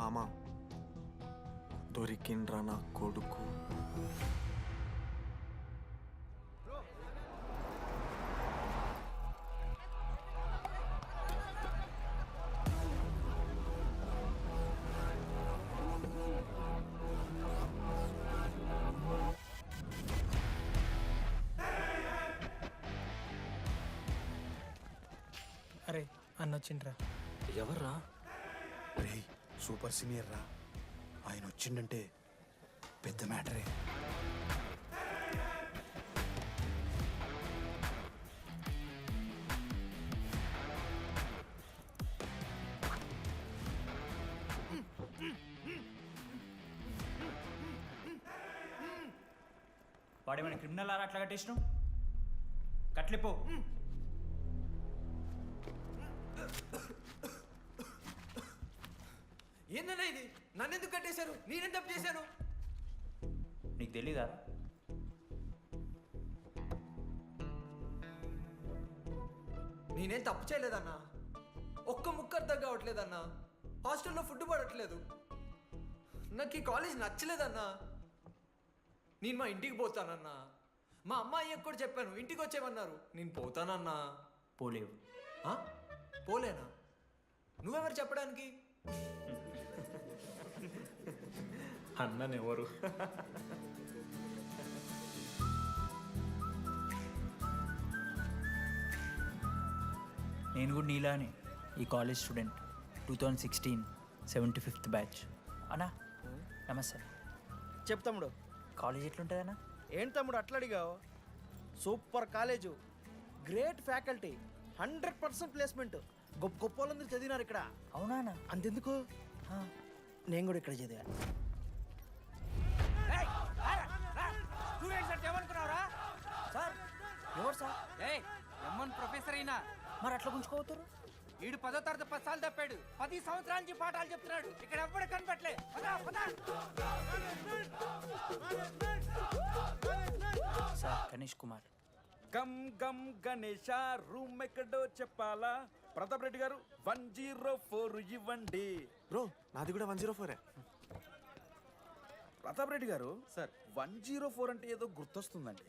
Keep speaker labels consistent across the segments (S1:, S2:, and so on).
S1: మామ దొరికిండ్రా నా కొడుకు.
S2: అరే అన్న వచ్చిండ్రా.
S3: ఎవర్రా?
S4: రే సూపర్ సీనియర్ రా, ఆయన వచ్చిండంటే పెద్ద మ్యాటరే.
S5: వాడేమైనా క్రిమినల్ ఆరా అట్లా కట్టేసినాం? కట్లిపో.
S3: ఏందన్నా ఇది? నన్ను ఎందుకు కట్టేశారు? నేనేం తప్పు చేశాను?
S5: నీకు తెలీదా?
S3: నేనేం తప్పు చేయలేదన్నా. ఒక్క ముక్క అర్థం కావట్లేదన్నా. హాస్టల్లో ఫుడ్ పడట్లేదు. నాకు ఈ కాలేజ్ నచ్చలేదన్నా. నేను మా ఇంటికి పోతానన్నా. మా అమ్మాయికి కూడా చెప్పాను, ఇంటికి వచ్చేమన్నారు. నేను పోతానన్నా.
S5: పోలేవు.
S3: ఆ? పోలేనా? నువ్వెవరు చెప్పడానికి?
S5: అన్ననెవరు? నేను కూడా నీలానే ఈ కాలేజ్ స్టూడెంట్, 2016 75th బ్యాచ్. అన్నా నమస్తే.
S6: చెప్పు తమ్ముడు.
S5: కాలేజ్ ఎట్లుంటుంది అన్న?
S6: ఏంటి తమ్ముడు అట్లా అడిగావు? Super college, great faculty, 100% placement. గొప్ప గొప్ప వాళ్ళందరూ చదివినారు ఇక్కడ.
S5: అవునా అన్న?
S6: అంతెందుకు, నేను కూడా ఇక్కడ చదివా.
S5: సార్ ఎవరు సార్?
S7: ఎమ్మన్ ప్రొఫెసర్ అయినా
S5: మరి అట్లా గుంజుకోవతారు?
S7: వీడు 10వ తరగతి 10 సార్లు తప్పాడు. 10 సంవత్సరాల నుంచి పాఠాలు చెప్తున్నాడు. ఇక్కడ ఎవ్వడు కనపట్లే.
S5: సార్ గణేష్ కుమార్.
S8: గమ్ గమ్ గణేష, రూమ్ ఎక్కడో చెప్పాలా? ప్రతాప్ రెడ్డి గారు 104 ఇవ్వండి.
S1: బ్రో నాది కూడా 104.
S8: ప్రతాప్ రెడ్డి గారు సార్ 104 అంటే ఏదో గుర్తొస్తుందండి.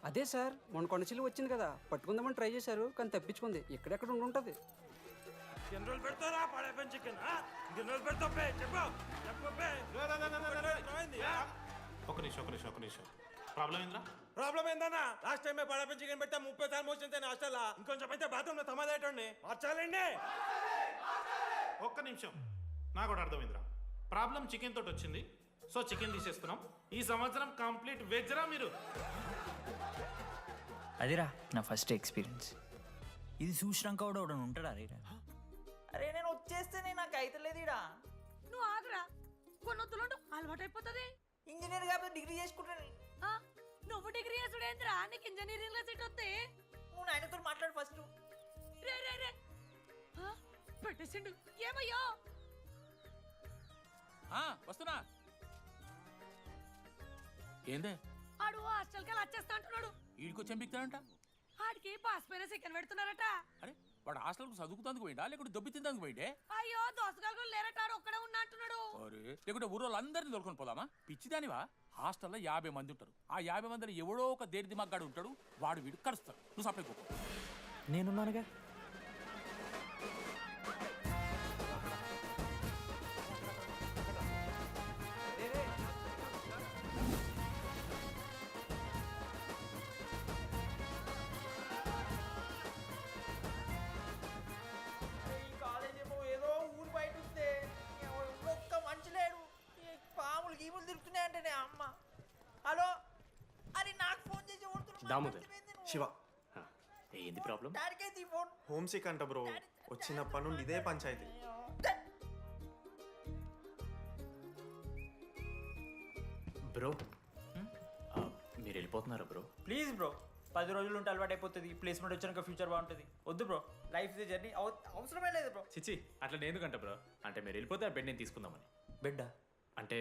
S9: అదే సార్, మొన్న కొండచిల్లు వచ్చింది కదా, పట్టుకుందామని ట్రై చేశారు కానీ తప్పించుకుంది. ఎక్కడెక్కడ ఉండుంటది.
S10: ఒక నిమిషం ప్రాబ్లం ఏంద్రా?
S8: ప్రాబ్లం ఏందన్నా? లాస్ట్ టైం పడప చికెన్ పెడితే 30 సార్లు మోషన్ హాస్టల్. ఇంకొంచెం అయితే బాత్రూమ్ లో తమాదేటండి మార్చాలండి.
S10: ఒక్క నిమిషం, నాకు కూడా అర్థమైందిరా. ప్రాబ్లం చికెన్ తోటి వచ్చింది, సో చికెన్ తీసేస్తున్నాం. ఈ సంవత్సరం కంప్లీట్ వెజ్ రా మీరు.
S5: అదిరా నా ఫస్ట్ ఎక్స్పీరియన్స్. ఇది చూసినాక కూడా ఒకడు ఉంటాడా? అరే నేను వచ్చేస్తేనే నాకు అయితే లేదు ఇడా.
S11: నువ్వు ఆగరా, కొన్నొత్తులు అలవాటు అయిపోతుంది.
S5: ఇంజనీర్ కాబట్టి డిగ్రీ చేసుకుంటాను.
S11: నువ్వు డిగ్రీ చేసుడేంద్రా, నీకు ఇంజనీరింగ్ లో సీట్ వస్తే.
S5: నువ్వు నాయనతో మాట్లాడు ఫస్ట్.
S11: రే రే రే పెట్టేసిండు. ఏమయ్యో
S7: వస్తున్నా. ఏందే
S11: ఆడు హాస్టల్కి వెళ్ళి వచ్చేస్తా అంటున్నాడు.
S7: వీడికి వచ్చి ఎంపిక్తాడంట.
S11: ఆడికి పాస్ పైన సెకండ్ పెడుతున్నారట.
S7: అరే వాడు హాస్టల్కు చదువుకుతానికి పోయిండా లేకుంటే దొబ్బి తిందానికి పోయిండే?
S11: అయ్యో దోసగాలు లేరట, ఆడు ఒక్కడే ఉన్నా అంటున్నాడు.
S7: అరే లేకుంటే ఊరోళ్ళు అందరినీ దొరుకుని పోదామా? పిచ్చిదానివా? హాస్టల్లో 50 మంది ఉంటారు. ఆ 50 మందిలో ఎవడో ఒక దేని దిమాగ్గాడు ఉంటాడు. వాడు వీడు కరుస్తాడు. నువ్వు సప్లై పో.
S5: నేనున్నానుగా.
S3: గీములు తిరుగుతున్నాయంటే అమ్మ. హలో, అరే నాకు ఫోన్ చేసి
S1: దామోదర్ శివ,
S10: ఏంది ప్రాబ్లం?
S3: డాడీకైతే ఈ ఫోన్.
S1: హోమ్ సిక్ అంట బ్రో, వచ్చినప్పటి నుండి ఇదే పంచాయతీ.
S10: బ్రో మీరు వెళ్ళిపోతున్నారా బ్రో?
S5: ప్లీజ్ బ్రో, 10 రోజులు ఉంటే అలవాటు అయిపోతుంది. ప్లేస్మెంట్ వచ్చాక ఫ్యూచర్ బాగుంటుంది. వద్దు బ్రో, లైఫ్ ది జర్నీ, అవసరమే లేదు బ్రో.
S10: చిచి అట్లా ఎందుకంట బ్రో? అంటే మీరు వెళ్ళిపోతే ఆ బెడ్ నేను తీసుకుందామని.
S5: బెడ్డా?
S10: అంటే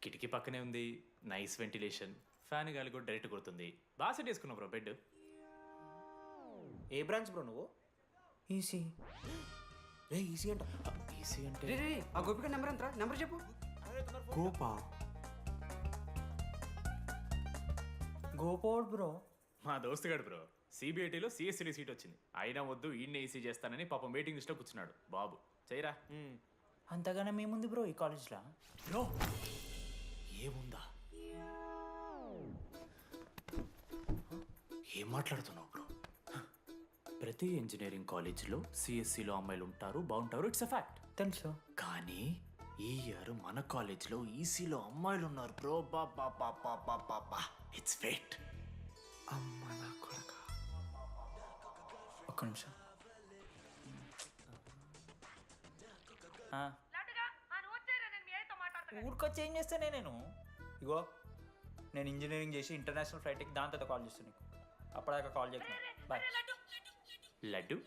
S10: కిటికీ పక్కనే ఉంది, నైస్ వెంటిలేషన్, ఫ్యాన్ గాలి కూడా డైరెక్ట్ కొడుతుంది. బాగా సెట్ చేసుకున్నావు బ్రో బెడ్.
S3: ఏ బ్రాంచ్ బ్రో నువ్వు?
S5: ఈసీ.
S3: ఈసీ అంట.
S5: ఈసీ అంటే
S9: రే రే ఆ గోపిక నెంబర్ ఎంతరా? నెంబర్ చెప్పు.
S1: గోపా
S5: గోపోడ్ బ్రో.
S12: మా దోస్తుగాడు బ్రో సిబిఐటీలో సిఎస్సిడి సీట్ వచ్చింది. అయినా వద్దు ఈయన్నే ఈసీ చేస్తానని పాపం వెయిటింగ్ లిస్ట్లో కూర్చున్నాడు. బాబు చేయరా.
S5: అంతగానే మేముంది బ్రో ఈ కాలేజ్లో.
S12: బ్రో ఏముందా? ఏం మాట్లాడుతున్నావు బ్రో? ప్రతి ఇంజనీరింగ్ కాలేజీలో సిఎస్సిలో అమ్మాయిలు ఉంటారు, బాగుంటారు, ఇట్స్ అ ఫ్యాక్ట్.
S5: తెలుసు.
S12: కానీ ఈ ఇయర్ మన కాలేజ్లో ఈసీలో అమ్మాయిలు ఉన్నారు బ్రో. Baba it's fate.
S1: అమ్మ నా కొడక.
S5: ఒక్క నిమిషం. ఊరికొచ్చి ఏం చేస్తానే నేను? ఇగో నేను ఇంజనీరింగ్ చేసి ఇంటర్నేషనల్ ఫ్లైట్కి దాని తర్వాత కాల్ చేస్తాను నీకు. అప్పటిదాకా కాల్ చేస్తాను. బాయ్.
S12: లడ్డు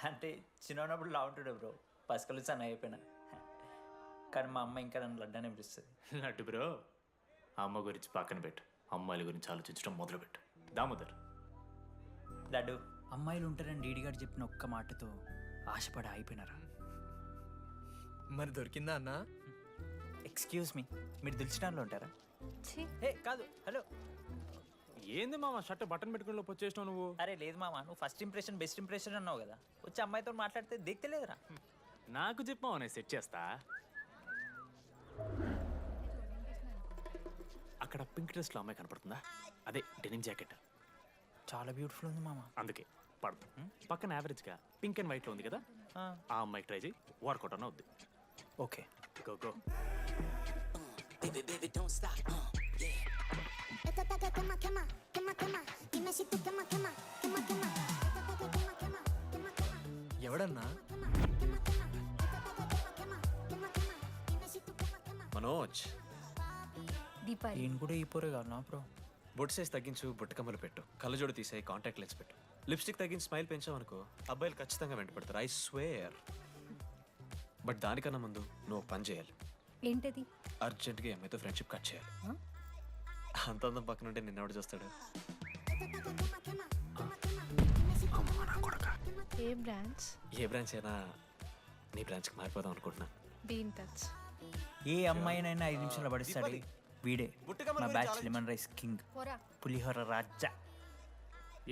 S5: అంటే చిన్నప్పుడు లా ఉంటుండే బ్రో, పసుకలు సన్న అయిపోయినా. కానీ మా అమ్మ ఇంకా నన్ను లడ్డు అనే పిలుస్తుంది.
S12: లడ్డు బ్రో అమ్మ గురించి పక్కన పెట్టు, అమ్మాయిల గురించి ఆలోచించడం మొదలుపెట్టు. దామోదర్
S5: లడ్డు, అమ్మాయిలు ఉంటారని డీడీగాడు చెప్పిన ఒక్క మాటతో ఆశపడి అయిపోయినారా?
S3: మరి దొరికిందా అన్న?
S5: ఎక్స్క్యూజ్ మీ, మీరు దిల్చినాలో ఉంటారా? ఏ కాదు, హలో.
S12: ఏంది మామ షర్ట్ బటన్ పెట్టుకుని లోపు వచ్చేసినావు నువ్వు?
S5: అరే లేదు మామ, నువ్వు ఫస్ట్ ఇంప్రెషన్ బెస్ట్ ఇంప్రెషన్ అన్నావు కదా, వచ్చి అమ్మాయితో మాట్లాడితే దిగుతలేదురా.
S12: నాకు చెప్పావు నేను సెట్ చేస్తా. అక్కడ పింక్ డ్రెస్లో అమ్మాయి కనపడుతుందా? అదే డెనిమ్ జాకెట్.
S5: చాలా బ్యూటిఫుల్ ఉంది మామ.
S12: అందుకే పడదు. పక్కన యావరేజ్గా పింక్ అండ్ వైట్లో ఉంది కదా, ఆ అమ్మాయికి ట్రై చేయి, వర్కౌట్ అన్న వద్దు.
S5: Okay
S12: go go.
S3: ఎవడన్నా?
S1: మనోజ్,
S11: దీపాలి.
S5: ఈయన కూడా ఈ పోరే కాదు నా బ్రో.
S1: బొట్టు సైజ్ తగ్గించు, బొట్టుకమ్మలు పెట్టు, కళ్ళజోడు తీసేయి, కాంటాక్ట్ లెన్స్ పెట్టు, లిప్స్టిక్ తగ్గించి స్మైల్ పెంచావనుకో అబ్బాయిలు ఖచ్చితంగా వెంటపడతారు. I swear. బట్ దానికన్నా ముందు నువ్వు పని చేయాలి.
S11: ఏంటది?
S1: అర్జెంట్గా అమ్మాయితో ఫ్రెండ్షిప్ కట్ చేయాలి. అంత అందం పక్కన ఉంటే నిన్నెవడు చూస్తాడు? అమ్మా నా కొడక.
S11: ఏ బ్రాంచ్?
S1: ఏ బ్రాంచ్ అయినా నీ బ్రాంచ్కి మారిపోదాం అనుకుంటున్నా.
S11: Be in touch.
S5: ఏ అమ్మాయినైనా 5 నిమిషాలు పడిస్తాడు వీడే. మా బ్యాచ్ లెమన్ రైస్ కింగ్, పులిహోర రాజా.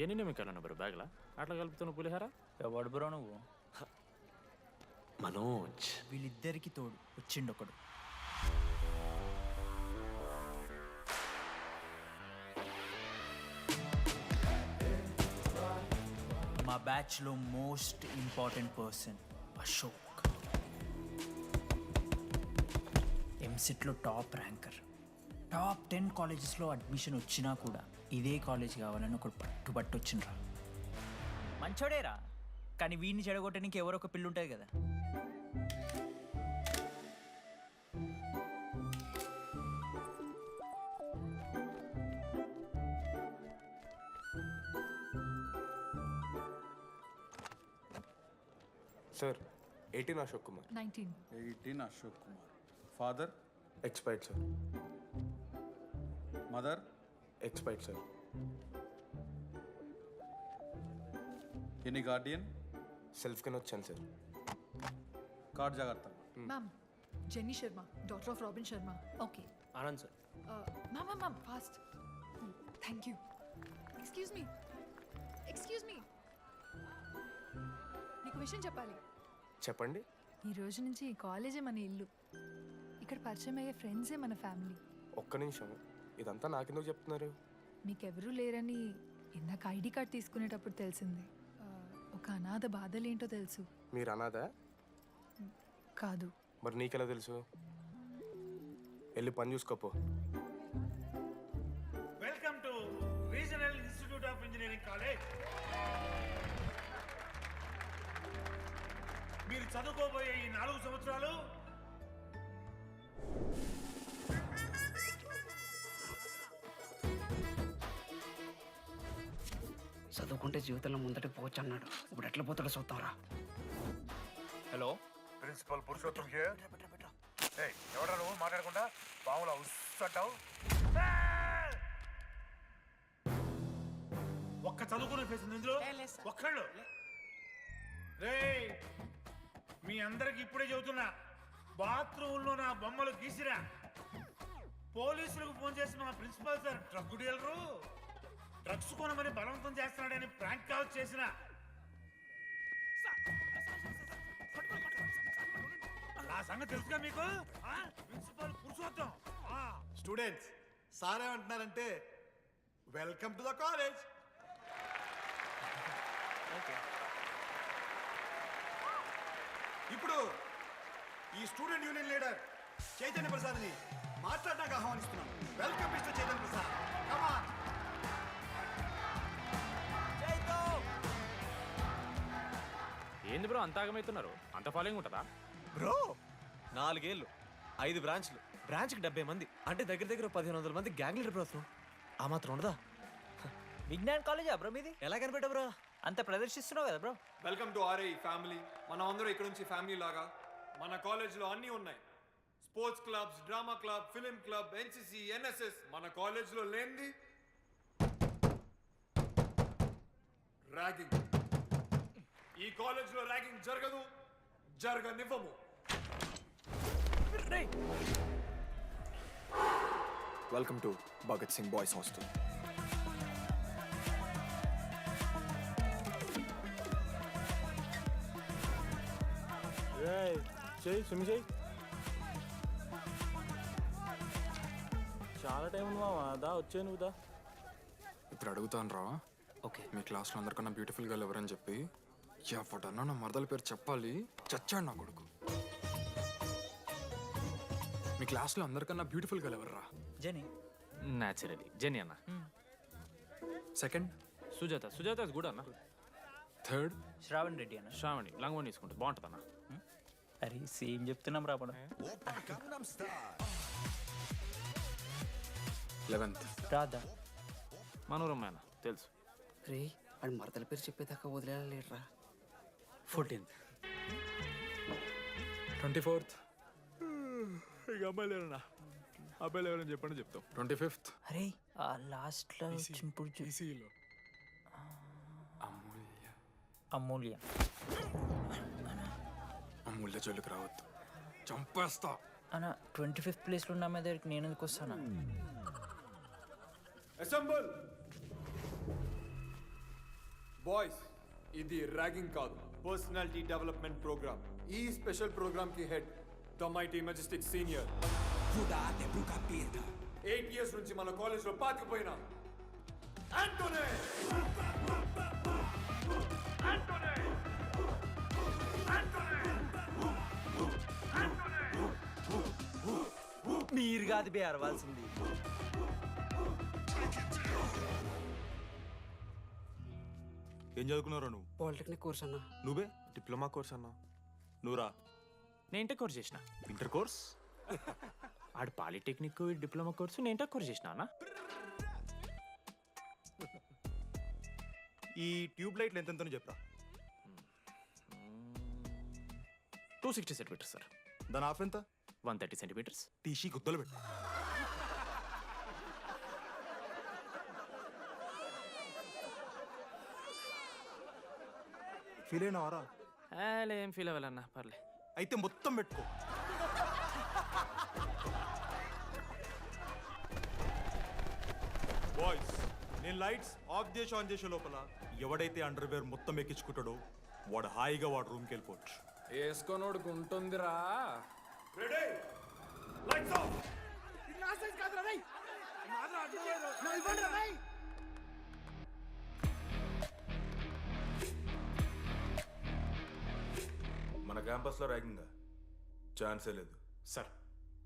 S12: ఎన్ని నిమిషాలు బ్రో బ్యాగ్లా అట్లా కలుపుతున్నావు పులిహార?
S5: ఎవడు బ్రో నువ్వు?
S1: మనోజ్,
S5: వీళ్ళిద్దరికి తోడు వచ్చిండు ఒకడు. మా బ్యాచ్లో మోస్ట్ ఇంపార్టెంట్ పర్సన్ అశోక్. ఎంసెట్లో టాప్ ర్యాంకర్. టాప్ 10 కాలేజెస్లో అడ్మిషన్ వచ్చినా కూడా ఇదే కాలేజ్ కావాలని ఒకడు పట్టుబట్టు వచ్చిండ్రా. మంచోడేరా, కానీ వీడిని చెడగొట్టడానికి ఎవరో ఒక పిల్లు ఉంటుంది కదా.
S1: Sir 18 Ashok Kumar.
S11: 19.
S8: Ashok Kumar. Father?
S1: Expired sir.
S8: Mother?
S1: Expired sir.
S8: Any Guardian?
S1: Self కింద వచ్చాను సార్.
S8: కార్డ్ జాగ్రత్త.
S11: Ma'am, Jenny Sharma, daughter of Robin Sharma. Okay.
S3: Anand sir.
S11: Ma'am, fast. Thank you. Excuse me. నీకు విషయం చెప్పాలి.
S1: చెప్పండి.
S11: ఈ రోజు నుంచి ఈ కాలేజే మన ఇల్లు. ఇక్కడ పరిచయం అయ్యే ఫ్రెండ్సే మన ఫ్యామిలీ.
S1: ఒక్క నిమిషం, ఇదంతా నాకెందుకు చెప్తున్నారు?
S11: మీకెవరూ లేరని ఇందాక ఐడి కార్డ్ తీసుకునేటప్పుడు తెలిసింది. ఒక అనాథ బాధలేంటో తెలుసు.
S1: మీరు అనాథ?
S11: కాదు.
S1: మరి నీకెలా తెలుసు? వెళ్ళి పని చూసుకోపో.
S10: Welcome to regional institute of engineering college. మీరు చదువుకోబోయే ఈ 4 సంవత్సరాలు
S9: చదువుకుంటే జీవితంలో ముందట పోవచ్చు అన్నాడు. ఇప్పుడు ఎట్లా పోతాడో చూద్దాంరా.
S3: Hello,
S4: principal Purushottam here. ఎవరా నువ్వు మాట్లాడకుండా పాములా ఉస్సంటావు?
S10: ఒక్క చదువుకునే ఫేస్ ఇందులో ఒక్కళ్ళు. రేయ్,
S4: మీ అందరికి ఇప్పుడే చెబుతున్నా, బాత్రూంలో నా బొమ్మలు గీసిరా. పోలీసులకు ఫోన్ చేసి మా principal sir drug dealer drugs కొనమని బలవంతం చేస్తున్నాడని ప్రాంక్ కాల్ చేసిన. ఆ సంగతి తెలుసుగా మీకు? ప్రిన్సిపల్ పురుషోత్తం.
S13: స్టూడెంట్స్, సార్ ఏమంటున్నారంటే వెల్కమ్ టు ద కాలేజ్. ఇప్పుడు ఈ స్టూడెంట్ యూనియన్ లీడర్ చైతన్య ప్రసాద్ని మాట్లాడడానికి ఆహ్వానిస్తున్నాం. Welcome mister Chaitanya Prasad. Come on.
S7: ఏంది బ్రో అంత ఆగమవుతున్నారు? అంత ఫాలోయింగ్ ఉంటుందా
S1: బ్రో? 4 ఏళ్ళు, 5 బ్రాంచ్లు, బ్రాంచ్కి 70 మంది, అంటే దగ్గర దగ్గర 1500 మంది గ్యాంగ్ లీడర్ బ్రో. ఆ మాత్రం ఉండదా?
S5: విజ్ఞాన్ కాలేజా బ్రో మీది?
S1: ఎలా కనిపెట్టా బ్రో?
S5: అంత ప్రదర్శిస్తున్నావు కదా bro.
S3: Welcome to RI family. మనం అందరూ ఇక్కడ నుంచి ఫ్యామిలీ లాగా. మన కాలేజ్లో అన్నీ ఉన్నాయి. Sports clubs, drama club, film club, NCC, NSS. మన కాలేజ్లో లేనిది ర్యాగింగ్. ఈ కాలేజ్లో ర్యాగింగ్ జరగదు, జరగనివ్వము.
S13: Welcome to Bhagat Singh boys hostel.
S8: చాలా టైం ఉంది మావా. దా వచ్చే నువ్వు దా.
S14: ఇప్పుడు అడుగుతాను రా.
S5: ఓకే.
S14: మీ క్లాస్లో అందరికన్నా బ్యూటిఫుల్ గర్ల్ ఎవరని చెప్పి ఎవడన్నా నా మరదల పేరు చెప్పాలి. చచ్చాడు నా కొడుకు. మీ క్లాస్లో అందరికన్నా బ్యూటిఫుల్ గర్ల్ ఎవర్రా?
S5: జని.
S7: న్యాచురలీ జెనీ అన్న.
S14: Second
S7: Sujatha. Sujatha is good అన్న.
S14: థర్డ్
S5: శ్రావణ్ రెడ్డి అన్న.
S7: శ్రావణి లంగ్ వన్ తీసుకుంటే బాగుంటుంది అన్న.
S5: అరే సేమ్ చెప్తున్నాం రాపడ.
S14: 11th
S5: రాదా?
S7: మనోరమ్మ అన్న తెలుసు.
S9: రే వాడు మరదల పేరు చెప్పేదాకా వదిలేరా.
S5: 14th.
S14: 24th
S7: ఇక అమ్మాయిలు ఎవరన్నా? అబ్బాయిలు ఎవరైనా చెప్పండి చెప్తాం.
S14: 25th
S5: అరే ఆ లాస్ట్లో చింపుడు
S14: ఈసీలో అమూల్య.
S5: అమూల్య.
S14: అమూల్య జోలికి రావద్దు, చంపేస్తా.
S5: అన్న 25th ప్లేస్లో ఉన్న అమ్మాయి దగ్గరికి నేను ఎందుకు వస్తానా?
S3: Assemble boys. ఇది ర్యాగింగ్ కాదు, పర్సనాలిటీ డెవలప్మెంట్ ప్రోగ్రామ్. ఈ స్పెషల్ ప్రోగ్రామ్ కి head the mighty Majestic senior. 8 years నుంచి మన కాలేజ్ లో పాతిపోయిన ఆంటోనీ.
S6: మీరు కాదు బే అరవాల్సింది.
S8: ఏం చదువుకున్నారా నువ్వు?
S9: పాలిటెక్నిక్ కోర్స్ అన్న.
S8: నువ్వే?
S13: డిప్లొమా కోర్స్ అన్నా.
S8: నువ్వురా?
S7: నేను ఇంటర్ కోర్స్ చేసిన.
S8: Inter course?
S7: ఆడు పాలిటెక్నిక్ డిప్లొమా కోర్సు, నేను ఇంటర్ కోర్స్ చేసిన అన్న.
S8: ఈ ట్యూబ్ లైట్లు ఎంతెంతనో చెప్పరా.
S7: 260 సెంటీమీటర్స్ సార్.
S8: దాని ఆఫ్ ఎంత?
S7: 130 సెంటీమీటర్స్.
S8: టీసీ గుద్దలు పెట్టు. ఫీల్ అయినావారా?
S7: ఏం ఫీల్ అవ్వాలన్నా పర్లే.
S8: అయితే మొత్తం పెట్టుకో. బాయ్స్, నేను లైట్స్ ఆఫ్ చేసి ఆన్ చేసే లోపల ఎవడైతే అండర్వేర్ మొత్తం ఎక్కించుకుంటాడో వాడు హాయిగా వాడు రూమ్కి వెళ్ళిపోవచ్చు.
S12: వేసుకోనోడుకు ఉంటుందిరా.
S3: Ready, lights off.
S8: మన క్యాంపస్లో ర్యాగింగ్ ఛాన్సే లేదు
S1: sir.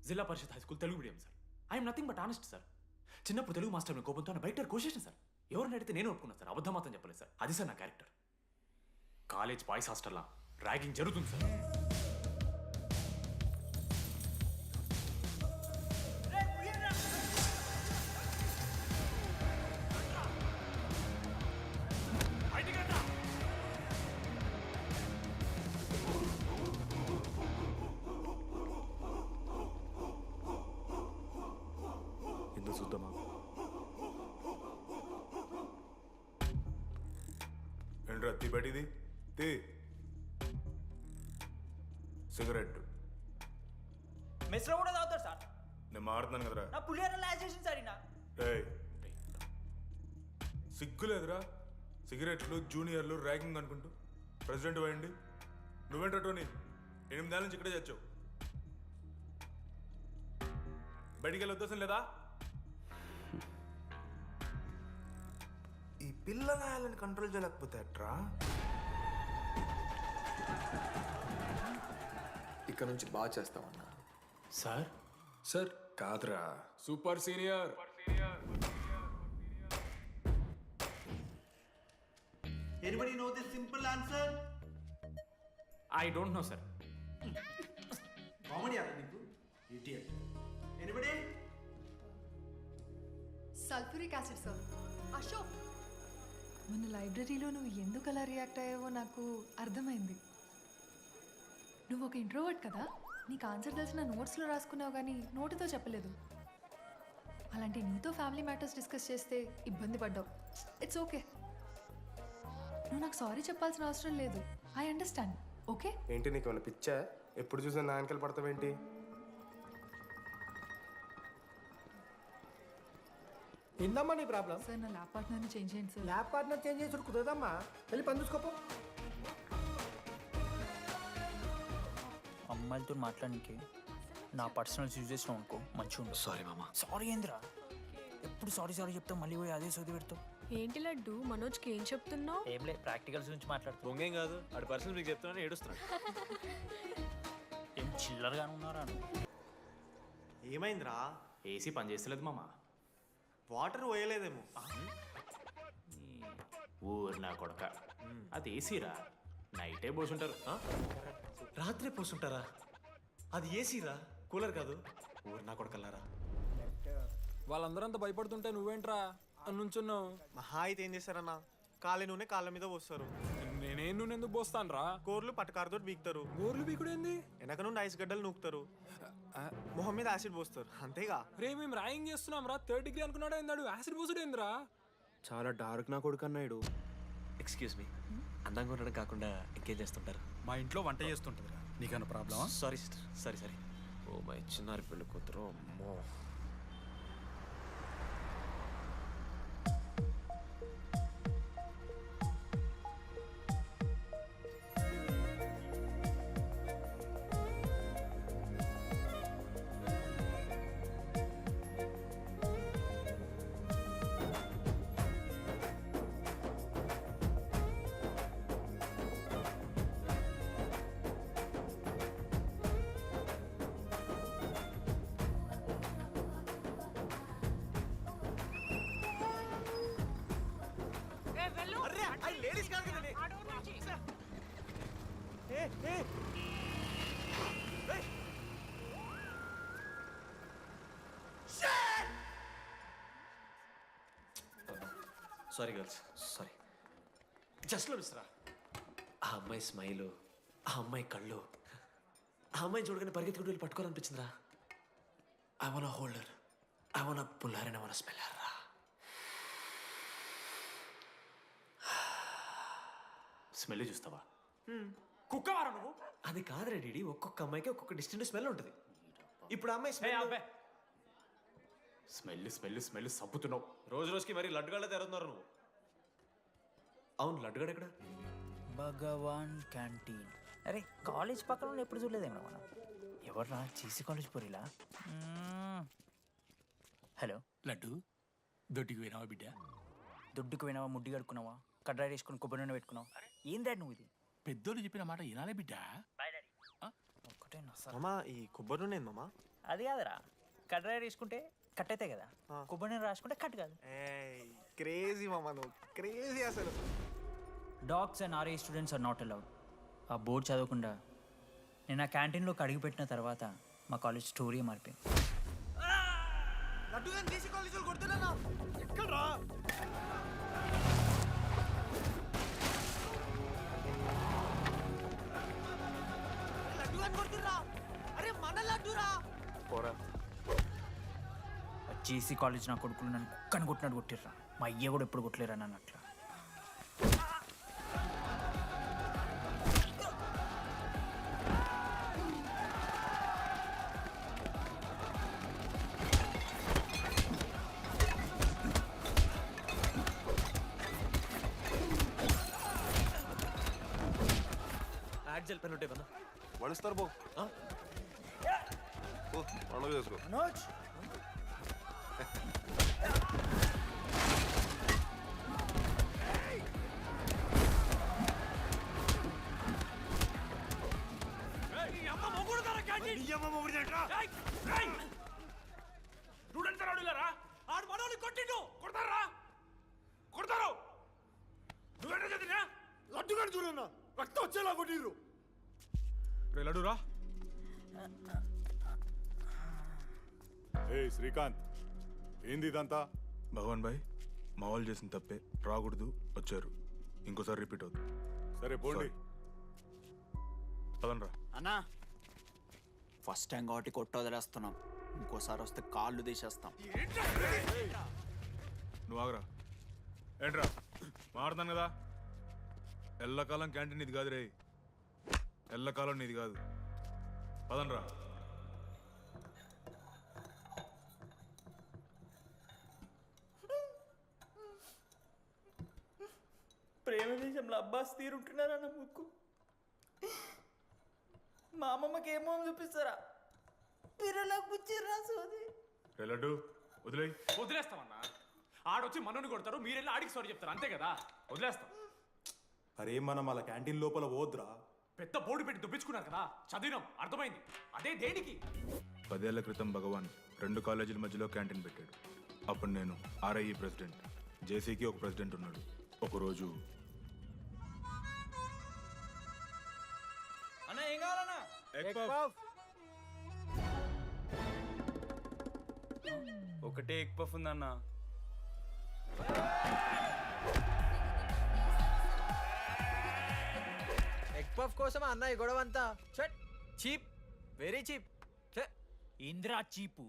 S1: Zilla Parishad high school Telugu medium sir. I'm nothing but honest sir. చిన్నప్పుడు తెలుగు మాస్టర్ కోపంతో బయట కోసేసిన సార్. ఎవరిని అడిగితే నేను ఒప్పుకున్నాను సార్. అబద్ధం మాత్రం చెప్పలేదు సార్. అది సార్ నా క్యారెక్టర్. కాలేజ్ బాయ్స్ హాస్టల్లా ర్యాగింగ్ జరుగుతుంది సార్.
S8: ఎందుకు చూద్దామా? ఏంట్రా తీ బయటిది తీ.
S13: సిగరెట్
S5: మెస్లో కూడా తాగుతారు సార్.
S13: నేను మాడుతున్నాను కదరా.
S5: నా పులిహోర లాస్ట్ చేసింది సార్ ఈయన.
S13: ఏయ్ సిగ్గులేదురా? సిగరెట్లు జూనియర్లు ర్యాగింగ్ అనుకుంటూ ప్రెసిడెంట్ పోయండి. నువ్వేంట్రా టోనీ 8 ఏళ్ళ నుంచి ఇక్కడే చచ్చావు. బయటికి వెళ్ళే ఉద్దేశం లేదా? ఈ పిల్లలని కంట్రోల్ చేయలేకపోతే ఎట్రా?
S14: ఇక్కడ నుంచి బాగా చేస్తామన్నా.
S1: సార్
S14: సార్ కాదురా, super senior.
S13: Anybody know the simple answer?
S1: I don't know sir.
S13: Comedy అలా నీకు idiot. Anybody?
S11: Sulphuric acid sir. Ashok, మన లైబ్రరీలో నువ్వు ఎందుకు అలా రియాక్ట్ అయ్యావో నాకు అర్థమైంది. నువ్వు ఒక ఇంట్రోవర్ట్ కదా, నీకు ఆన్సర్ తెలిసిన నోట్స్లో రాసుకున్నావు కానీ నోటితో చెప్పలేదు. అలాంటి నీతో ఫ్యామిలీ మ్యాటర్స్ డిస్కస్ చేస్తే ఇబ్బంది పడ్డావు. ఇట్స్ ఓకే, నువ్వు నాకు సారీ చెప్పాల్సిన అవసరం లేదు. I understand. ఓకే?
S15: ఏంటి నీకు ఏమైనా పిచ్చా? ఎప్పుడు చూసినా నా వెనకాల పడతావేంటి?
S6: ఏందమ్మా నీ ప్రాబ్లం?
S11: సార్ నా ల్యాబ్ పార్ట్నర్ని చేంజ్ చేయండి సార్.
S6: ల్యాబ్ పార్ట్నర్ చేంజ్ చేసి కుదరదమ్మా. వెళ్ళి పని చూసుకోపో.
S5: అమ్మాయిలతో మాట్లాడడానికి నా పర్సనల్స్ యూజ్ చేసినావు అనుకో మంచిగా ఉండదు.
S12: సారీ మామ.
S5: సారీ ఏందిరా? ఎప్పుడు సారీ సారీ చెప్తావు, మళ్ళీ పోయి అదే సోది పెడతావు.
S11: ఏంటి లడ్డు, మనోజ్కి ఏం చెప్తున్నావు?
S5: ఏం లేదు, ప్రాక్టికల్స్ గురించి మాట్లాడుతావు.
S1: దొంగేం కాదు, ఆడి పర్సనల్ మీకు చెప్తున్నాను ఏడుస్తున్నాడు.
S5: ఏం చిల్లరగా ఉన్నారా?
S10: ఏమైందిరా?
S1: ఏసీ పని చేస్తలేదు మామ.
S10: వాటర్ పోయలేదేమో.
S1: ఊరు నా కొడక, అది ఏసీరా, నైటే పోసుంటారు.
S12: రాత్రి పోసుంటారా? అది ఏసీరా, కూలర్ కాదు. ఊరు నా కొడకల్లారా.
S8: వాళ్ళందరూ అంత భయపడుతుంటే నువ్వేంట్రా అని నుంచున్నావు?
S10: మహా అయితే ఏం చేస్తారన్నా, కాళ్ళ నూనె కాళ్ళ మీద పోస్తారు.
S8: నేనేం నువ్వు ఎందుకు పోస్తాను రా?
S10: కోర్లు పట్టకారుతో బీకుతారు.
S8: గోర్లు బీకుడు ఏంది?
S10: వెనక నుండి ఐస్ గడ్డలు నూకుతారు. మొహం మీద యాసిడ్ పోస్తారు, అంతేగా.
S8: రే మేము ర్యాగింగ్ చేస్తున్నాం రా. 3rd డిగ్రీ అనుకున్నాడు ఏందాడు? యాసిడ్ పోసుడు ఏందిరా?
S15: చాలా డార్క్ నా కొడుకు అన్నాడు.
S12: ఎక్స్క్యూజ్ మీ, అందంగా ఉండడం కాకుండా ఇంకేం చేస్తుంటారు?
S13: మా ఇంట్లో వంట చేస్తుంటుందిరా. నీకన్నా ప్రాబ్లమా?
S12: Sorry sister, sorry. Oh my చిన్నారి పెళ్ళి కూతురు. అమ్మో. Sorry girls, sorry. జస్ట్లో మిస్రా. ఆ అమ్మాయి స్మైలు, ఆ అమ్మాయి కళ్ళు, ఆ అమ్మాయి చూడగానే పరిగెత్తుకుంటూ వెళ్ళి పట్టుకోవాలనిపించిందిరా. I wanna hold her, I wanna pull her and I wanna smell her రా.
S1: స్మెల్ చూస్తావా? కుక్కవారా నువ్వు?
S12: అది కాదురా డీడీ, ఒక్కొక్క అమ్మాయికి ఒక్కొక్క డిస్టింట్ స్మెల్ ఉంటుంది. ఇప్పుడు ఆ అమ్మాయి స్మెల్
S1: స్మెల్ స్మెల్ స్మెల్ సబ్బుతున్నావు.
S12: రోజు రోజుకి మరి లడ్డుగాళ్ళ తెరుతున్నారు నువ్వు. అవును, లడ్డుగాడు ఎక్కడ?
S5: భగవాన్ క్యాంటీన్. అరే కాలేజ్ పక్కన ఎప్పుడు చూడలేదేమో మనం. ఎవర్రా జీసీ కాలేజ్ పోరిలా? హలో
S7: లడ్డు, దొడ్డికి పోయినావా బిడ్డ?
S5: దొడ్డుకు పోయినావా, ముడ్డి కడుక్కున్నావా, కడ్రాయి వేసుకుని కొబ్బరి నూనె పెట్టుకున్నావా? ఏం డాడ్ నువ్వు ఇది?
S7: పెద్దోళ్ళు చెప్పిన మాట వినాలే బిడ్డ.
S5: ఒక్కటే
S10: మామా, ఈ కొబ్బరి నూనె మామా?
S5: అది కాదురా, కడ్రాయి వేసుకుంటే కట్ అవుతాయి కదా, కొబ్బరి నూనె రాసుకుంటే కట్ కాదు.
S10: క్రేజీ మామా, నువ్వు క్రేజీ అసలు.
S5: Dogs and RA students are not allowed. ఆ బోర్డు చదవకుండా నేను ఆ క్యాంటీన్లోకి అడుగుపెట్టిన తర్వాత మా కాలేజ్ స్టోరీ మారిపోయింది.
S3: లడ్డు గాని దేశీ కాలేజీలో కొడుతున్నా. ఎక్కడ్రా? లడ్డు గాని కొడుతున్నా. అరే మన లడ్డురా.
S1: పోరా.
S5: జేసీ కాలేజ్ నా కొడుకులు నన్ను కుక్కని కొట్టినట్టు కొట్టిర్రా. మా అయ్య కూడా ఎప్పుడు కొట్టలేరా నన్ను అట్లా.
S12: బ్లాక్ జెల్ పెన్ ఉంటాయి కదా
S15: వణిస్తారు బో పండుగ చేసుకో
S5: మనోజ్
S7: స్టూడెంట్స్ రాడులారా ఆడు మనోని కొట్టిండు కొడతారా కొడతారు నువ్వేంటో చదివినా
S15: లడ్డుగాడు చూడన్నా రక్తం వచ్చేలా కొట్టిర్రు
S14: లడ్డురా
S13: ఏ శ్రీకాంత్ ఏంది ఇదంతా
S14: భగవాన్ భాయ్ మా వాళ్ళు చేసిన తప్పే రాకూడదు వచ్చారు ఇంకోసారి రిపీట్ అవుతుంది
S13: సరే పోండి
S14: పదనరా
S5: అన్నా ఫస్ట్ టైం కాబట్టి కొట్టు వదిలేస్తున్నాం ఇంకోసారి వస్తే కాళ్ళు తీసేస్తాం
S14: నువ్వు ఆగరా ఏంట్రా మారుతాను కదా ఎల్లకాలం క్యాంటీన్ ఇది కాదు రే ఎల్లకాలం నీది కాదు పదనరా
S5: ప్రేమ దేశంలో అబ్బాస్ తీరుంటున్నారన్న ముక్కు మా అమ్మమ్మకి ఏమో చూపిస్తారా పిల్లలకు పుచ్చిర్రా సోది
S14: రే లడ్డు వదిలేయ్
S1: వదిలేస్తామన్నా ఆడొచ్చి మనోని కొడతారు మీరెళ్ళి ఆడికి సారీ చెప్తారు అంతే కదా వదిలేస్తాం
S13: అరే మనం అలా క్యాంటీన్ లోపల పోద్రా
S1: పెద్ద బోర్డు పెట్టి దుబ్బించుకున్నారు కదా చదివినాం అర్థమైంది అదే దేనికి
S14: 10 ఏళ్ల క్రితం భగవాన్ 2 కాలేజీల మధ్యలో క్యాంటీన్ పెట్టాడు అప్పుడు నేను ఆర్ఐఈ ప్రెసిడెంట్ జేసీకి ఒక ప్రెసిడెంట్ ఉన్నాడు ఒకరోజు
S8: అన్న ఏం కావాలన్నా ఒకటే ఎగ్ పఫ్ ఉందన్న
S3: ఎగ్ పఫ్ కోసం అన్న ఈ గొడవ అంతా చీప్ వెరీ చీప్
S5: ఇంద్రా చీపు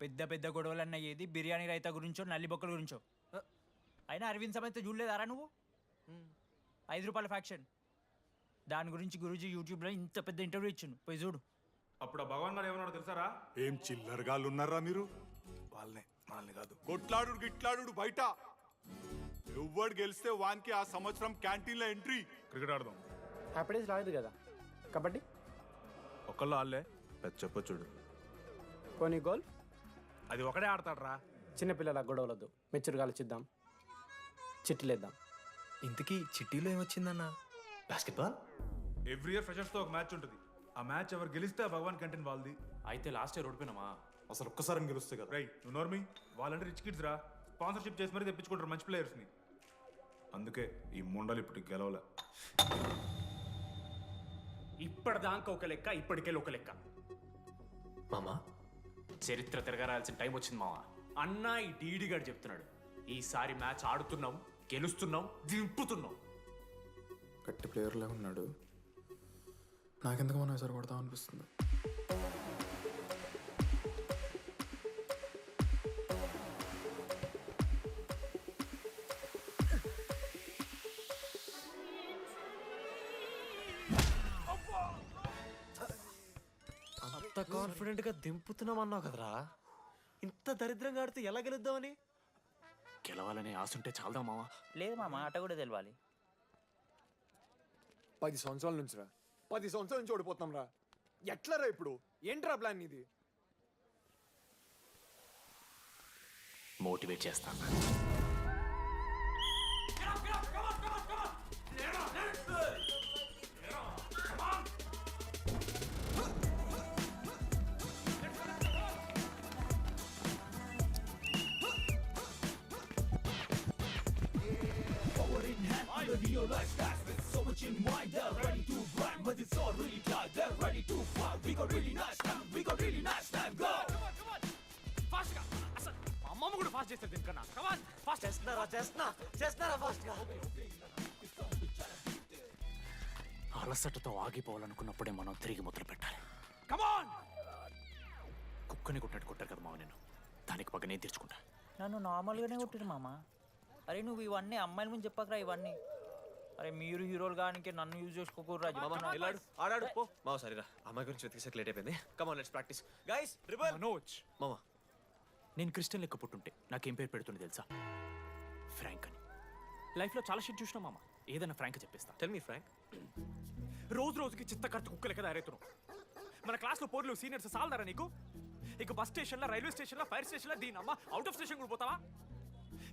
S5: పెద్ద పెద్ద గొడవలన్న ఏది బిర్యానీ రైతా గురించో నల్లి బొక్కల గురించో అయినా అరవింద్ సమేత చూడలేదారా నువ్వు 5 రూపాయల ఫ్యాక్షన్ దాని గురించి గురూజీ యూట్యూబ్లో ఇంత పెద్ద ఇంటర్వ్యూ ఇచ్చిండు పోయి చూడు
S14: అప్పుడు ఆ భగవాన్ గారు ఏమన్నాడు తెలుసారా
S13: ఏం చిల్లరగాళ్ళు ఉన్నారా మీరు
S14: వాళ్ళనే మనల్ని కాదు
S13: కొట్లాడు గిట్లాడు బయట ఎవ్వడు గెలిస్తే వానికి ఆ సంవత్సరం క్యాంటీన్ లో ఎంట్రీ
S14: క్రికెట్ ఆడదాం
S6: హ్యాపీడేస్ రాలేదు కదా కబడ్డీ
S14: ఒకళ్ళు ఆళ్ళే పెద్ద చెప్పొచ్చుడు
S6: పోనీ గోల్
S14: అది ఒకడే ఆడతాడు రా
S6: చిన్నపిల్లల గొడవలొద్దు మెచ్యూర్గా ఆలోచిద్దాం చిట్టిలేద్దాం
S3: ఇంతకీ చిట్టీలో ఏమొచ్చిందన్నా
S12: బాస్కెట్బాల్
S14: ఎవ్రీ ఇయర్ ఫ్రెషర్స్ తో ఒక మ్యాచ్ ఉంటుంది ఆ మ్యాచ్ ఎవరు గెలిస్తే ఆ భగవాన్ క్యాంటీన్ వాళ్ళది
S1: అయితే లాస్ట్ ఇయర్ ఓడిపోయినామా
S13: అసలు ఒక్కసారి గెలుస్తే కదా
S14: రైట్ నువ్వు నోర్మి వాళ్ళంటే రిచ్ కిడ్స్ రా స్పాన్సర్షిప్ చేసి మరీ తెప్పించుకుంటారు మంచి ప్లేయర్స్ని అందుకే ఈ ముండలు ఇప్పుడు గెలవలే
S1: ఇప్పటిదాకా ఒక లెక్క ఇప్పటికెళ్ళి ఒక లెక్క
S12: మామా
S1: చరిత్ర తిరగరాల్సిన టైం వచ్చింది మావా అన్నా ఈ డీడీ గారు చెప్తున్నాడు ఈసారి మ్యాచ్ ఆడుతున్నాం గెలుస్తున్నాం దింపుతున్నాం
S14: గట్టి ప్లేయర్లే ఉన్నాడు నాకెందుకు మనం ఎసరు కొడతాం అనిపిస్తుంది
S12: అంత కాన్ఫిడెంట్ గా దింపుతున్నాం అన్నావు కదరా ఇంత దరిద్రంగా ఆడితే ఎలా గెలుద్దామని
S1: గెలవాలనే ఆశ ఉంటే చాలదా మావా
S5: లేదు మామ ఆట కూడా తెలవాలి
S15: 10 సంవత్సరాల నుంచి రా 10 సంవత్సరాల నుంచి ఓడిపోతాం రా ఎట్లా రా ఇప్పుడు ఏంట్రా ప్లాన్ ఇది
S1: మోటివేట్ చేస్తాను అమ్మమ్మ కూడా ఫాస్ట్ చేస్తారు దీనికన్నా కమాన్ ఫాస్ట్
S12: చేస్తున్నారా ఫాస్ట్ గా
S1: అలసటతో ఆగిపోవాలనుకున్నప్పుడే మనం తిరిగి మొదలు పెట్టాలి కమాన్ కుక్కని కొట్టినట్టు కొట్టారు కదా మావ నేను దానికి పక్క నేను తెచ్చుకుంటా
S5: నన్ను నార్మల్గానే కొట్టిరు మామ అరే నువ్వు ఇవన్నీ అమ్మాయిల ముందు చెప్పకరా ఇవన్నీ అరే మీరు హీరోలు కానీ నన్ను యూజ్ చేసుకోకూడరా
S12: ఆడాడు పో మావ సరిరా అమ్మాయి గురించి వెతికేసాక లేట్ అయిపోయింది come on let's practice guys rebel
S1: Manoj
S12: మామా
S1: నేను క్రిస్టియన్ లెక్క పుట్టుంటే నాకేం పేరు పెడుతుంది తెలుసా ఫ్రాంక్ అని లైఫ్లో చాలా షిట్ చూసినా మామ ఏదైనా ఫ్రాంక్ చెప్పేస్తా.
S12: Tell me frank.
S1: రోజు రోజుకి చిత్తకర్త కుక్కలు కదా ఎరేతున్నావు. మన క్లాస్లో పోర్లు సీనియర్స్ సాలదారా నీకు? ఇక బస్ స్టేషన్లో, రైల్వే స్టేషన్లో, ఫైర్ స్టేషన్లో దీని అమ్మ అవుట్ ఆఫ్ స్టేషన్ కూడా పోతావా?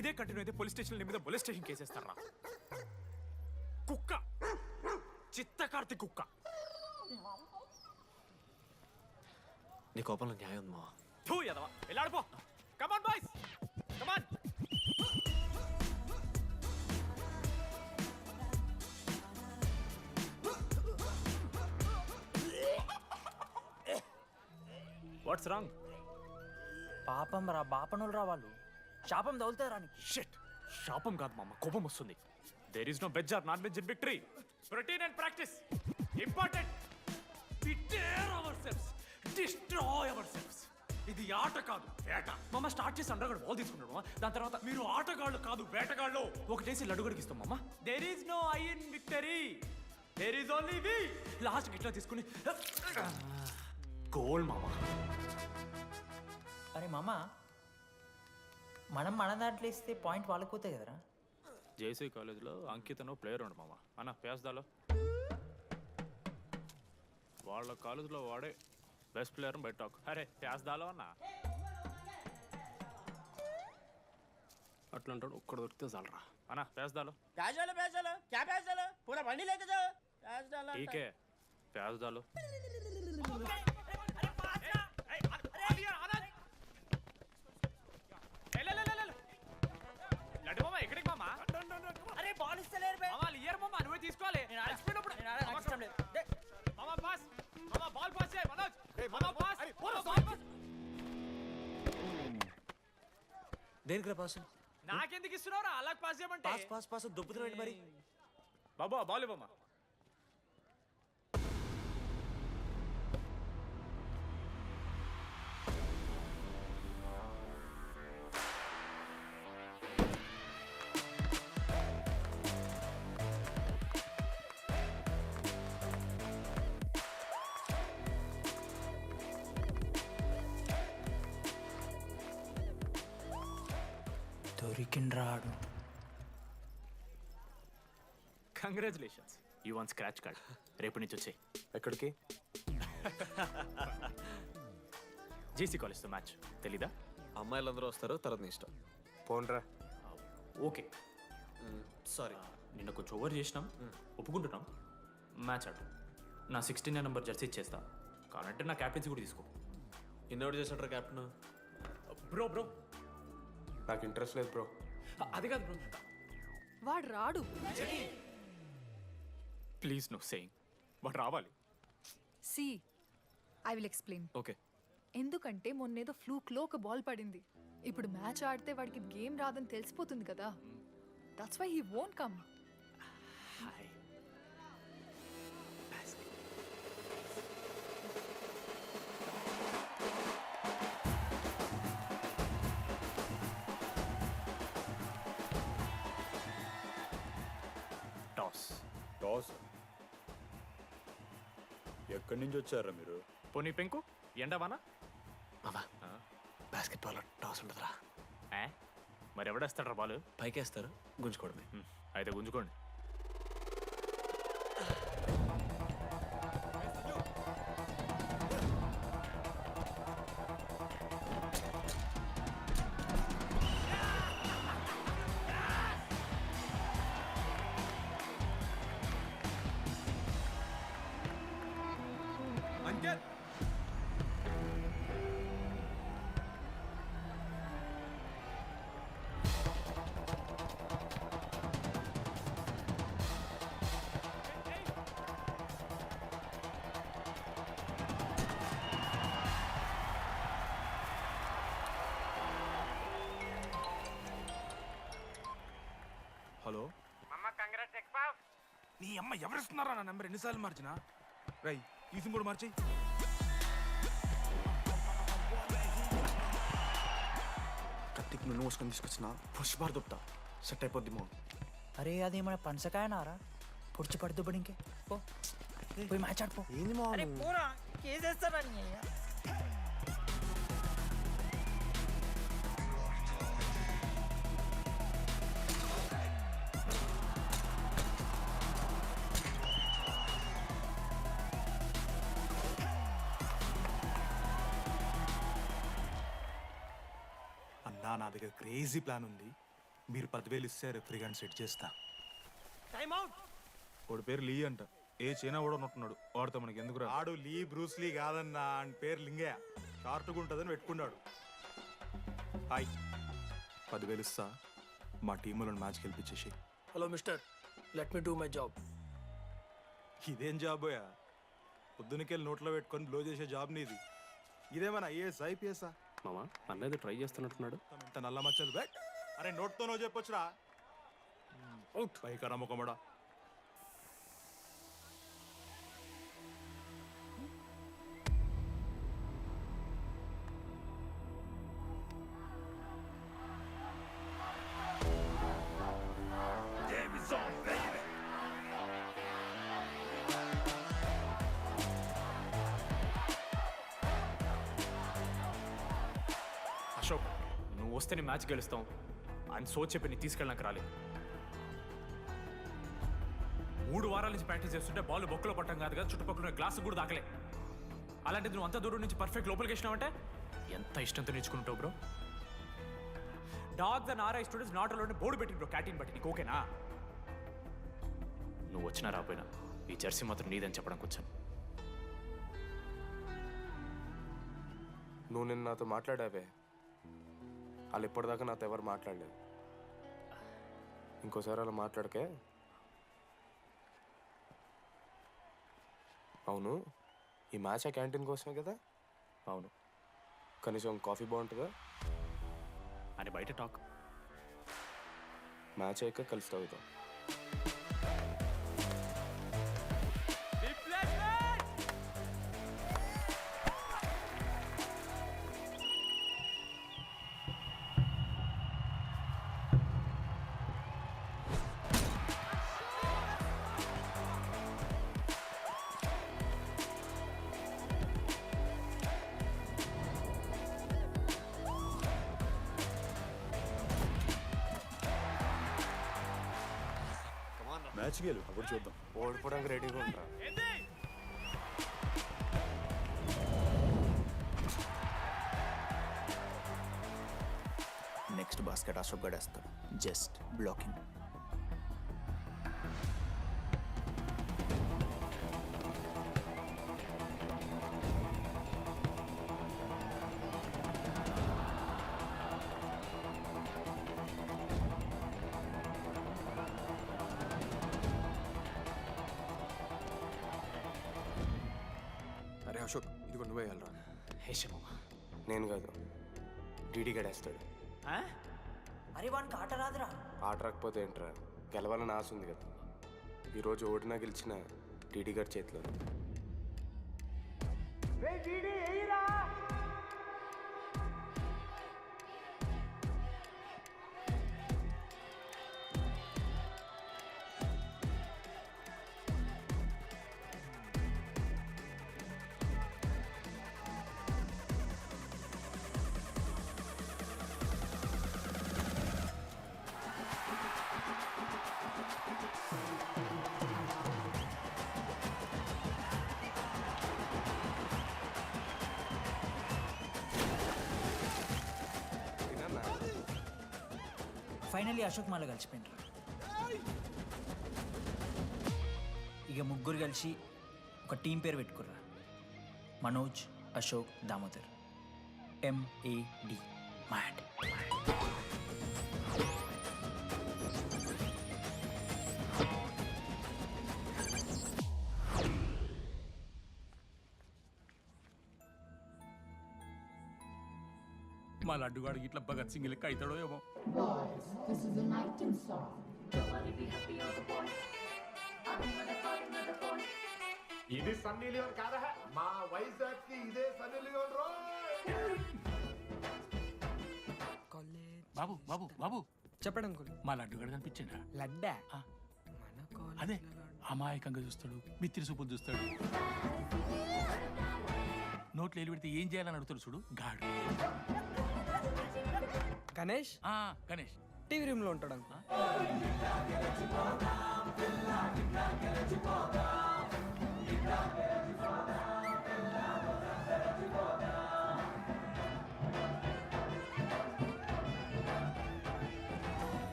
S1: ఇదే కంటిన్యూ అయితే పోలీస్ స్టేషన్ మీద పోలీస్ స్టేషన్ కేసేస్తారా? కుక్క, చిత్తకార్తి కుక్క.
S12: నీ కోపంలో న్యాయం ఉంది మావా.
S1: తూ ఎదవా, వెళ్ళాడిపో. Come on boys, come on. What's wrong?
S5: పాపం రా, బాపనులు రా వాళ్ళు. శాపం తగులుతారు రాని.
S1: షిట్, శాపం కాదు మామ, కోపం వస్తుంది. There is no veg or non veg in victory. Routine and practice important. We dare ourselves, destroy ourselves. ఇది ఆట కాదు, వేట. మామ స్టార్ట్ చేసి అండర్గాడు బాల్ తీసుకున్నాడు మామ. దాని తర్వాత మీరు ఆటగాళ్ళు కాదు వేటగాళ్ళు. ఒకటేసి లడ్డుగడికి ఇస్తాం మామ. There is no I in victory, there is only we. Last గిట్లా తీసుకుని గోల్ మామ.
S5: అరే మామ, మనం మన దాంట్లో ఇస్తే పాయింట్ వాళ్ళకి పోతాయి కదరా.
S1: జేసీ కాలేజ్లో అంకితను ప్లేయర్ ఉండు మామ. అన్న పేస్దాలో వాళ్ళ కాలేజ్లో వాడే బెస్ట్ ప్లేయర్ బయట టాక్. అరే పేస్దాలో అన్న అట్లా అంటాడు. ఒక్కడ దొరికితే చాలరా అన్న. పేస్దాలో టీకే పేస్దాలో. లడ్డు మామ ఎక్కడికి మామ?
S5: అరే బాల్ ఇస్తలేరు బే.
S1: మామ ఇయర్ మామ, నువ్వే తీసుకోవాలి. మామ పాస్, మామ బాల్ పాస్ చేయి మనోజ్. మామ పాస్, బాల్ పాస్.
S12: దేనికి రా పాస్?
S1: నాకెందుకు ఇస్తున్నావురా అలా పాస్ చేయమంటే?
S12: పాస్ పాస్ పాస్ దొబ్బుతున్నాడు మరి.
S1: బాబా బాల్ ఇవ్వమ్మా.
S5: దొరికిండ్రాడు.
S1: Congratulations, you won scratch card. రేపు నుంచి వచ్చాయి.
S15: ఎక్కడికి?
S1: జేసీ కాలేజ్తో మ్యాచ్ తెలీదా?
S12: అమ్మాయిలందరూ వస్తారు, తర్వాత నీ ఇష్టం.
S15: పోన్రా.
S1: ఓకే
S12: సారీ,
S1: నిన్న కొంచెం ఓవర్ చేసినాం, ఒప్పుకుంటున్నాం. మ్యాచ్ ఆడు. నా 16 నెంబర్ జెర్సీ ఇచ్చేస్తా. కానంటే నా క్యాప్టెన్సీ కూడా తీసుకో.
S12: ఇన్నోటి చేసినట్రా కెప్టెన్.
S1: బ్రో బ్రో
S15: నాకు ఇంట్రెస్ట్ లేదు బ్రో.
S1: అది కాదు బ్రో.
S11: వాడు రాడు.
S1: ప్లీజ్ నో సేయింగ్, వాడు రావాలి.
S11: See I will explain.
S1: Okay.
S11: ఎందుకంటే మొన్నేదో ఫ్లూక్లో ఒక బాల్ పడింది. ఇప్పుడు మ్యాచ్ ఆడితే వాడికి గేమ్ రాదని తెలిసిపోతుంది కదా. That's why he won't come.
S1: Hi. Toss.
S14: Toss? ఎక్కడి నుంచి వచ్చారా మీరు?
S1: పోనీ పెంకు ఎండవానా?
S12: మామా బాస్కెట్బాల్ టాస్ ఉంటుందిరా.
S1: మరి ఎవడేస్తాడ్రా బాల్?
S12: పైకేస్తారు, గుంజుకోవడమే.
S1: అయితే గుంజుకోండి.
S8: అంకిత్,
S14: హలో.
S8: నీ అమ్మ ఎవరిస్తున్నారా నా నెంబర్? ఎన్నిసార్లు మార్చినా? రై ఈ సిమ్ కూడా మార్చేయి.
S15: కత్తికి నువ్వు మోసుకొని తీసుకొచ్చిన పుష్ బార్ దొప్తా సెట్ అయిపోద్ది మో.
S5: అరే అది మన పంచకాయ నారా, పొడిచి పడుతూ పడి ఇంకే పో, పోయి మ్యాచ్ ఆడిపో.
S15: ఏంది మా?
S5: అరే పోరా, కేసేస్తారని.
S14: దగ్గర క్రేజీ ప్లాన్ ఉంది. మీరు 10,000 ఇస్తే రెఫ్రీ గారిని సెట్ చేస్తా.
S6: Time out.
S14: వాడి పేరు లీ అంట. ఏ చైనా కూడా ఉంటున్నాడు. వాడితో మనకి ఎందుకు రా? ఆడు లీ బ్రూస్ లీ కాదన్నా, అని పేరు లింగయ్య. షార్ట్గా ఉంటుందని పెట్టుకున్నాడు. హాయ్, 10,000 ఇస్తా. మా టీంలో మ్యాచ్ గెలిపించేసి.
S2: Hello mister, let me do my job.
S14: ఇదేం జాబోయా? పొద్దునకెళ్ళి నోట్లో పెట్టుకొని బ్లో చేసే జాబ్ నీది. ఇదేమన్నా ఐఏఎస్ ఐపీఎస్ఆ?
S9: మామా అన్నది ట్రై చేస్తున్నట్టున్నాడు.
S14: ఇంత నల్ల మచ్చలు బెట్. అరే నోట్తో నువ్వు చెప్పొచ్చురా. అవుట్ పైకరా ముఖమడా.
S1: అశోక్, నువ్వు వస్తే నీ మ్యాచ్ గెలుస్తాం అని సో చెప్పి నీ తీసుకెళ్ళడానికి రాలేదు. 3 వారాల నుంచి ప్రాక్టీస్ చేస్తుంటే బాల్ బొక్కలో పట్టం కాదు కదా, చుట్టుపక్కల గ్లాసు కూడా దాకలే. అలాంటిది నువ్వు అంత దూరం నుంచి పర్ఫెక్ట్ లోపలికి వేసినావంటే ఎంత ఇష్టంతో నేర్చుకుంటావు bro. Dogs and RI students not allowed board పెట్టి బ్రో, క్యాటీన్ బట్టి. నీకు ఓకేనా? నువ్వు వచ్చినా రాపోయినా ఈ జెర్సీ మాత్రం నీదని చెప్పడానికి వచ్చాను.
S16: నువ్వు నిన్న నాతో మాట్లాడావే, వాళ్ళు ఇప్పటిదాకా నాతో ఎవరు మాట్లాడలేదు. ఇంకోసారి అలా మాట్లాడకే. అవును, ఈ మ్యాచ్ ఆ క్యాంటీన్ కోసమే కదా?
S1: అవును.
S16: కనీసం కాఫీ బాగుంటుందా
S1: అని బయట టాక్.
S16: మ్యాచ్ అయ్యాక కలిసి తాగుతాం.
S14: మ్యాచ్ గెలు, అప్పుడు చూద్దాం.
S16: ఓడిపోవడానికి రెడీగా ఉంటా.
S5: నెక్స్ట్ బాస్కెట్ అశోక్ గడేస్తాడు. Just blocking.
S15: అరే అశోక్, ఇదిగో నువ్వే వెళ్ళరా.
S1: హేషమా,
S16: నేను కాదు, డీడీ గడేస్తాడు.
S5: అరే వానికి ఆట రాదురా.
S16: ఆట రాకపోతే ఏంట్రా, గెలవాలని ఆశ ఉంది కదా. ఈరోజు ఓడినా గెలిచిన డీడీ గారి చేతిలో.
S5: ఫైనల్లీ అశోక్ మాలో కలిసిపోయినరా. ఇక ముగ్గురు కలిసి ఒక టీం పేరు పెట్టుకుర్రా. మనోజ్, అశోక్, దామోదర్. MAD. మ్యాడ్.
S7: మా లడ్డుగాడు ఇట్లా భగత్ సింగ్ లెక్క అవుతాడో ఏమో.
S13: ఇది సన్నీ లియోన్ కాదా? మా వైజాగ్ కి ఇదే సన్నీ లియోన్ రో.
S7: బాబు బాబు బాబు
S2: చెప్పండి అంకుల్.
S7: మా లడ్డుగాడు కనిపించిండా?
S2: లడ్డా?
S7: అదే అమాయకంగా చూస్తాడు, మిత్రి చూపులు చూస్తాడు, నోట్లు ఎల్లి పెడితే ఏం చేయాలని అడుగుతాడు చూడు గాడు.
S2: గణేష్?
S7: గణేష్
S2: టీవీ రూమ్ లో ఉంటాడు అంకుల్.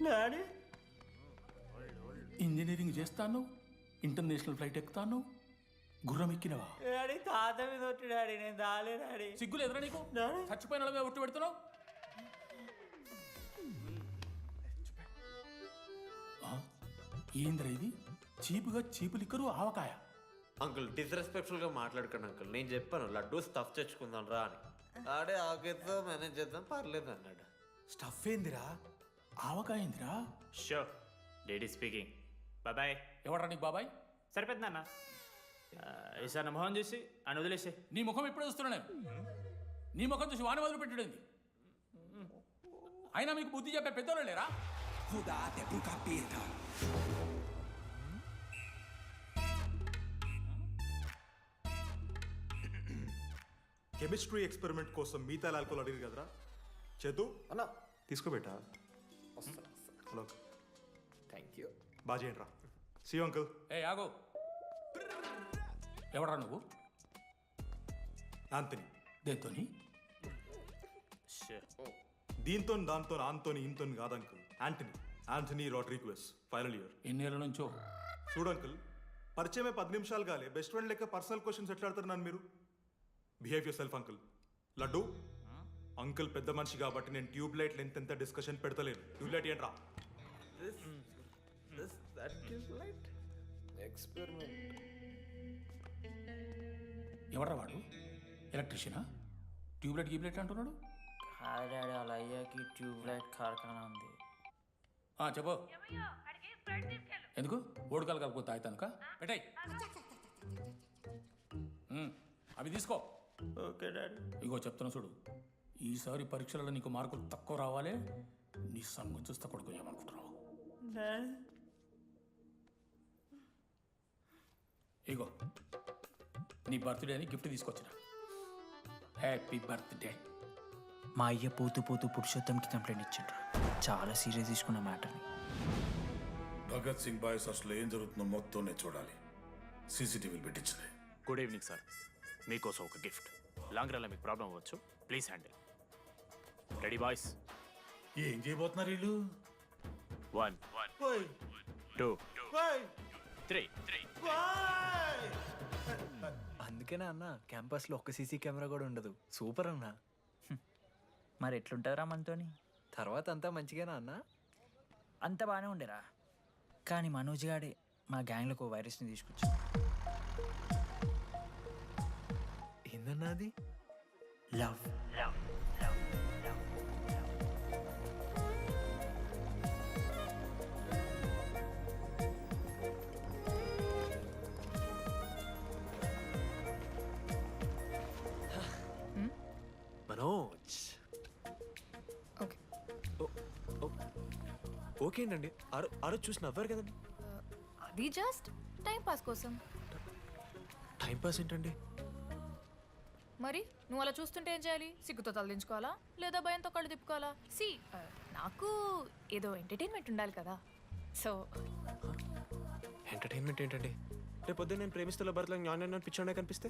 S7: డాడీ ఇంజనీరింగ్ చేస్తాను, ఇంటర్నేషనల్ ఫ్లైట్ ఎక్కుతాను, గుర్రం ఎక్కినవా?
S5: డాడీ తాత మీద ఒట్టు డాడీ, నేను దాలే డాడీ.
S7: సిగ్గులు ఎదురా నీకు? చచ్చిపోయిన వాళ్ళ మీద ఒట్టు పెడుతున్నావు. ఏంద్రా ఇది? చీపుగా చీపు లిక్కరు ఆవకాయ.
S12: అంకుల్ డిస్రెస్పెక్ట్ఫుల్గా మాట్లాడుకోండి అంకుల్. నేను చెప్పాను లడ్డూ స్టఫ్ తెచ్చుకుందాం రా అని. ఆడే ఆకేద్దాం మేనేజ్ చేద్దాం పర్లేదు అన్నాడు.
S7: స్టఫ్ ఏందిరా? ఆవకాయ ఏందిరా?
S1: Show daddy speaking. బాబాయ్.
S7: ఎవరా నీకు బాబాయ్?
S1: సరిపోతుంది అన్న. ఈసారి నా మొహం చూసి అని వదిలేసే.
S7: నీ ముఖం ఎప్పుడు చూస్తున్నా నేను? నీ ముఖం చూసి వాని వదిలి పెట్టడండి. అయినా మీకు బుద్ధి చెప్పే పెద్దోళ్ళు లేరా?
S14: కెమిస్ట్రీ ఎక్స్పెరిమెంట్ కోసం మీథైల్ ఆల్కహాల్ అడిగారు కదరా చేతు
S3: అన్న
S14: తీసుకోబెట్టా. Hello
S3: thank you.
S14: బాగా చేయండి రా. C uncle.
S7: ఏ ఆగో, ఎవరా నువ్వు?
S14: ఆంతనీ.
S7: దేంతోని?
S14: దీంతో దాంతో ఆంతోని ఇంతో కాదు uncle. Antony Rodrigues, final year.
S7: ఎన్నేళ్ళ నుంచో?
S14: చూడు అంకుల్, పరిచయమే 10 నిమిషాలు కాలే బెస్ట్ ఫ్రెండ్ లెక్క పర్సనల్ క్వశ్చన్స్ ఎట్లా ఆడతారు నన్ను మీరు? Behave yourself uncle. Laddu uncle పెద్ద మనిషి కాబట్టి నేను ట్యూబ్ లైట్ లెంత్ ఎంత డిస్కషన్ పెడతలేను. ట్యూబ్ లైట్ ఏంట్రా?
S7: ఎవరా వాడు? ఎలక్ట్రీషియనా? ట్యూబ్లైట్ గీబ్లైట్ అంటున్నాడు.
S5: హాయ్ డాడీ, వాళ్ళ అయ్యాకి ట్యూబ్ లైట్ కార్ఖానా ఉంది.
S7: చెప్పు. ఎందుకు? ఓడికాలు కలుపుతా అవుతానుక పెట్టాయి. అవి తీసుకో.
S5: Okay daddy.
S7: ఇగో చెప్తున్నా చూడు, ఈసారి పరీక్షలలో నీకు మార్కులు తక్కువ రావాలి. నీ సంగం చూస్తే కొడుకు ఏమనుకుంటున్నావు? ఇగో నీ బర్త్డే అని గిఫ్ట్ తీసుకొచ్చిన. Happy birthday.
S5: మా అయ్య పోతూ పోతూ పురుషోత్తంకి కంప్లైంట్ ఇచ్చిండ్రు. చాలా సీరియస్ తీసుకున్న మ్యాటర్ని.
S4: భగత్ సింగ్ బాయ్స్ అసలు ఏం జరుగుతుందో మొత్తం నేను చూడాలి. సీసీటీవీలు పెట్టించింది.
S1: Good evening sir. మీకోసం ఒక గిఫ్ట్. లాంగ్ రన్లో మీకు ప్రాబ్లం అవ్వచ్చు, ప్లీజ్ హ్యాండిల్. Ready boys?
S4: ఏం చేయబోతున్నారు వీళ్ళు?
S1: 1 2 3.
S3: అందుకేనా అన్న క్యాంపస్లో ఒక్క సీసీ కెమెరా కూడా ఉండదు. సూపర్ అన్న.
S5: మరి ఎట్లుంటుందిరా మనతోని?
S3: తర్వాత అంతా మంచిగానా అన్న?
S5: అంత బాగానే ఉండేరా, కానీ మనోజ్ గాడే మా గ్యాంగ్లోకి ఓ వైరస్ని తీసుకొచ్చా.
S3: ఏందన్నా అది?
S5: లవ్.
S12: మనోజ్.
S11: ఓకే
S12: ఓకే అండి. ఆరో చూసి నవ్వారు కదండి.
S11: అది జస్ట్ టైం పాస్ కోసం.
S12: టైం పాస్ ఏంటండి?
S11: మరి నువ్వు అలా చూస్తుంటే ఏం చేయాలి? సిగ్గుతో తలదించుకోవాలా లేదా భయంతో కళ్ళు తిప్పుకోవాలా? నాకు ఏదో ఎంటర్టైన్మెంట్ ఉండాలి కదా. సో
S12: ఎంటర్టైన్మెంట్ ఏంటండి? రేపు పొద్దున్న నేను ప్రేమిస్తున్న భర్తలో జ్ఞానం పిచ్చోడే కనిపిస్తే,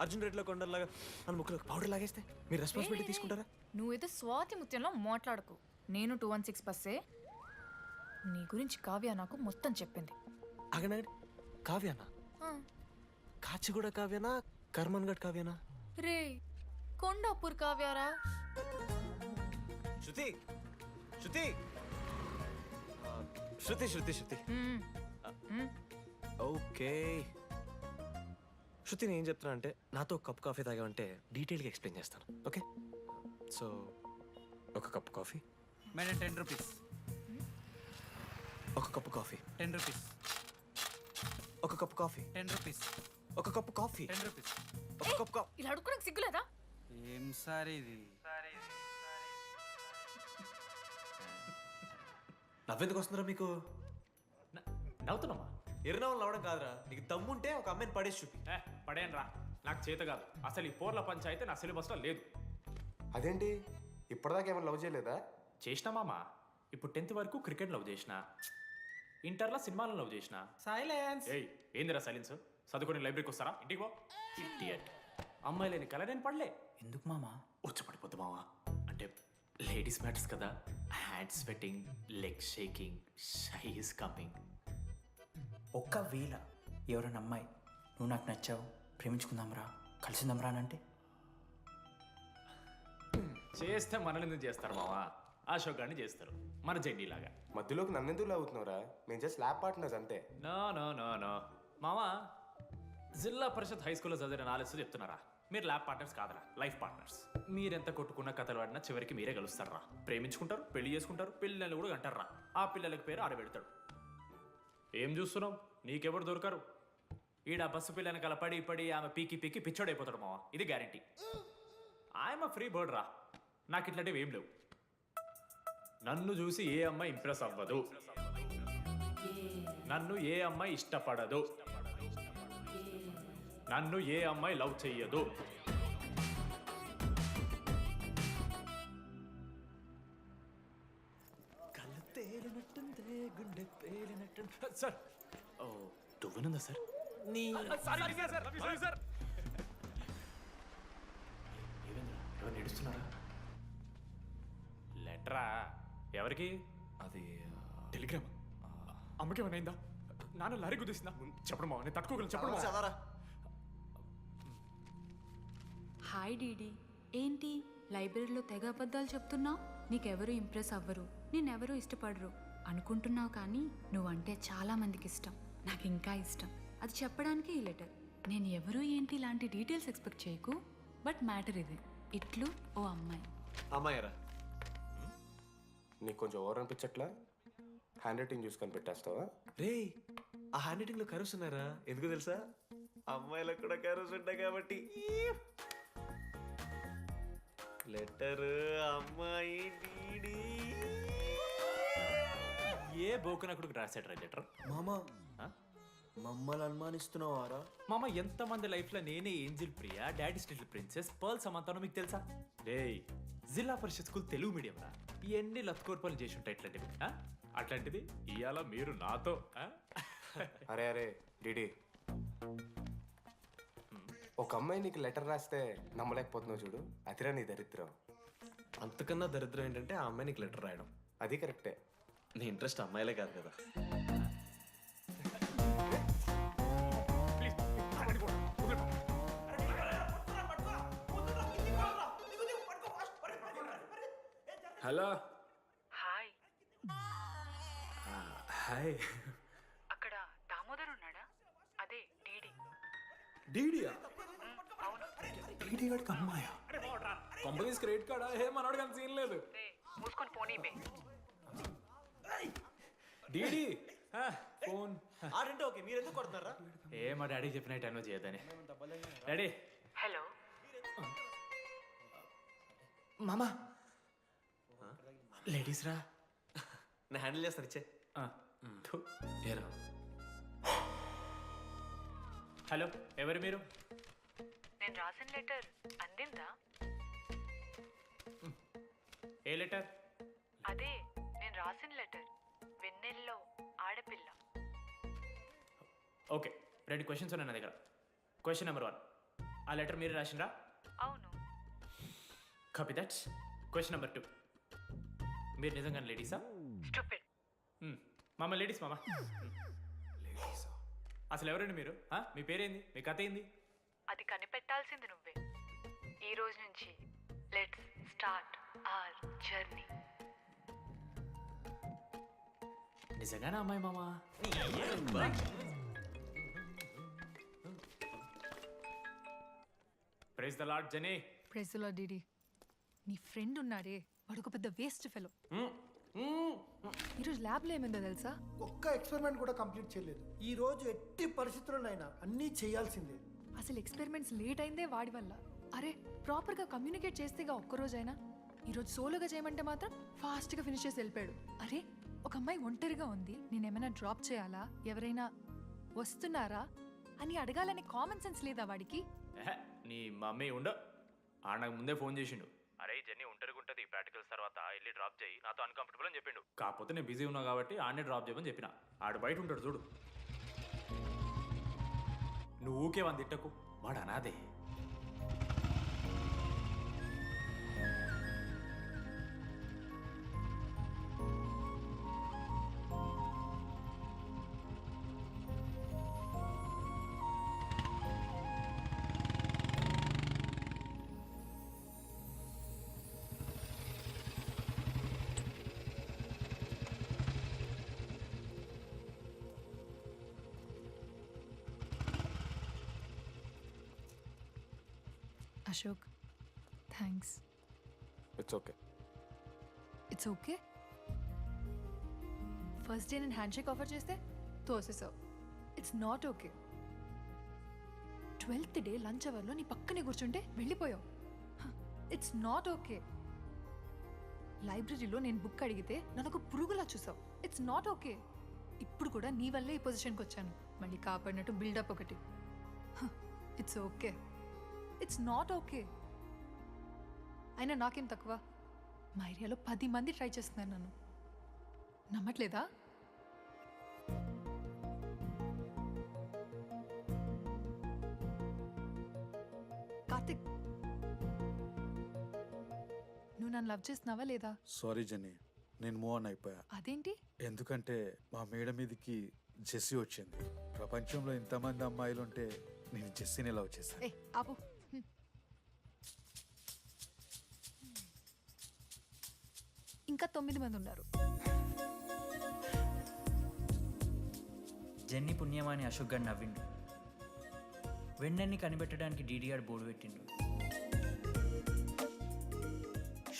S12: అర్జున్ రెడ్డిలో కొండలాగా మన ముక్కులో పౌడర్ లాగేస్తే మీరు రెస్పాన్సిబిలిటీ తీసుకుంటారా?
S11: నువ్వేదో స్వాతి ముత్యంలో మాట్లాడకు. నేను 216 బస్సే. నీ గురించి కావ్య నాకు మొత్తం చెప్పింది.
S12: అగనండి. కావ్యానా? కాచిగూడ కావ్యానా? కర్మన్గఢ్ కావ్యానా?
S11: రే కొండాపూర్ కావ్యారా?
S12: శృతి శృతి శృతి శృతి శృతి ఓకే. శృతి నేను ఏం చెప్తున్నా అంటే, నాతో కప్ కాఫీ తాగామంటే డీటెయిల్గా ఎక్స్ప్లెయిన్ చేస్తాను. ఓకే? సో ఒక కప్ కాఫీ.
S5: Madam 10 rupees.
S12: ఒక కప్పు కాఫీ.
S5: 10 రూపీస్.
S12: ఒక కప్పు కాఫీ.
S5: 10 రూపీస్.
S12: ఒక కప్పు కాఫీ.
S5: 10 రూపీస్.
S12: ఒక కప్పు కాఫీ.
S11: ఇలా అడుక్కోడానికి సిగ్గులేదా?
S5: ఏం సార్ ఇది?
S12: నవ్వెందుకు వస్తున్నారా మీకు?
S1: నవ్వుతున్నామా?
S12: ఎర్రనవ్వులు నవ్వడం కాదురా, నీకు దమ్ముంటే ఒక అమ్మాయిని పడేసి చూపి.
S1: పడేయను రా, నాకు చేత కాదు. అసలు ఈ పోర్ల పంచాయితీ నా సిలబస్లో లేదు.
S16: అదేంటి ఇప్పటిదాకా ఏమైనా లవ్ చేయలేదా?
S1: చేసినా మామా. ఇప్పుడు 10th వరకు క్రికెట్ లవ్ చేసిన, ఇంటర్లో సినిమాలను లవ్ చేసిన.
S5: సైలెన్స్.
S1: ఏందిరా సైలెన్స్? చదువుకొని లైబ్రరీకి వస్తారా? ఇంటికి పో. ఇడియట్. అమ్మాయి లేని కల నేను పడలే.
S5: ఎందుకు మామా?
S1: వచ్చి పడిపోద్దు మావా. అంటే లేడీస్ మ్యాటర్స్ కదా, hand sweating, leg shaking, shy is coming.
S5: ఒక్కవేళ ఎవరైనా అమ్మాయి నువ్వు నాకు నచ్చావు, ప్రేమించుకుందాంరా, కలిసిందాంరా అని అంటే
S1: చేస్తే మనల్ని ఎందుకు చేస్తారు మావా? అశోక్ గారిని చేస్తారు, మన జెండీలాగా.
S16: మధ్యలోకి నన్నెందుకు అవుతున్నావురా? మేము జస్ట్ ల్యాబ్ పార్ట్నర్స్ అంతే.
S1: నో నో నో నో మావా, జిల్లా పరిషత్ హై స్కూల్లో చదివిన నాలెడ్జ్ చెప్తున్నారా? మీరు ల్యాబ్ పార్ట్నర్స్ కాదరా, లైఫ్ పార్ట్నర్స్. మీరెంత కొట్టుకున్న కథలు ఆడినా చివరికి మీరే కలుస్తారా? ప్రేమించుకుంటారు, పెళ్లి చేసుకుంటారు, పిల్లలు కూడా అంటారా? ఆ పిల్లలకి పేరు ఆడబెడతాడు. ఏం చూస్తున్నావు? నీకెవరు దొరకరు. ఈడ బస్సు పిల్లని కల పడి పడి ఆమె పీకి పీకి పిచ్చోడైపోతాడు మావా, ఇది గ్యారంటీ. ఆయమ ఫ్రీ బర్డ్ రా, నాకు ఇట్లాంటివి ఏం లేవు. నన్ను చూసి ఏ అమ్మాయి ఇంప్రెస్ అవ్వదు, నన్ను ఏ అమ్మాయి ఇష్టపడదు, నన్ను ఏ అమ్మాయి లవ్ చెయ్యదు. కళ్ళు తేలినట్టుందే, గుండె పేలినట్టు. సార్, ఓ దువ్వనుందా సార్? నీ ఎవరు నడుస్తున్నారా? లెటరా? ఎవరికి? అది టెలిగ్రామ్. అమ్మకి ఏమైనా నాన్న లారీ గుద్దేసిందా? చెప్పడం నేను తట్టుకోగలను. చెప్పడం
S12: చదవరా.
S17: హాయ్ డీడీ, ఏంటి లైబ్రరీలో తెగ అబద్ధాలు చెప్తున్నావు? నీకెవరు ఇంప్రెస్ అవ్వరు, నేనెవరూ ఇష్టపడరు అనుకుంటున్నావు, కానీ నువ్వంటే చాలా మందికి ఇష్టం, నాకు ఇంకా ఇష్టం. అది చెప్పడానికి ఈ లెటర్. నేను ఎవరు ఏంటి ఇలాంటి డీటెయిల్స్ ఎక్స్పెక్ట్ చేయకు, బట్ మ్యాటర్ ఇది. ఇట్లు ఓ అమ్మాయి.
S12: అమ్మాయిరా?
S16: నీకు కొంచెం ఓవర్ అనిపించట్లా? హ్యాండ్ రైటింగ్ చూసి కనిపెట్టేస్తావా?
S12: రే, ఆ హ్యాండ్ రైటింగ్ లో కర్వ్స్ ఉన్నారా? ఎందుకు తెలుసా? అమ్మాయిలకు కూడా కర్వ్స్ ఉంటాయి కాబట్టి. లెటర్ అమ్మాయి డీడీ.
S1: ఏ బోకనకుడికి రాశాడు రా లెటర్?
S6: మామా, మమ్మల్ని అనుమానిస్తున్నావారా?
S1: మామ, ఎంతమంది లైఫ్లో నేనే angel Priya, daddy little princess, pearl సమంతానో మీకు తెలుసా? డే, జిల్లా పరిషత్ స్కూల్ తెలుగు మీడియం రా, ఎన్ని లత్కోర్పాలు చేసి ఉంటాయి ఇట్లాంటివి. అట్లాంటిది ఇవాళ మీరు నాతో.
S16: అరే అరే డిడి, ఒక అమ్మాయి నీకు లెటర్ రాస్తే నమ్మలేకపోతున్నావు చూడు, అదిరా నీ దరిద్రం.
S12: అంతకన్నా దరిద్రం ఏంటంటే ఆ అమ్మాయి నీకు లెటర్ రాయడం.
S16: అది కరెక్టే.
S12: నీ ఇంట్రెస్ట్ అమ్మాయిలే కాదు కదా.
S1: హలో.
S17: హాయ్.
S1: హాయ్.
S17: అక్కడ దామోదర్ ఉన్నాడా? అదే డీడీ.
S1: డీడీయా?
S17: అవును.
S1: డీడీ వాడికి అమ్మాయా? Companies credit కార్డా? ఏ మనోడికి అంత సీన్ లేదు.
S17: మూసుకొని పోనీ బే.
S1: డీడీ ఫోన్
S12: ఆడంటే ఓకే, మీరు ఎందుకు కొడుతున్నారా?
S1: ఏ మా డాడీ చెప్పిన టైంలో చేయొద్దని. డాడీ.
S17: హలో
S1: మామా, లేడీస్ రా.
S12: నేను హ్యాండిల్ చేస్తాను, ఇచ్చే. ఏరా?
S1: హలో, ఎవరు మీరు?
S17: నేను రాసిన లెటర్ అందిందా?
S1: ఏ లెటర్?
S17: అదే నేను రాసిన లెటర్, వెన్నెల్లో ఆడపిల్ల.
S1: ఓకే, 2 క్వశ్చన్స్ ఉన్నాయి నా దగ్గర. క్వశ్చన్ నెంబర్ 1, ఆ లెటర్ మీరు రాసిండ్రా?
S17: అవును.
S1: Copy that. క్వశ్చన్ నెంబర్ 2, మీరు నిజంగా లేడీసా?
S17: స్టూపిడ్.
S1: మామ లేడీస్ మామ. అసలు ఎవరండి మీరు? మీ పేరేంది? మీ కథ ఏంది?
S17: అది కనిపెట్టాల్సింది నువ్వే. ఈ రోజు నుంచి లెట్స్ స్టార్ట్ అవర్ జర్నీ.
S1: నిజంగానే అమ్మాయి మామ? Praise the Lord Jenny.
S11: Praise the Lord DD. నీ ఫ్రెండ్ ఉన్నాడే, వాడు ఒక పెద్ద వేస్ట్ ఫెలో. ఈరోజు ల్యాబ్లో ఏమైందో తెలుసా?
S18: ఒక్క ఎక్స్పెరిమెంట్ కూడా కంప్లీట్ చేయలేదు. ఈ రోజు ఎట్టి పరిస్థితుల్లోనైనా అన్నీ చేయాల్సిందే.
S11: అసలు ఎక్స్పెరిమెంట్స్ లేట్ అయిందే వాడి వల్ల. అరే, ప్రాపర్గా కమ్యూనికేట్ చేస్తేగా ఒక్కరోజైనా. ఈరోజు సోలోగా చేయమంటే మాత్రం ఫాస్ట్గా ఫినిష్ చేసి వెళ్ళిపోయాడు. అరే, ఒక అమ్మాయి ఒంటరిగా ఉంది, నేనేమైనా డ్రాప్ చేయాలా, ఎవరైనా వస్తున్నారా అని అడగాలనే కామన్ సెన్స్ లేదా వాడికి?
S1: నీ మమ్మీ ఉండ నాకు ముందే ఫోన్ చేసిండు. అరే జర్నీ ఒంటరిగా ఉంటుంది, ప్రాక్టికల్స్ తర్వాత వెళ్ళి డ్రాప్ చేయి, నాతో అన్కంఫర్టబుల్ అని చెప్పిండు. కాకపోతే నేను బిజీ ఉన్నా కాబట్టి ఆడనే డ్రాప్ చేయమని చెప్పిన. ఆడు బయట ఉంటాడు చూడు. నువ్వు ఊకే వాని తిట్టకు, వాడు అనాదే.
S11: Ashok thanks.
S12: It's okay.
S11: It's okay. First day నేను హ్యాండ్ షేక్ ఆఫర్ చేస్తే తోసేసావు. It's not okay. 12th day lunch అవర్లో నీ పక్కనే కూర్చుంటే వెళ్ళిపోయావు. It's not okay. లైబ్రరీలో నేను బుక్ అడిగితే నన్ను ఒక పురుగులా చూసావు. It's not okay. ఇప్పుడు కూడా నీ వల్లే ఈ పొజిషన్కి వచ్చాను. మళ్ళీ కాపాడినట్టు బిల్డప్ ఒకటి. It's okay. It's not okay. అయినా నాకేం తక్కువ? మా ఏరియాలో 10 మంది ట్రై చేస్తున్నారు నన్ను. నమ్మట్లేదా? కార్తిక్, నువ్వు నన్ను లవ్ చేస్తున్నావా లేదా?
S14: సారీ జెన్నీ, నేను మూవ్ ఆన్ అయిపోయా.
S11: అదేంటి?
S14: ఎందుకంటే మా మేడ మీదకి జెస్సీ వచ్చింది. ప్రపంచంలో ఇంతమంది అమ్మాయిలు ఉంటే నేను జెస్సీని లవ్ చేశాను.
S11: ఏ ఆపు. ఇంకా 9 మంది ఉన్నారు.
S5: జెన్నీ పుణ్యమాని అశోక్ గారు నవ్విండు. వెన్నెన్ని కనిపెట్టడానికి డీడీఆర్ బోర్డు పెట్టిండు.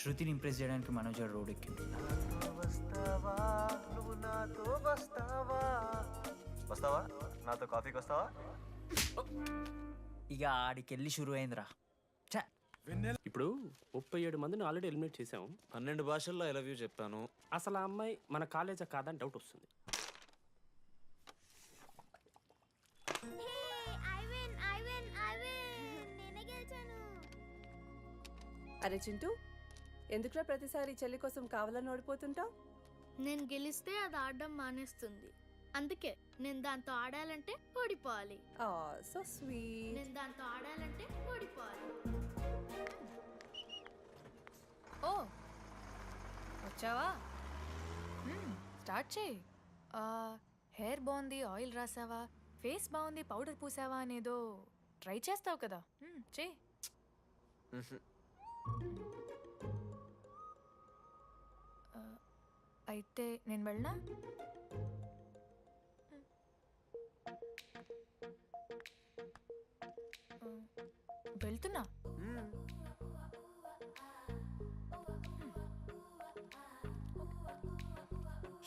S5: శృతిని ఇంప్రెస్ చేయడానికి మనోజ్ గారు రోడ్ ఎక్కిండు.
S12: వస్తావా నాతో కాఫీకి వస్తావా?
S5: ఇక ఆడికెళ్ళి షురు అయిందిరా.
S19: ఇప్పుడు 37 మందిని ఆల్రెడీ ఎలిమినేట్ చేసాం.
S12: 12 భాషల్లో ఐ లవ్ యూ చెప్పాను.
S19: అసలు ఆ అమ్మాయి మన కాలేజా కాదని డౌట్ వస్తుంది.
S20: అరే చింటూ, ఎందుకురా ప్రతిసారి చెల్లి కోసం కావాలని ఓడిపోతుంటావు?
S21: నేను గెలిస్తే అది ఆడడం మానేస్తుంది. అందుకే నేను దాంతో ఆడాలంటే ఓడిపోవాలి.
S20: So sweet.
S21: నేను దాంతో ఆడాలంటే ఓడిపోవాలి.
S11: ఓ వచ్చావా? స్టార్ట్ చేయి. హెయిర్ బాగుంది, ఆయిల్ రాసావా, ఫేస్ బాగుంది, పౌడర్ పూసావా అనేదో ట్రై చేస్తావు కదా. చేయి. అయితే నేను వెళ్ళనా? వెళ్తున్నా.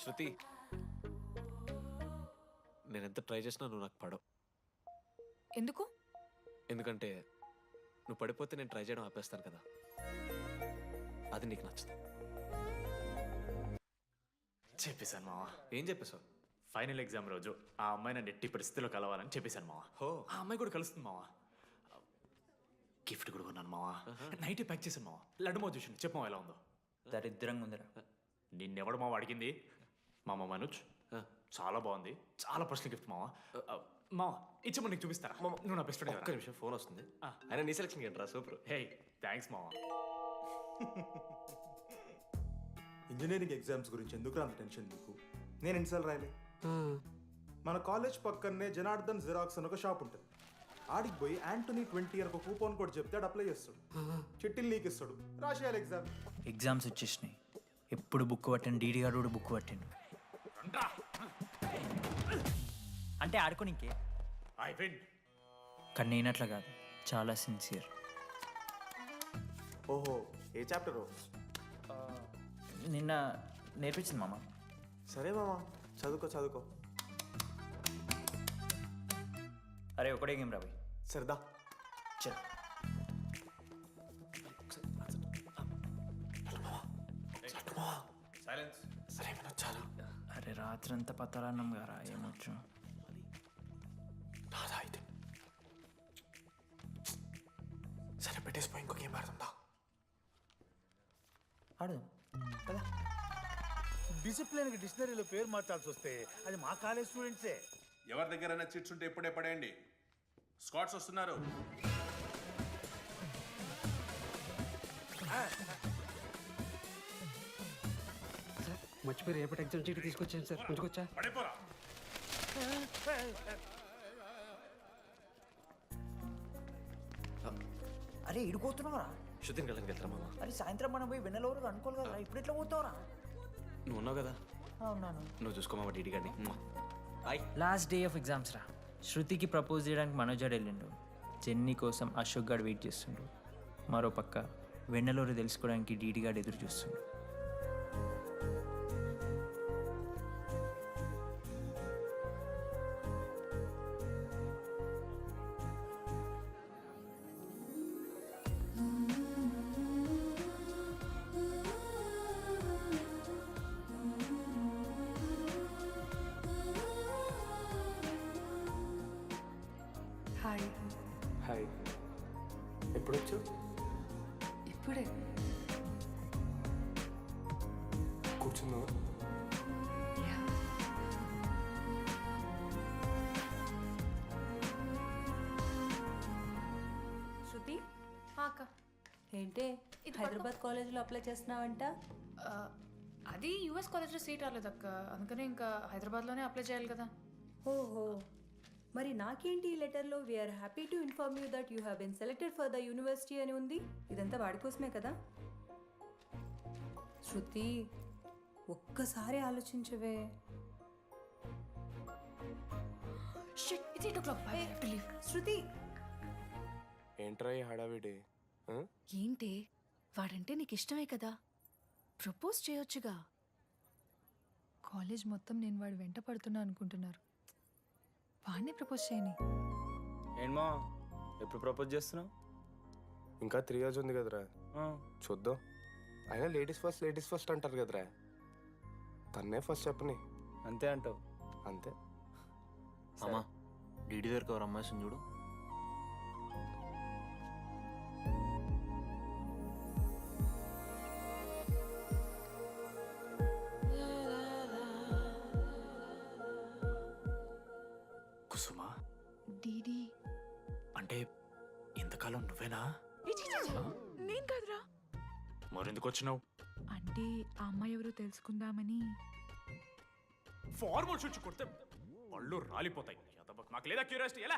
S12: శృతి, నేను ఎంత ట్రై చేసినా నువ్వు నాకు పడవు.
S11: ఎందుకు?
S12: ఎందుకంటే నువ్వు పడిపోతే నేను ట్రై చేయడం ఆపేస్తాను కదా. అది నీకు నచ్చదు.
S1: చెప్పేశాను మావా.
S12: ఏం చెప్పేశావు?
S1: ఫైనల్ ఎగ్జామ్ రోజు ఆ అమ్మాయి నన్ను ఎట్టి పరిస్థితిలో కలవాలని చెప్పేశాను మావా. ఆ అమ్మాయి కూడా కలుస్తుంది మావా. గిఫ్ట్ కూడా కొన్నాను మావా. నైట్ ప్యాక్ చేశాను మావా. లడ్డు మావ చూసింది. చెప్పు మావా ఎలా ఉందో.
S5: దరిద్రంగా ఉందిరా.
S1: నిన్నెవడు మావా అడిగింది? మామ మనోజ్. చాలా బాగుంది. చాలా పర్సనల్ గిఫ్ట్ మావా. మావా ఇచ్చమని నీకు చూపిస్తారా? నువ్వు నా బెస్ట్ ఫ్రెండ్.
S12: ఒక్క నిమిషం, ఫోన్ వస్తుంది. అయినా నీ సెలక్షన్ ఏంట్రా? సూపర్.
S1: హే థ్యాంక్స్ మావా.
S14: ఇంజనీరింగ్ ఎగ్జామ్స్ గురించి ఎందుకు అంత టెన్షన్ నీకు? నేను ఎన్నిసార్లు రాయలే. మన కాలేజ్ పక్కనే జనార్దన్ జిరాక్స్ అని ఒక షాప్ ఉంటుంది. ఆడికి పోయి యాంటనీ 20 ఇయర్ ఒక కూపన్ కోడ్ చెప్తే ఆడు అప్లై చేస్తాడు. చిట్టిల్ నీకు ఇస్తాడు, రాసేయాలి ఎగ్జామ్.
S5: ఎగ్జామ్స్ వచ్చేసినాయి. ఎప్పుడు బుక్ పట్టాను, డీడీఆర్ కూడా బుక్ పట్టాను. అంటే ఆడుకోనికే. కానీ నేనట్లా కాదు, చాలా సిన్సియర్.
S14: ఓహో, ఏ చాప్టరు?
S5: నిన్న నేర్పించింది మామ.
S14: సరే మామ, చదువుకో చదువుకో.
S5: అరే ఒకటే గేమ్ రాబోయ్.
S14: సరదా
S5: చల్. అరే రాత్రంతా పతరాన్నం గారా, ఏమొచ్చు?
S14: సరే పెట్టేసిపోయి ఇంకో గేమ్ ఆడుతుందా?
S5: ఆడదాం.
S4: డిసిప్లిన్కి డిక్షనరీలో పేరు మార్చాల్సి వస్తే అది మా కాలేజ్ స్టూడెంట్సే.
S7: ఎవరి దగ్గరైనా చిట్స్ ఉంటే ఎప్పుడే పడేయండి. స్కాట్స్ వస్తున్నారు.
S9: మర్చిపోయి రేపటి ఎగ్జామ్ చీటి తీసుకొచ్చాను సార్. ఉంచుకొచ్చా?
S7: పడిపోరా.
S5: అరే ఇడిపోతున్నావురా.
S12: శృతిని కళ్ళకి వెళ్తారా మామ?
S5: అరే సాయంత్రం మనం పోయి వెన్నెలవరకు అనుకోవాలి కదా. ఇప్పుడు ఎట్లా పోతావురా?
S12: నువ్వు ఉన్నావు కదా.
S5: అవునాను.
S12: నువ్వు చూసుకో మామ డీడీ గారిని.
S5: లాస్ట్ డే ఆఫ్ ఎగ్జామ్స్ రా. శృతికి ప్రపోజ్ చేయడానికి మనోజ్ గారు వెళ్ళిండు. జెన్నీ కోసం అశోక్ గారు వెయిట్ చేస్తుండ్రు. మరోపక్క వెన్నెలూరు తెలుసుకోవడానికి డీడీగాడు ఎదురు చూస్తుండు.
S11: హాయ్.
S16: హాయ్, ఎప్పుడు వచ్చావు?
S11: ఇప్పుడే.
S16: కూర్చున్నావా?
S10: శృతి,
S11: అక్క.
S10: ఏంటి హైదరాబాద్ కాలేజీలో అప్లై చేస్తున్నావంట?
S11: అది యూఎస్ కాలేజ్లో సీట్ రాలేదు అక్క, అందుకనే ఇంకా హైదరాబాద్లోనే అప్లై చేయాలి కదా.
S10: ఓహో, మరి నాకేంటి ఈ లెటర్లో we are happy to inform you that you have been selected for the university అని ఉంది. ఇదంతా వాడి కోసమే కదా. శృతి, ఒక్కసారి ఆలోచించవే. శృతి,
S16: ఏంట్రా ఈ హడావిడి?
S11: ఏంటి వాడంటే నీకు ఇష్టమే కదా, ప్రపోజ్ చేయొచ్చుగా. కాలేజ్ మొత్తం నేను వాడు వెంట పడుతున్నా అనుకుంటున్నారు, వాడిని ప్రపోజ్ చేయని.
S8: ఏంటమ్మా ఎప్పుడు ప్రపోజ్ చేస్తున్నావు?
S16: ఇంకా 3 years ఉంది కదరా, చూద్దాం. అయినా లేడీస్ ఫస్ట్ అంటారు కదరా, తన్నే ఫస్ట్ చెప్పని.
S8: అంతే అంటావు?
S16: అంతే.
S12: అమ్మా డీడీ దగ్గరికి ఎవరు అమ్మాయి చూడు.
S1: కుసుమా,
S11: డీడీ
S1: అంటే ఇంతకాలం నువ్వేనా?
S11: నేను కాదురా.
S1: మరెందుకు వచ్చినావు?
S11: అంటే ఆ అమ్మాయి ఎవరో తెలుసుకుందామని.
S1: ఫార్మల్ షూట్ కొడితే పళ్ళు రాలిపోతాయి. నాకు లేదా క్యూరియాసిటీ? ఎలా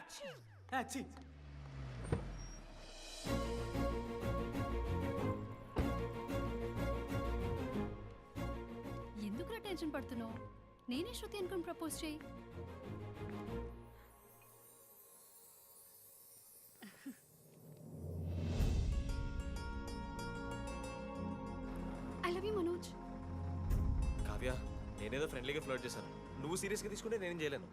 S17: ఎందుకు టెన్షన్ పడుతున్నావు? నేనే శృతి అనుకుని ప్రపోజ్ చేయి. I love you Manoj.
S12: Kavya, నేనేదో ఫ్రెండ్లీగా ఫ్లర్ట్ చేశాను, నువ్వు సీరియస్గా తీసుకుంటే నేనేం చేయలేను.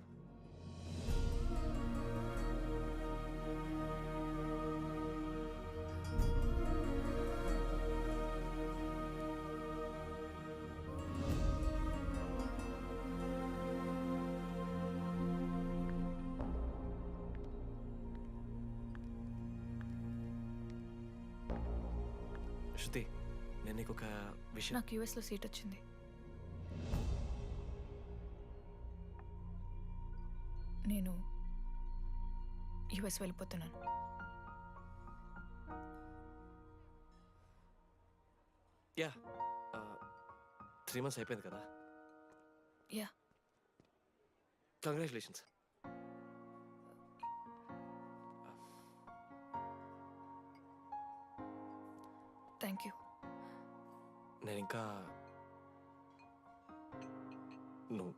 S12: శృతి, నేను నీకు ఒక విషయం.
S11: నాకు యూఎస్లో సీట్ వచ్చింది. నేను యూఎస్ వెళ్ళిపోతున్నాను.
S12: యా, 3 months అయిపోయింది కదా.
S11: Yeah,
S12: congratulations.
S11: Thank you.
S12: నేను ఇంకా నువ్వు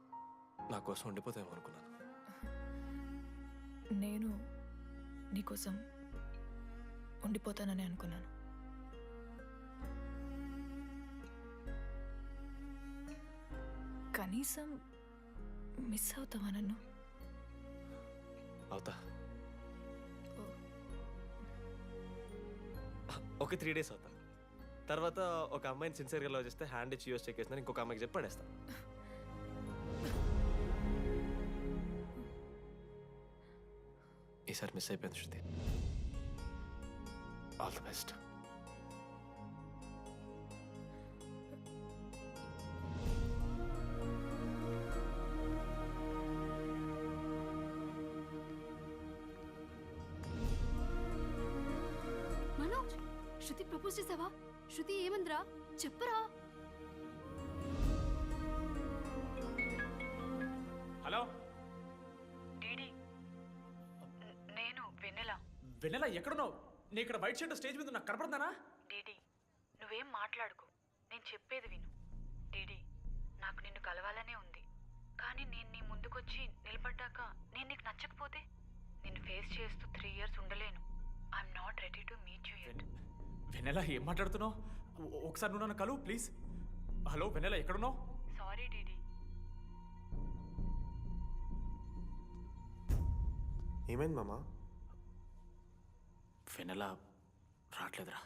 S12: నా కోసం ఉండిపోతామో అనుకున్నాను.
S11: నేను నీకోసం ఉండిపోతానని అనుకున్నాను. కనీసం మిస్ అవుతావా నన్ను?
S12: అవుతా. ఒక 3 days అవుతా. తర్వాత ఒక అమ్మాయిని సిన్సియర్గా లవ్ చేస్తే హ్యాండ్ ఇచ్చి యూస్ చెక్ చేసిన ఇంకొక అమ్మాయికి చెప్పి పడేస్తా. ఈసారి మిస్ అయిపోయింది Shruti. All the best.
S17: Manoj, Shruti propose చేసావా? శృతి ఏమందిరా చెప్పరా?
S1: హలో
S10: డీడీ, నేను వెన్నెల.
S1: వెన్నెల ఎక్కడున్నావు? నీ ఇక్కడ వైట్ షర్ట్ స్టేజ్ మీద నాకు కనపడుతున్నానా?
S10: డీడీ, నువ్వేం మాట్లాడుకో, నేను చెప్పేది విను. డీడీ, నాకు నిన్ను కలవాలనే ఉంది, కానీ నేను నీ ముందుకొచ్చి నిలబడ్డాక నేను నీకు నచ్చకపోతే నిన్ను ఫేస్ చేస్తూ 3 years ఉండలేను. I'm not ready to meet you yet.
S1: Vennela ఏం మాట్లాడుతున్నావు? ఒకసారి నువ్వు నన్ను కలువు ప్లీజ్. హలో వెన్నెల, ఎక్కడున్నావు?
S10: Sorry DD.
S16: ఏమైంది మామ?
S1: వెన్నెల రావట్లేదురా.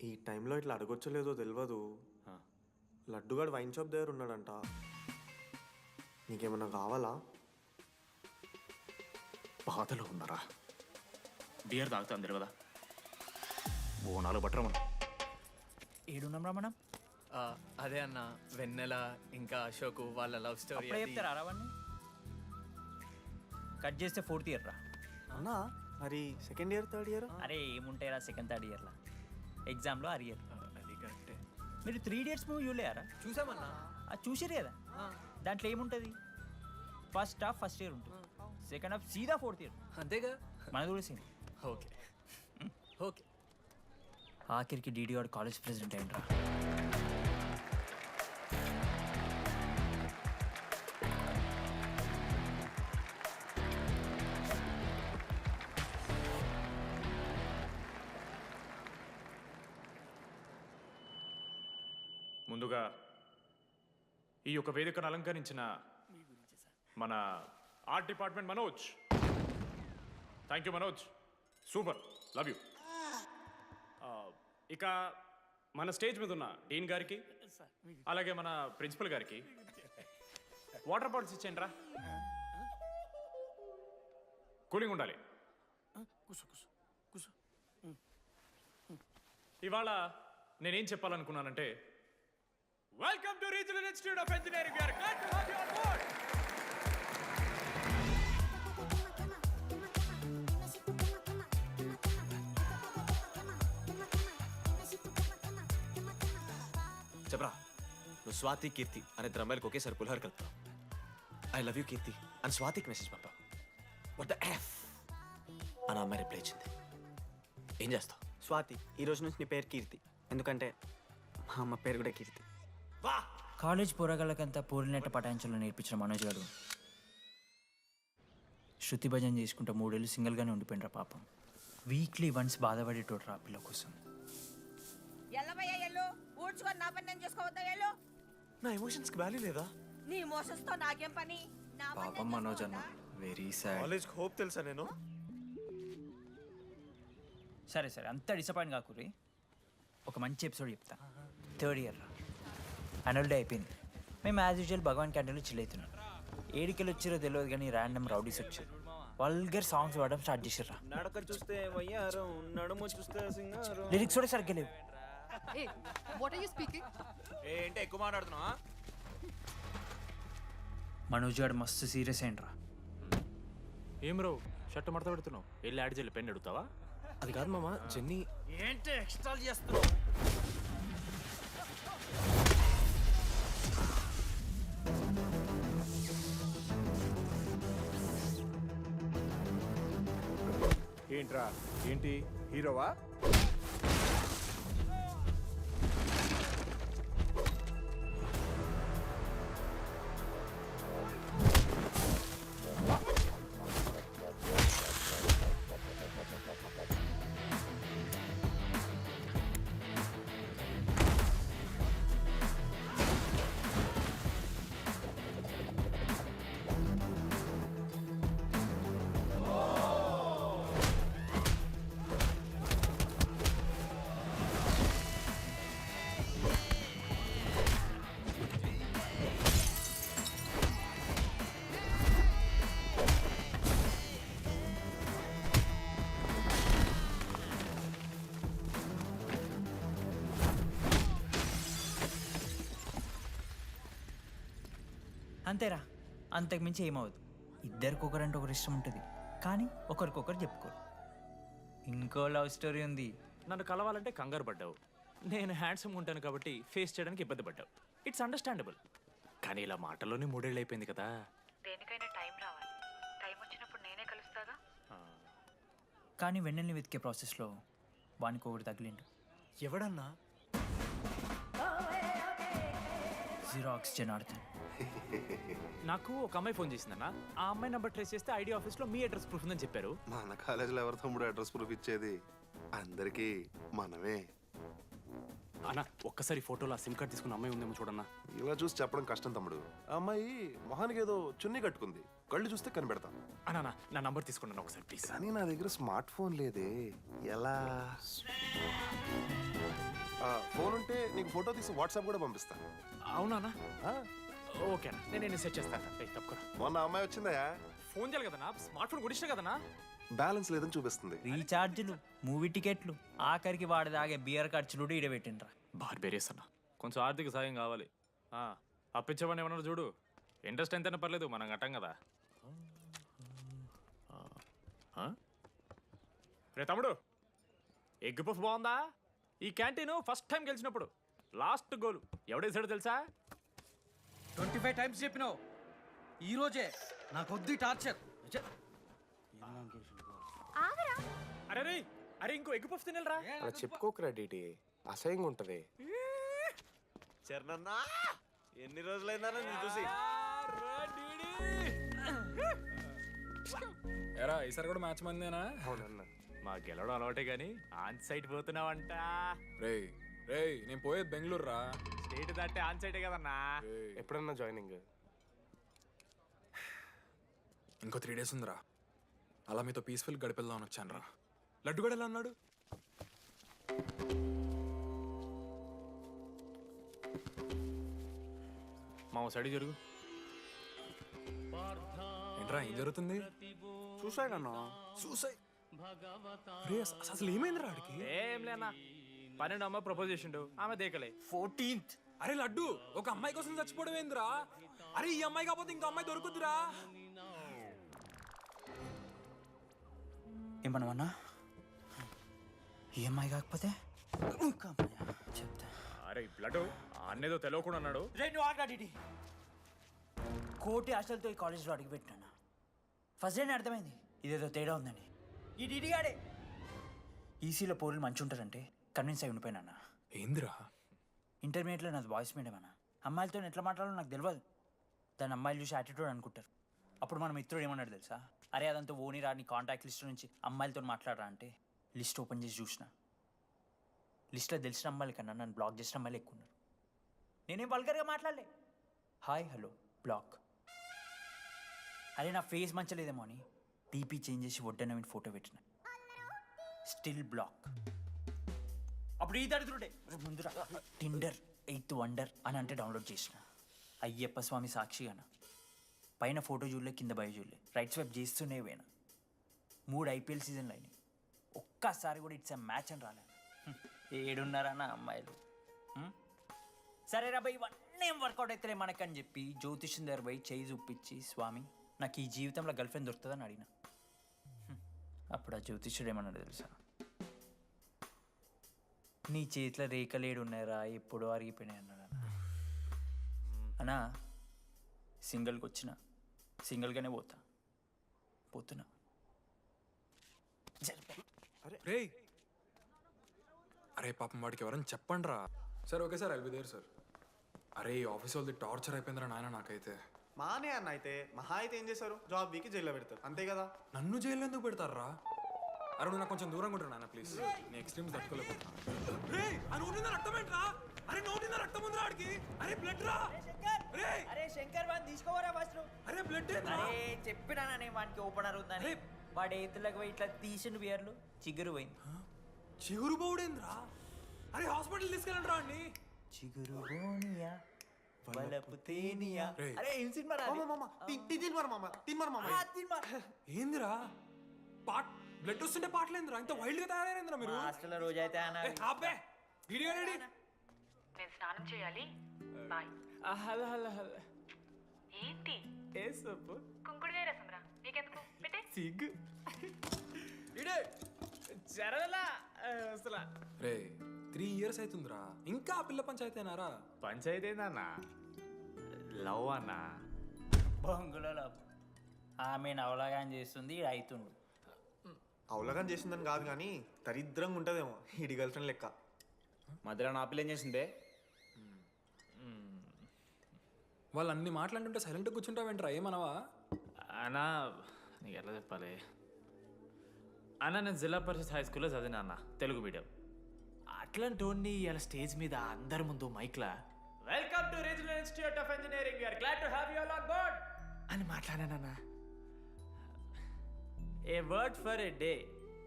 S16: ఈ టైంలో ఇట్లా అడగొచ్చో లేదో తెలియదు. లడ్డుగాడు వైన్ షాప్ దగ్గర ఉన్నాడంట. నీకేమన్నా కావాలా?
S1: బాధలో ఉన్నారా? బియర్ తాగుతా అందరు కదా. ఓ 4 బట్టరా మనం.
S5: ఏడున్నాం రా మనం?
S3: అదే అన్న, వెన్నెల ఇంకా అశోక్ వాళ్ళ లవ్ స్టోరీ.
S5: అప్పుడే చెప్తారా రావన్నీ? కట్ చేస్తే 4th ఇయర్ రా.
S16: అన్నా మరి సెకండ్ ఇయర్ థర్డ్ ఇయర్?
S5: అరే ఏముంటాయిరా సెకండ్ థర్డ్ ఇయర్లో, ఎగ్జామ్లో అరియర్.
S3: అది కరెక్టే.
S5: మీరు 3 Idiots మూవీ చూడలేరా?
S3: చూసామన్నా.
S5: అది చూసిరు కదా. దాంట్లో ఏముంటుంది? ఫస్ట్ హాఫ్ ఫస్ట్ ఇయర్ ఉంటుంది, సెకండ్ హాఫ్ సీదా 4th ఇయర్.
S3: అంతేగా?
S5: మనది కూడా సేమ్.
S3: Okay okay.
S5: ఆఖరికి డీడీ వాడు కాలేజ్ ప్రెసిడెంట్ అయిండ్రా.
S1: ముందుగా ఈ యొక్క వేదికను అలంకరించిన మన art department Manoj. Thank you Manoj, super, love you. ఇక మన స్టేజ్ మీద ఉన్న డీన్ గారికి, అలాగే మన ప్రిన్సిపల్ గారికి వాటర్ బాటిల్స్ ఇచ్చేయండి రా. కూలింగ్ ఉండాలి. ఇవాళ నేనేం చెప్పాలనుకున్నానంటే, welcome to regional institute of engineering. We are glad to have you on board.
S12: చెప్పరా, నువ్వు స్వాతి కీర్తి అనే ఇద్దరు అమ్మాయిలకు ఒకేసారి పులిహోర కలుపుతావు. ఐ లవ్ యూ కీర్తి అని స్వాతికి మెసేజ్ పంపావు. వాట్ ద ఎఫ్ అని అమ్మాయి రిప్లై ఇచ్చింది. ఏం చేస్తావు?
S6: స్వాతి, ఈ రోజు నుంచి నీ పేరు కీర్తి, ఎందుకంటే మా అమ్మ పేరు కూడా కీర్తి.
S5: కాలేజ్ పోరగాళ్ళకంతా పూరినట్ట పటాయించలో నేర్పించిన మనోజ్ గారు శృతి భజన చేసుకుంటూ 3 ఏళ్ళు సింగిల్గానే ఉండిపోయినరా పాపం. వీక్లీ వన్స్ బాధపడేటోడు రా పిల్ల కోసం.
S12: నా ఎమోషన్స్కి వాల్యూ లేదా?
S20: నీ ఎమోషన్స్ తో నాకేం పని?
S3: పాపం మనోజ్ అన్న, వెరీ సాడ్.
S16: కాలేజ్కి హోప్ తెలుసా నేను?
S5: సరే సరే, అంత డిసప్పాయింట్ కాకురి. ఒక మంచి ఎపిసోడ్ చెప్తా. 3rd ఇయర్ రా, యాన్యువల్ డే అయిపోయింది. మేము యాజ్ యూజువల్ భగవాన్ క్యాంటీన్లో చిల్ అవుతున్నాం. ఏడికెళ్ళి వచ్చిరో తెలియదు కానీ ర్యాండమ్ రౌడీస్ వచ్చారు. వల్గర్ సాంగ్స్ పాడడం స్టార్ట్ చేసారు.
S6: నడక చూస్తే వయ్యారం, నడుము చూస్తే సింగారం.
S5: లిరిక్స్ కూడా సరిగ్గా లేవు.
S11: Hey, what are you speaking?
S8: ఏంటి ఎక్కువ మాట్లాడుతున్నావా?
S5: మనోజ్ గారు మస్తు సీరియస్ అయిండ్రా.
S1: ఏం రో షర్ట్ మడత పెడుతున్నావు? వెళ్ళి యాడ్ చేయాలి, పెన్ అడుగుతావా?
S12: అది కాదు మామ, జెన్నీ.
S8: ఏంటి ఎక్స్ట్రా చేస్తున్నావు?
S13: ఏంట్రా, ఏంటి హీరోవా?
S5: అంతేరా, అంతకుమించి ఏమవుదు. ఇద్దరికి ఒకరంటే ఒకరు ఇష్టం ఉంటుంది, కానీ ఒకరికొకరు చెప్పుకోరు. ఇంకో లవ్ స్టోరీ ఉంది.
S1: నన్ను కలవాలంటే కంగారు పడ్డావు. నేను హ్యాండ్సమ్ ఉంటాను కాబట్టి ఫేస్ చేయడానికి ఇబ్బంది పడ్డావు. It's understandable. కానీ ఇలా మాటల్లోనే 3 ఏళ్ళు అయిపోయింది కదా.
S10: దేనికైనా టైం రావాలి. టైం వచ్చినప్పుడు నేనే కలుస్తాగా.
S5: కానీ వెన్నెల్ని వెతికే ప్రాసెస్లో వానికి ఒకటి తగిలిండు.
S3: ఎవడన్నా?
S5: జిరాక్స్ జనార్దన్.
S1: నాకు ఒక అమ్మాయి ఫోన్ చేసిందన్న. ఆ అమ్మాయి నెంబర్ ట్రేస్ చేస్తే ఐడి ఆఫీస్లో మీ అడ్రస్ ప్రూఫ్ ఉందని చెప్పారు.
S16: మన కాలేజీలో ఎవరి తమ్ముడు అడ్రస్ ప్రూఫ్ ఇచ్చేది?
S15: అందరికీ మనమే.
S19: అన్న ఒక్కసారి ఫోటోలో సిమ్ కార్డ్ తీసుకున్న అమ్మాయి ఉందేమో చూడన్నా.
S15: ఇలా చూసి చెప్పడం కష్టం తమ్ముడు. ఆ అమ్మాయి మొహానికి ఏదో చున్నీ కట్టుకుంది, కళ్ళు చూస్తే కనిపెడతాం.
S1: అన్నా నా నంబర్ తీసుకున్నాను ఒకసారి ప్లీజ్.
S15: కానీ నా దగ్గర స్మార్ట్ ఫోన్ లేదే, ఎలా? ఫోన్ ఉంటే నీకు ఫోటో తీసి వాట్సాప్ కూడా పంపిస్తాను.
S1: అవునా? ఓకే అన్న, నేను సెట్ చేస్తాను. తప్పకుండా.
S15: మొన్న అమ్మాయి వచ్చిందా?
S1: ఫోన్ చేయాలి కదన్నా, స్మార్ట్ ఫోన్ కొనిష్టం కదన్నా.
S15: బ్యాలెన్స్ లేదని చూపిస్తుంది.
S5: రీఛార్జ్లు, మూవీ టికెట్లు, ఆఖరికి వాడి దాగే బియర్ ఖర్చులు ఈడబెట్టిండ్రా.
S1: బార్బేరియస్ అన్న, కొంచెం ఆర్థిక సాయం కావాలి. అప్పించమని ఏమన్నారు చూడు. ఇంట్రెస్ట్ ఎంతైనా పర్లేదు, మనం కట్టాం కదా. రే తమ్ముడు, ఎగ్ పఫ్ బాగుందా? ఈ క్యాంటీన్ ఫస్ట్ టైం గెలిచినప్పుడు లాస్ట్ గోల్ ఎవడేసాడో తెలుసా?
S6: 25 టైమ్స్ చెప్పినావు. ఈ రోజే నాకు వద్దు టార్చర్.
S1: అరే అరే ఇంకో ఎగ్ పఫ్ తినరా.
S16: అలా చెప్పుకోకరా డీటీ, అసహ్యంగా ఉంటది.
S12: చరణన్నా ఎన్ని రోజులైందా నేను చూసి.
S8: ఎరా ఈసారి కూడా మ్యాచ్ మందేనా?
S16: అవునన్నా.
S1: మా గెలవడం అలవాటే గానీ ఆన్ సైడ్ పోతున్నావంట.
S8: రేయ్ రేయ్, నేను పోయేది బెంగళూరు రా.
S1: స్టేట్ దాటే ఆన్ సైడే కదన్నా.
S16: ఎప్పుడన్నా జాయినింగ్?
S8: ఇంకో 3 days ఉందిరా. అలా మీతో పీస్ఫుల్ గడిపెళ్దామని వచ్చాను రా. లడ్డు కూడా ఎలా అన్నాడు?
S1: మా సైడ్ జరుగు.
S8: ఏంట్రా ఏం జరుగుతుంది?
S16: సూసైడ్ అన్నా.
S8: సూసైడ్? అసలు ఏమైందిరా ఆడికి?
S1: ఏం లేనా, 12 అమ్మాయి ప్రపోజ్ చేసిండు, ఆమె దేకలే.
S5: 14th.
S8: అరే లడ్డు, ఒక అమ్మాయి కోసం చచ్చిపోవడం ఏందిరా? అరే ఈ అమ్మాయి కాకపోతే ఇంకో అమ్మాయి దొరుకుద్దిరా.
S5: ఏమన్నావన్నా? ఈ అమ్మాయి కాకపోతే చెప్తా.
S1: అరే బ్లడ్ అన్నేదో తెలియకుండా అన్నాడు.
S5: కోటి ఆశలతో ఈ కాలేజ్లో అడుగుపెట్టినా. ఫస్ట్ డే అర్థమైంది ఇదేదో తేడా ఉందని. ఈ డిడిగాడే ఈసీలో పౌరులు మంచి ఉంటారంటే కన్విన్స్ అయి ఉండిపోయినా.
S8: ఏందిరా?
S5: ఇంటర్మీడియట్లో నాది బాయ్స్ మీడియం అన్న. అమ్మాయిలతో ఎట్లా మాట్లాడాలో నాకు తెలియదు. దాని అమ్మాయిలు చూసి యాటిట్యూడ్ అనుకుంటారు. అప్పుడు మన మిత్రుడు ఏమన్నాడు తెలుసా? అరే అదంతా ఓని రాని కాంటాక్ట్ లిస్ట్ నుంచి అమ్మాయిలతో మాట్లాడరా అంటే లిస్ట్ ఓపెన్ చేసి చూసిన. లిస్ట్లో తెలిసిన అమ్మాయిల కన్నా నన్ను బ్లాక్ చేసిన అమ్మాయిలు ఎక్కువ ఉన్నారు. నేనేం వల్గర్గా మాట్లాడలే. Hi hello block. అరే నా ఫేస్ మంచలేదేమో అని టీపీ చేంజ్ చేసి వడ్డన ఫోటో పెట్టిన. Still block. అప్పుడు ఈ దరిద్రుడే ముందురా టిండర్ 8th వండర్ అని అంటే డౌన్లోడ్ చేసిన. అయ్యప్ప స్వామి సాక్షిగాన పైన ఫోటో చూడలే, కింద బయ చూడలే, రైట్ స్వైప్ చేస్తూనే పోయినా. 3 IPL సీజన్లు అయినాయి, ఒక్కసారి కూడా ఇట్స్ మ్యాచ్ అని రాలేదు. ఏడున్నారన్న అమ్మాయిలు. సరే రా భయ్, ఇవన్నీ ఏం వర్కౌట్ అవుతలే మనకని చెప్పి జ్యోతిష్యం దగ్గర పోయి చేయి చూపించి, స్వామి నాకు ఈ జీవితంలో గర్ల్ ఫ్రెండ్ దొరుకుతుందని అడిగిన. అప్పుడు ఆ జ్యోతిష్యుడు ఏమన్నాడు తెలుసా? నీ చేతిలో రేఖలేడు ఉన్నాయరా, ఎప్పుడో అరిగిపోయినాయి అన్నాడు. అన్నా సింగిల్కి వచ్చిన సింగిల్గానే పోతున్నా.
S8: రే అరే పాపం వాడికి ఎవరైనా చెప్పండి రా. Sir okay sir, I'll be there sir. అరే ఈ ఆఫీస్ వాళ్ళది టార్చర్ అయిపోయిందిరా నాయన నాకైతే.
S12: మానే అన్న అయితే మహా అయితే ఏం చేశారు? జాబ్ వీకి జైల్లో పెడతారు, అంతే కదా.
S8: నన్ను జైల్లో ఎందుకు పెడతారా? అరే నువ్వు నాకు కొంచెం దూరంగా ఉంటాను నాన్న ప్లీజ్. నేను ఎక్స్ట్రీమ్స్ తట్టుకోలేకపోతున్నా. అరే నోటిందా రక్తం ఉందిరా ఆడికి. అరే బ్లడ్ రా.
S5: అరే శంకర్ వాడిని తీసుకోవరా ఫస్ట్.
S8: అరే బ్లడ్.
S5: అరే చెప్పినా నేను వాడికి ఓపెనర్ ఉందని. వాడి ఎత్తులకు పోయి ఇట్లా తీసిన బియర్లు చిగురు పోయింది.
S8: చిగురు పోవుడేంద్రా? అరే హాస్పిటల్ తీసుకెళ్ళండి రా అండి.
S5: చిగురు బోనియా వలపు తేనియా. అరే ఏం సినిమా రా?
S8: ఏందిరా బ్లడ్ వస్తుంటే పాటలేందిరా? ఇంత వైల్డ్ గా తయారైందిరా మీరు.
S5: హాస్టల్లో రోజైతే
S10: నేను స్నానం చేయాలి, బాయ్.
S1: Hello hello hello.
S10: ఏంటి?
S1: ఏ సొప్పు?
S10: కుంకుడుగాయ రసం రా, నీకెందుకు? పెట్టే.
S1: సిగ్గు జరగలా అసలు.
S8: రే 3 years అవుతుందిరా, ఇంకా ఆ పిల్ల పంచాయతీ అయినారా?
S1: పంచాయతీ ఏందన్నా? లవ్ అన్నా.
S5: బొంగులో లవ్. ఆమె అవలాగా చేస్తుంది, అవుతుండు.
S12: అవలగం చేసిందని కాదు కానీ దరిద్రంగా ఉంటుందేమో ఈడి గర్ల్ ఫ్రెండ్ లెక్క.
S1: మధ్యలో నా పిల్ల ఏం చేసిందే?
S8: వాళ్ళు అన్ని మాట్లాడుతుంటే సైలెంట్గా కూర్చుంటావేంట్రా? ఏమనవా
S1: అన్నా నీకు ఎట్లా చెప్పాలి? అన్న నేను జిల్లా పరిషత్ హై స్కూల్లో చదివినా అన్న తెలుగు మీడియం. అట్లాంటి వాడిని ఇలా స్టేజ్ మీద అందరి ముందు మైక్లా welcome to regional institute of engineering we are glad to have you all on board అని మాట్లాడానన్న. A word for a day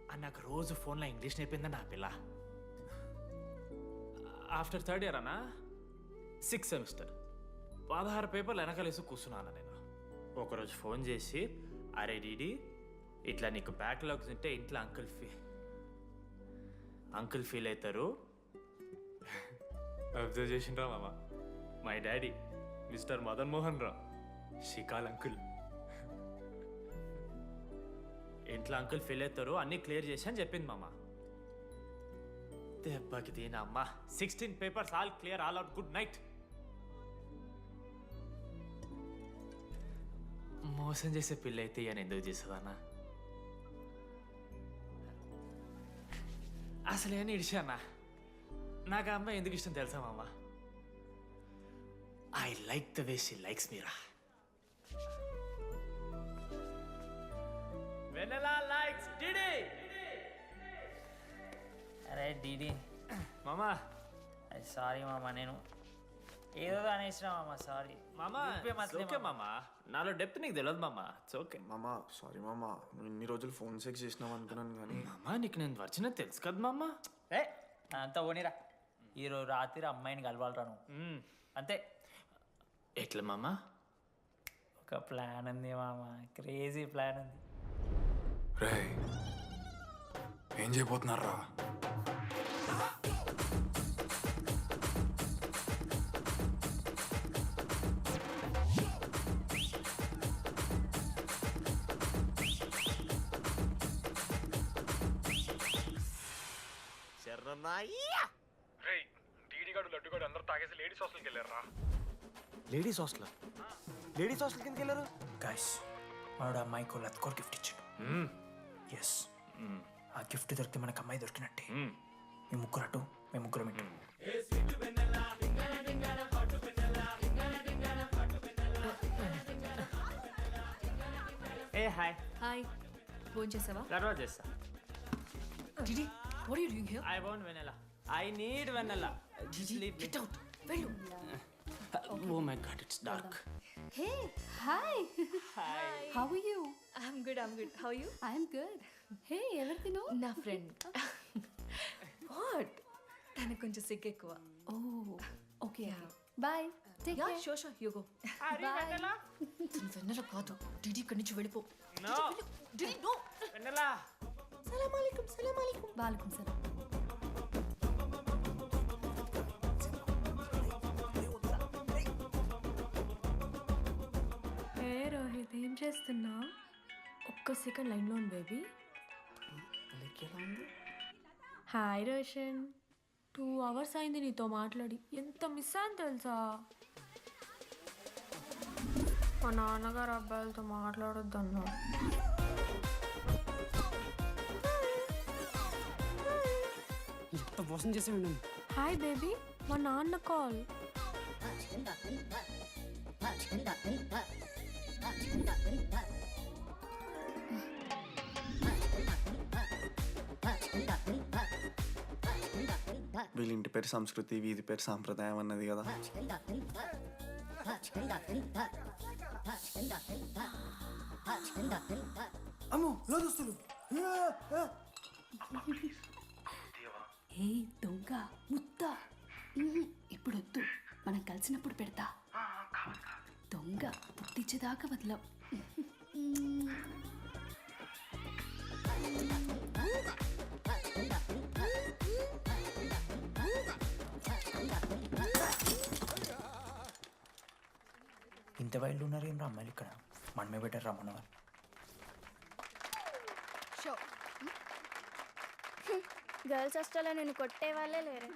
S1: అని నాకు రోజు ఫోన్లో ఇంగ్లీష్ నేర్పిందని నా పిల్ల. ఆఫ్టర్ థర్డ్ ఇయర్ అన్న 6th సెమిస్టర్ 16 పేపర్లు వెనకాలేసి కూర్చున్నాను నేను. ఒకరోజు ఫోన్ చేసి అరే డీడీ ఇట్లా నీకు బ్యాక్లాగ్స్ ఉంటే ఇంట్లో అంకుల్ ఫీల్ అవుతారు. అబ్జర్వ్ చేసిండ్రా మామ, my daddy mister Madan Mohan Rao షికాల్ అంకుల్. ఇంట్లో అంకుల్ ఫీల్ అవుతారు అన్నీ క్లియర్ చేసి అని చెప్పింది మామ. దెబ్బకి దీని అమ్మ 16 papers all clear all out good night. మోసం చేసే పిల్ల అయితే అని ఎందుకు చేస్తుందన్నా? అసలు ఏమని ఇడిచానా? నాకు ఆ అమ్మాయి ఎందుకు ఇష్టం తెలుసా మామ? I like the way she likes Meera. Vennela likes DD.
S5: అరే డీడీ
S1: మామా
S5: సారీ మామ, నేను ఏదో అనేసిన మామ, సారీ
S1: మామా. ఓకే మామా, నాలో డెప్త్ నీకు తెలియదు మామా. ఇట్స్ ఓకే
S6: మామా. సారీ మామా, నువ్వు ఇన్ని రోజులు ఫోన్ సెక్స్ చేసినావు అనుకున్నాను కానీ.
S1: మామా నీకు నేను వచ్చిన తెలుసు కదా మామా.
S5: ఏ అంతా పోనీరా, ఈరోజు రాత్రి అమ్మాయిని కలవాలరా నువ్వు అంతే.
S1: ఎట్లా మామా?
S5: ఒక ప్లాన్ ఉంది మామ, క్రేజీ ప్లాన్ ఉంది.
S14: రే ఏం చేయబోతున్నారా?
S16: డీడీగాడు లడ్డుగాడు అందరూ తాగేసి లేడీస్ హాస్టల్కి వెళ్ళారా?
S6: లేడీస్ హాస్టల్ కిందకి వెళ్ళారు.
S5: గైస్ వాడు అమ్మాయికి లత్కోర్ గిఫ్ట్ ఇచ్చాడు. ఎస్, ఆ గిఫ్ట్ దొరికితే మనకు అమ్మాయి దొరికినట్టే. మీ ముగ్గురు అటు, మేము ముగ్గురం ఇటు.
S1: ఏ హాయ్.
S11: హాయ్, ఫోన్ చేసావా?
S1: తర్వాత చేస్తా.
S11: DD, what are you doing here?
S1: I want Vennela. I need Vennela.
S11: Get out, వెళ్ళు.
S1: Oh my god, it's dark.
S11: Hey, hi.
S1: Hi.
S11: How are you? I'm good. How are you? I'm good. Hey, ఎవరు తిను? నా friend. What? తనకు కొంచెం సిగ్గు ఎక్కువ. Oh okay, bye. Take care. Sure sure, you go. Bye. Vennela కాదు, DD ఇక్కడి నుంచి వెళ్ళిపో.
S1: No
S11: DD, no.
S1: వెనెలా.
S11: సలాం అలైకుం. సలాం అలైకుం. వాలేకుం సలాం.
S17: ఏ రోహిత్, ఏం చేస్తున్నా? ఒక్క సెకండ్ లైన్లో ఉంది బేబీ. హాయ్ రోషన్, 2 hours అయింది నీతో మాట్లాడి. ఎంత మిస్ అని తెలుసా? మా నాన్నగారు అబ్బాయిలతో మాట్లాడొద్దన్నా.
S9: ఎంత మోసం చేసి ఉన్నాను.
S17: హాయ్ బేబీ, మా నాన్న కాల్.
S3: వీళ్ళ ఇంటి పేరు సంస్కృతి, వీధి పేరు సాంప్రదాయం అన్నది కదా.
S18: అమ్మో లోదుస్తులు.
S11: ఏ దొంగ ముత్త, ఇప్పుడు వద్దు, మనం కలిసినప్పుడు పెడతా. దొంగ పుట్టించేదాకా వదలం.
S5: ఇంత వైల్డ్ ఉన్నారు ఏం రా అమ్మాయిలు ఇక్కడ? మనమే బెటర్ రా మన వాళ్ళు.
S21: గర్ల్స్ హాస్టల్లో నేను కొట్టే వాళ్ళే లేరు.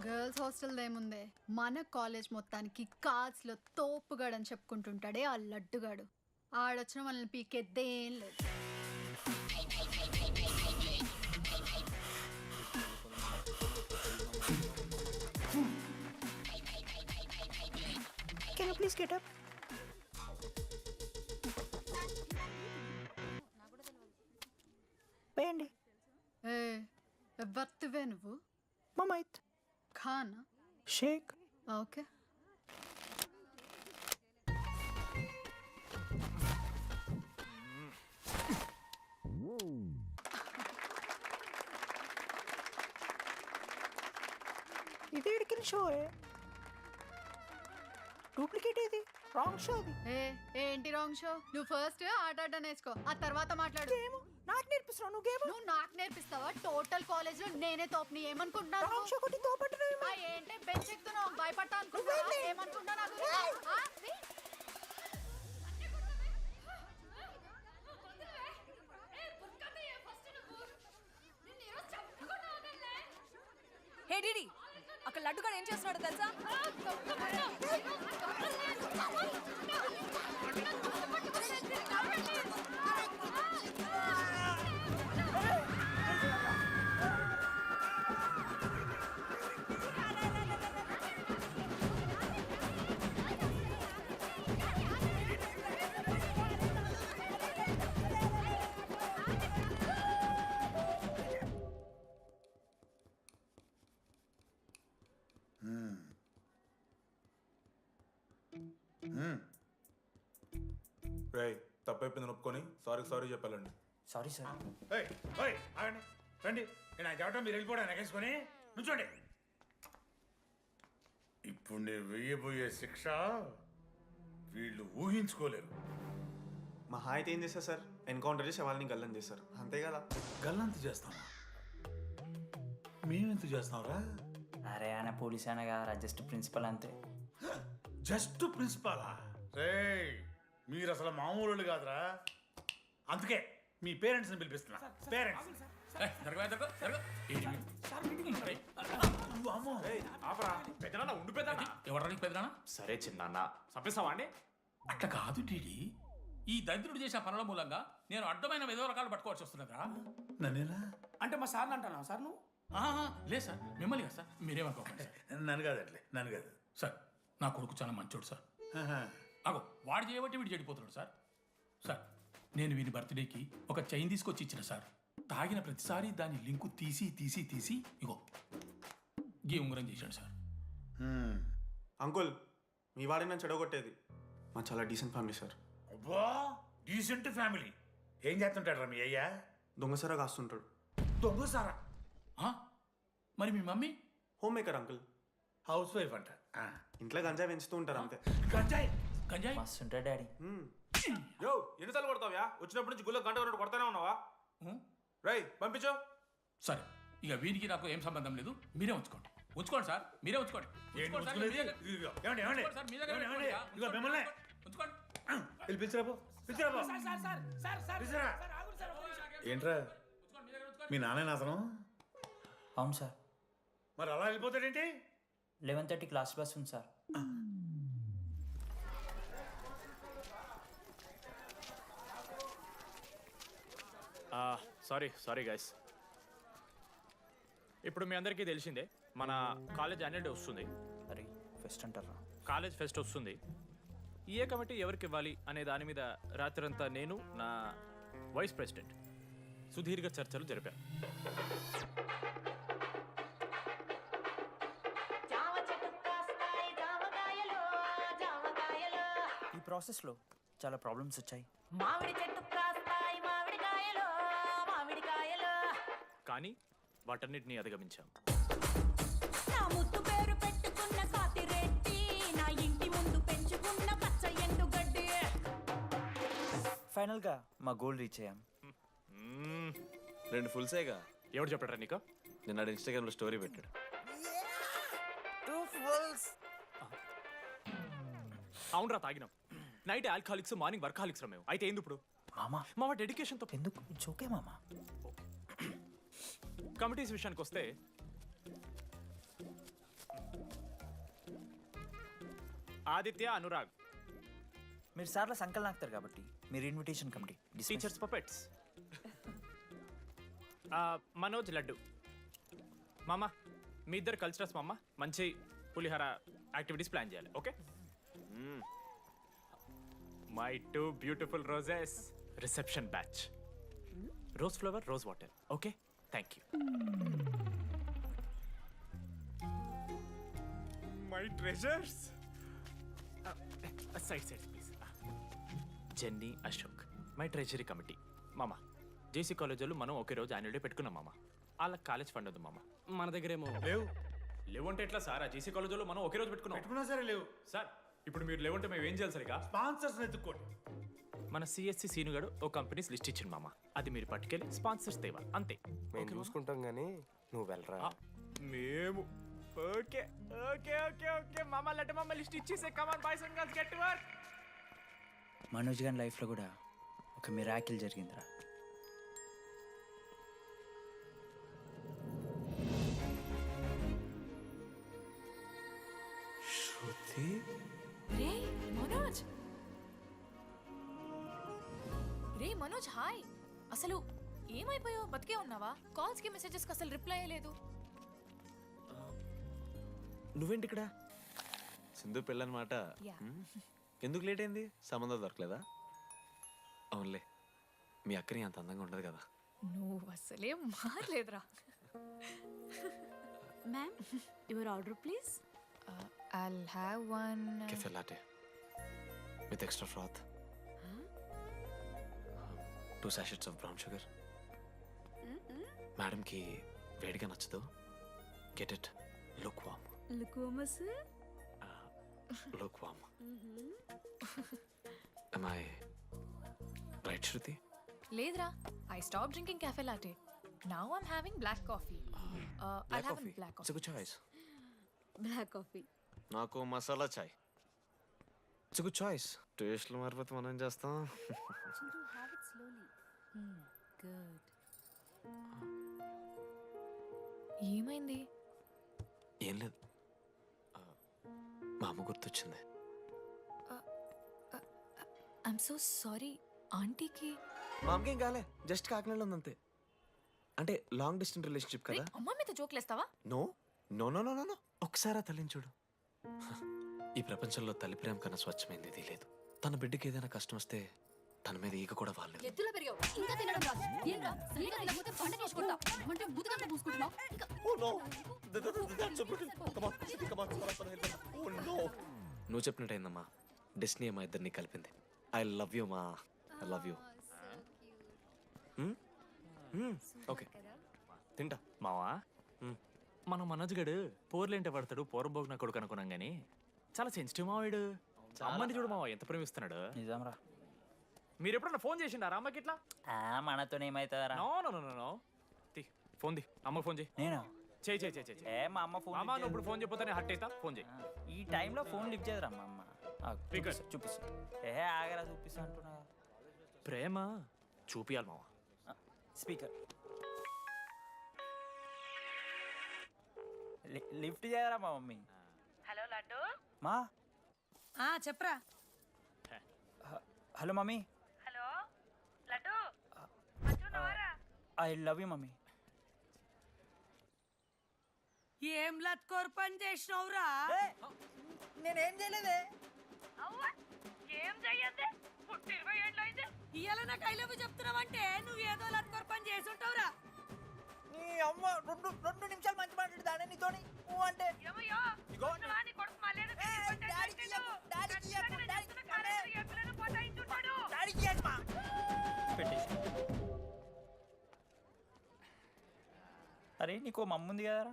S11: గర్ల్స్ హాస్టల్ ఏముందే, మన కాలేజ్ మొత్తానికి కార్డ్స్లో తోపుగాడని చెప్పుకుంటుంటాడే ఆ లడ్డుగాడు. ఆడొచ్చిన మనల్ని పీకెద్దేం లేదు.
S20: Can you please get up?
S2: ఎవరివే నువ్వు?
S6: మమైత్
S2: ఖాన్.
S6: షేక్.
S2: ఓకే.
S6: ఇది ఎడికిన షో డూప్లికేట్ ఇది రాంగ్ షో అది.
S2: ఏంటి రాంగ్ షో? నువ్వు ఫస్ట్ ఆట ఆడడం నేర్చుకో, ఆ తర్వాత మాట్లాడు.
S6: నాకు నేర్పిస్తున్నావు నువ్వు గేమ్?
S2: నువ్వు నాకు నేర్పిస్తావా? టోటల్ కాలేజ్ లో నేనే తోపుని ఏమనుకుంటున్నావు?
S6: రాంగ్ షో కొట్టి తోపట్టలేవు.
S2: ఏంటి బెంచ్ ఎక్కుతున్నావు? భయపడతా అనుకుంటున్నావా? ఏమనుకుంటా నాకు?
S22: హే డిడి, అక్కడ లడ్డుగాడు ఏం చేస్తున్నాడో తెలుసా?
S14: రేయ్ తప్పైపోయింది ఒప్పుకొని సారీ చెప్పాలండి.
S5: Sorry sir.
S4: ఆగండి, రండి. నేను చెప్పడం మీరు వెళ్ళిపోవడానికి ఎగేసుకొని నుంచోండి. ఇప్పుడు నేను వెయ్యబోయే శిక్ష వీళ్ళు ఊహించుకోలేరు.
S12: మా అయితే ఏం చేస్తారు సార్? ఎన్కౌంటర్ చేసి వాళ్ళని గల్లం చేస్తారు అంతే కదా?
S4: గల్లంత చేస్తామా? మేమెంత చేస్తాంరా?
S5: అరే ఆయన పోలీస్ అయినా కదా, జస్ట్ ప్రిన్సిపల్ అంతే.
S4: జస్ట్ ప్రిన్సిపాలా? రే మీరు అసలు మామూలు కాదురా. అందుకే మీ పేరెంట్స్ని పిలిపిస్తున్నా. పేరెంట్స్
S1: సరే చిన్న చంపేస్తావా అండి?
S7: అట్లా కాదు డీడీ, ఈ దరిద్రుడు చేసిన పనుల మూలంగా నేను అడ్డమైన ఏదో రకాలు పట్టుకోవాల్సి వస్తున్నదా?
S4: నన్నేనా
S7: అంటే మా సార్ని అంటున్నావు సార్ నువ్వు? లేదు సార్, మిమ్మల్ని కదా సార్. మీరేమనుకోకండి సార్.
S4: నన్ను కాదండి, నన్ను కాదు
S7: సార్. నా కొడుకు చాలా మంచోడు సార్. అగో వాడు చేయబట్టి వీడు చెడిపోతున్నాడు సార్. సార్ నేను వీని బర్త్డేకి ఒక చైన్ తీసుకొచ్చి ఇచ్చిన సార్. తాగిన ప్రతిసారి దాని లింకు తీసి ఇగో గీ ఉంగరం చేశాడు సార్.
S12: అంకుల్ మీ వాడే నన్ను చెడగొట్టేది. మా చాలా డీసెంట్ ఫ్యామిలీ సార్.
S4: అబ్బా డీసెంట్ ఫ్యామిలీ. ఏం చేస్తుంటాడు రా మీ అయ్యా?
S12: దొంగసారా కాస్తుంటాడు.
S4: దొంగసారా?
S7: మరి మీ mummy?
S12: Homemaker uncle.
S4: Housewife అంట.
S12: ఇంట్లో గంజాయి పెంచుతూ ఉంటారు అంతే.
S4: గంజాయి
S5: మస్తు ఉంటాడు డాడీ.
S14: యో ఎన్నిసార్లు కొడతావ్యా? వచ్చినప్పటి నుంచి గుళ్ళ గంట కొట్టు కొడతానే ఉన్నావా? రై పంపించు.
S7: సరే ఇక వీరికి నాకు ఏం సంబంధం లేదు, మీరే ఉంచుకోండి సార్. మీరే ఉంచుకోండి.
S4: ఏంట్రా మీ నాన్న అతను?
S5: అవును సార్.
S4: మరి అలా వెళ్ళిపోతాడేంటి?
S5: 11:30 క్లాస్ బస్ ఉంది సార్.
S1: Sorry guys. ఇప్పుడు మీ అందరికీ తెలిసిందే మన కాలేజ్ యాన్యువల్ డే వస్తుంది.
S5: అరే ఫెస్ట్ అంటారా?
S1: కాలేజ్ ఫెస్ట్ వస్తుంది. ఏ కమిటీ ఎవరికి ఇవ్వాలి అనే దాని మీద రాత్రంతా నేను నా వైస్ ప్రెసిడెంట్ సుదీర్ఘ చర్చలు జరిపాను.
S5: ఈ ప్రాసెస్లో చాలా ప్రాబ్లమ్స్ వచ్చాయి.
S1: కానీ వాటన్నిటిని అధిగమించాం.
S5: ఫైనల్గా మా గోల్ రీచ్ అయ్యాం.
S12: 2 ఫుల్సేగా.
S1: ఎవరు చెప్పారా నీకు?
S12: నిన్న ఇన్స్టాగ్రామ్లో స్టోరీ పెట్టాడు.
S6: 2 ఫుల్స్.
S1: అవునరా తాగినాం. నైట్ ఆల్కహాలిక్స్, మార్నింగ్ వర్కాలిక్స్ రా మేము. అయితే ఏంది ఇప్పుడు? మా డెడికేషన్తో
S5: ఎందుకు ఓకే మామా.
S1: కమిటీస్ విషయానికి వస్తే ఆదిత్య, అనురాగ్
S5: మీరు సార్ల సంకల్ నాకుతారు కాబట్టి మీరు invitation committee.
S1: Teachers puppets. Manoj, laddu. మామ మీ ఇద్దరు కల్చరల్స్ మామ. మంచి పులిహార యాక్టివిటీస్ ప్లాన్ చేయాలి. Okay? My 2 beautiful roses. Reception batch. Rose flower, rose water. Okay? Thank you. My treasures. Side please. Jenny, Ashok, my treasury committee. మామ, జేసీ కాలేజ్ వాళ్ళు మనం ఒకే రోజు యాన్యువల్ డే పెట్టుకున్నాం మామ. వాళ్ళకి కాలేజ్ ఫండ్ ఉంది మామ. మన దగ్గర ఏమో లేవంటే ఎట్లా సార్? ఆ జేసీ కాలేజ్ వాళ్ళు మనం ఒకే రోజు పెట్టుకున్నా
S4: సరే లేవు
S1: సార్. ఇప్పుడు మీరు లేవంటే మేము ఏం చేయాలి సరిగా?
S4: స్పాన్సర్స్ ఎత్తుక్కోండి.
S1: మన సిఎస్సి సీనుగాడు ఓ కంపెనీస్ లిస్ట్ ఇచ్చింది మామ. అది మీరు పట్టుకెళ్ళి స్పాన్సర్స్ తేవా, అంతే.
S16: మేము చూసుకుంటాం కానీ నువ్వు వెళ్ళరా.
S1: మేము ఓకే ఓకే ఓకే ఓకే మామ. లెట్ మామ లిస్ట్ ఇచ్చేసే. Come on boys and girls, get to work.
S5: Manoj గారి లైఫ్లో కూడా ఒక మిరాకిల్ జరిగిందిరా.
S12: శృతి,
S22: రే మనోజ్, రే మనోజ్, హాయ్. అసలు ఏమైపోయావు? బతికే ఉన్నావా? కాల్స్ కి మెసేజెస్ కి అసలు రిప్లై అయ్యలేదు.
S12: నువ్వేంటి ఇక్కడ? సింధు పెళ్ళనమాట.
S22: Yeah.
S12: ఎందుకు లేట్ అయింది? సంబంధం దొరకలేదా? అవునులే, మీ అక్కని అంత అందంగా ఉండదు కదా.
S22: నువ్వు అసలే మారలేదురా.
S17: Ma'am your order please.
S22: I'll have one.
S12: Café latte with extra froth, 2 sachets of brown sugar. మేడంకి వేడిగా నచ్చదు. Get it, look warm.
S17: లుకోమస్.
S12: Look warm. am I right, Shruti?
S22: లేదురా, I stopped drinking cafe latte. Now I'm having black coffee. I'll have a black
S12: It's a
S22: coffee.
S12: good choice.
S17: Black coffee.
S12: నాకు మసాలా చాయ్. It's good choice. టేస్ట్లు మారిపోతే మనం ఏం చేస్తాం?
S17: Chintu have it slowly. Good.
S22: ఏమైంది?
S12: ఏం లేదు, మా అమ్మ గుర్తొచ్చింది.
S22: I'm so sorry. ఆంటీకి
S12: మా అమ్మకేం కాలే, జస్ట్ కాకినాడలో ఉందంతే. అంటే లాంగ్ డిస్టెన్స్ రిలేషన్షిప్ కదా.
S22: అమ్మ మీతో జోకులేస్తావా?
S12: No no no no no. ఒకసారి తల్లిని చూడు. ఈ ప్రపంచంలో తల్లి ప్రేమ కన్నా స్వచ్ఛమైంది ఇది లేదు. తన బిడ్డకి ఏదైనా కష్టం వస్తే తన మీద ఈగ కూడా వాళ్ళలేదు.
S22: ఎత్తులో పెరిగావు, ఇంకా తినడం రాదు. ఏంట్రా సరిగా తినకపోతే పంట చేసుకుంటా అంటే బుద్ధగా పూసుకుంటున్నావు.
S12: నువ్వు చెప్పినట్టయిందమ్మా, డెస్టినీ మా ఇద్దరిని కలిపింది. ఐ లవ్ యూ మా, ఐ లవ్ యూ. ఓకే తింటా.
S1: మావా, మనం మనోజ్ గడు పోర్లేంటే పడతాడు, పోరబోగు నా కొడుకు అనుకున్నాం కానీ చాలా సెన్సిటివ్ మావాడు. అమ్మని చూడు మావా ఎంత ప్రేమిస్తున్నాడు.
S5: నిజంరా.
S1: మీరు ఎప్పుడన్నా ఫోన్ చేసిండారా అమ్మకి ఇట్లా?
S5: మనతో ఏమైతుందరా?
S1: No no no no. Phone ది, అమ్మకి ఫోన్ చేయి.
S5: నేను
S1: చేయి చేయి చేయి.
S5: ఏ మా అమ్మ ఫోన్
S1: అమ్మ నువ్వు ఇప్పుడు ఫోన్ చెప్పితే హట్ అవుతా. ఫోన్ చేయి.
S5: ఈ టైంలో ఫోన్ లిఫ్ట్ చేయదురా మా అమ్మ.
S1: Speaker.
S5: చూపిస్తా. ఆగరా చూపిస్తా అంటున్నా.
S1: ప్రేమ చూపియాలి మావా.
S5: స్పీకర్ లిఫ్ట్ చేయరా మా మమ్మీ.
S10: హలో లడ్డు.
S5: మా
S22: చెప్పరా.
S5: Hello mummy.
S10: Hello laddu.
S5: I love you mummy.
S22: ఏం లత్కోర్ పని చేసినవురా?
S5: నేనేం చేయలేదే.
S10: ఏం చెయ్యద్దే, పుట్టి 20 ఏళ్ళు అయింది.
S22: ఇయ్యాల నాకు ఐ లవ్ యూ చెప్తున్నావంటే నువ్వు ఏదో లత్కోర్ పని చేసి ఉంటావురా.
S5: నీ అమ్మ రెండు నిమిషాలు మంచి మాట్లాడుతానే నీతోని. నువ్వు అంటే
S10: ఏమయ్యో వాని కొడుకు మళ్ళీ
S5: అరే నీకు మమ్మ ఉంది కదరా,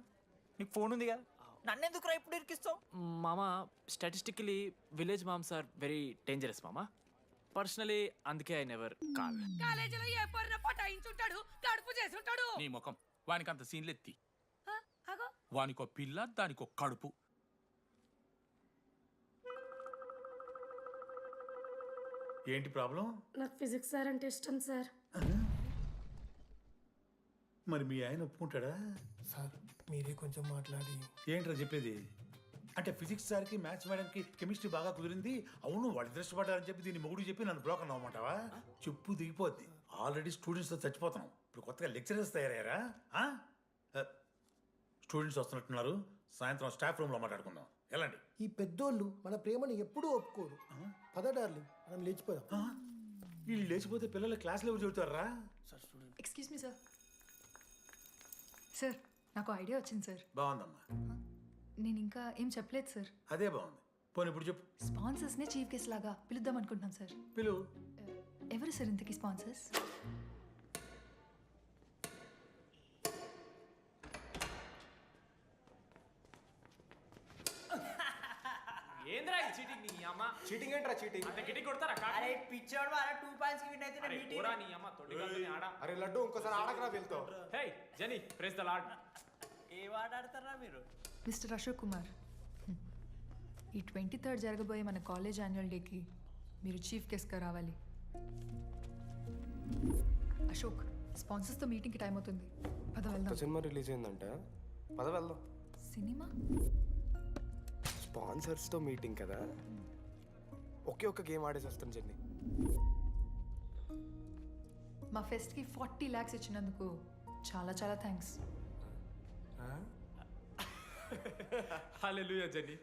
S5: నీకు ఫోన్ ఉంది కదా, నన్నెందుకు రా ఇప్పుడు ఇరికిస్తావు?
S1: మామా, statistically village moms are very dangerous మామా. పర్సనలీ అందుకే ఐ నెవర్ కాల్.
S22: కాలేజీలో ఏ పొరిన పటాయించుంటాడు, కడుపు చేసి ఉంటాడు.
S7: నీ ముఖం వానికి అంత సీన్లెత్తి. వానికో పిల్ల, దానికో కడుపు.
S4: ఏంటి ప్రాబ్లం?
S22: నాకు ఫిజిక్స్ సార్ అంటే ఇష్టం సార్.
S4: మరి మీ ఆయన ఒప్పుకుంటాడా?
S18: సార్ మీరే కొంచెం మాట్లాడి.
S4: ఏంట్రా చెప్పేది? అంటే ఫిజిక్స్ సార్కి మ్యాథ్స్ మేడంకి కెమిస్ట్రీ బాగా కుదిరింది, అవును వాళ్ళు ఇష్టపడ్డారని చెప్పి దీన్ని మొగుడు చెప్పి నన్ను బ్లాక్ అన్నమాటవా? చెప్పు దిగిపోద్ది. ఆల్రెడీ స్టూడెంట్స్తో చచ్చిపోతున్నాం, ఇప్పుడు కొత్తగా లెక్చరర్స్ తయారయ్యారా? స్టూడెంట్స్ వస్తున్నట్టున్నారు, సాయంత్రం స్టాఫ్ రూమ్లో మాట్లాడుకుందాం. ఎలాంటి
S18: ఈ పెద్దోళ్ళు మన ప్రేమను ఎప్పుడూ ఒప్పుకోరు. పద డార్లింగ్, మనం లేచిపోదాం.
S4: వీళ్ళు లేచిపోతే పిల్లలు క్లాస్లో ఎవరు చెబుతారా?
S11: Excuse me sir. సార్ నాకు ఐడియా వచ్చింది సార్.
S4: బాగుందమ్మా.
S11: నేను ఇంకా ఏం చెప్పలేదు సార్.
S4: అదే బాగుంది. పోనీ ఇప్పుడు చెప్పు.
S11: స్పాన్సర్స్నే చీఫ్ గెస్ట్ లాగా పిలుద్దాం అనుకుంటున్నాం సార్.
S4: పిలువు.
S11: ఎవరు సార్ ఇంతకీ స్పాన్సర్స్?
S1: ఏంద్రా ఈ చీటింగ్ నీ అమ్మ?
S6: చీటింగ్ ఏంట్రా చీటింగ్?
S1: అంత గిటి కొడతారా?
S5: అరే పిచ్చోడు అలా 2 పాయింట్స్ కి విన్ అయితే
S1: అరే పోరా నీ అమ్మ తొడిగల్ని ఆడ.
S6: అరే లడ్డు ఇంకోసారి ఆడకరా వెళ్తావు.
S1: హే జెనీ ప్రెస్ ద లార్డ్.
S5: ఏ ఆట ఆడతారా మీరు?
S11: మిస్టర్ అశోక్ కుమార్, ఈ 23rd జరగబోయే మన కాలేజ్ యాన్యువల్ డేకి మీరు చీఫ్ గెస్ట్గా రావాలి. అశోక్, స్పాన్సర్స్తో మీటింగ్కి టైం అవుతుంది. పద వెళ్దాం.
S16: సినిమా రిలీజ్ అయిందంట, పద వెళ్దాం.
S11: సినిమా?
S16: స్పాన్సర్స్తో మీటింగ్ కదా, ఒకే ఒక్క గేమ్ ఆడేసి వస్తాను జెన్నీ.
S11: మా ఫెస్ట్కి 40 lakhs ఇచ్చినందుకు చాలా చాలా థ్యాంక్స్.
S1: హల్లెలూయా జెన్నీ,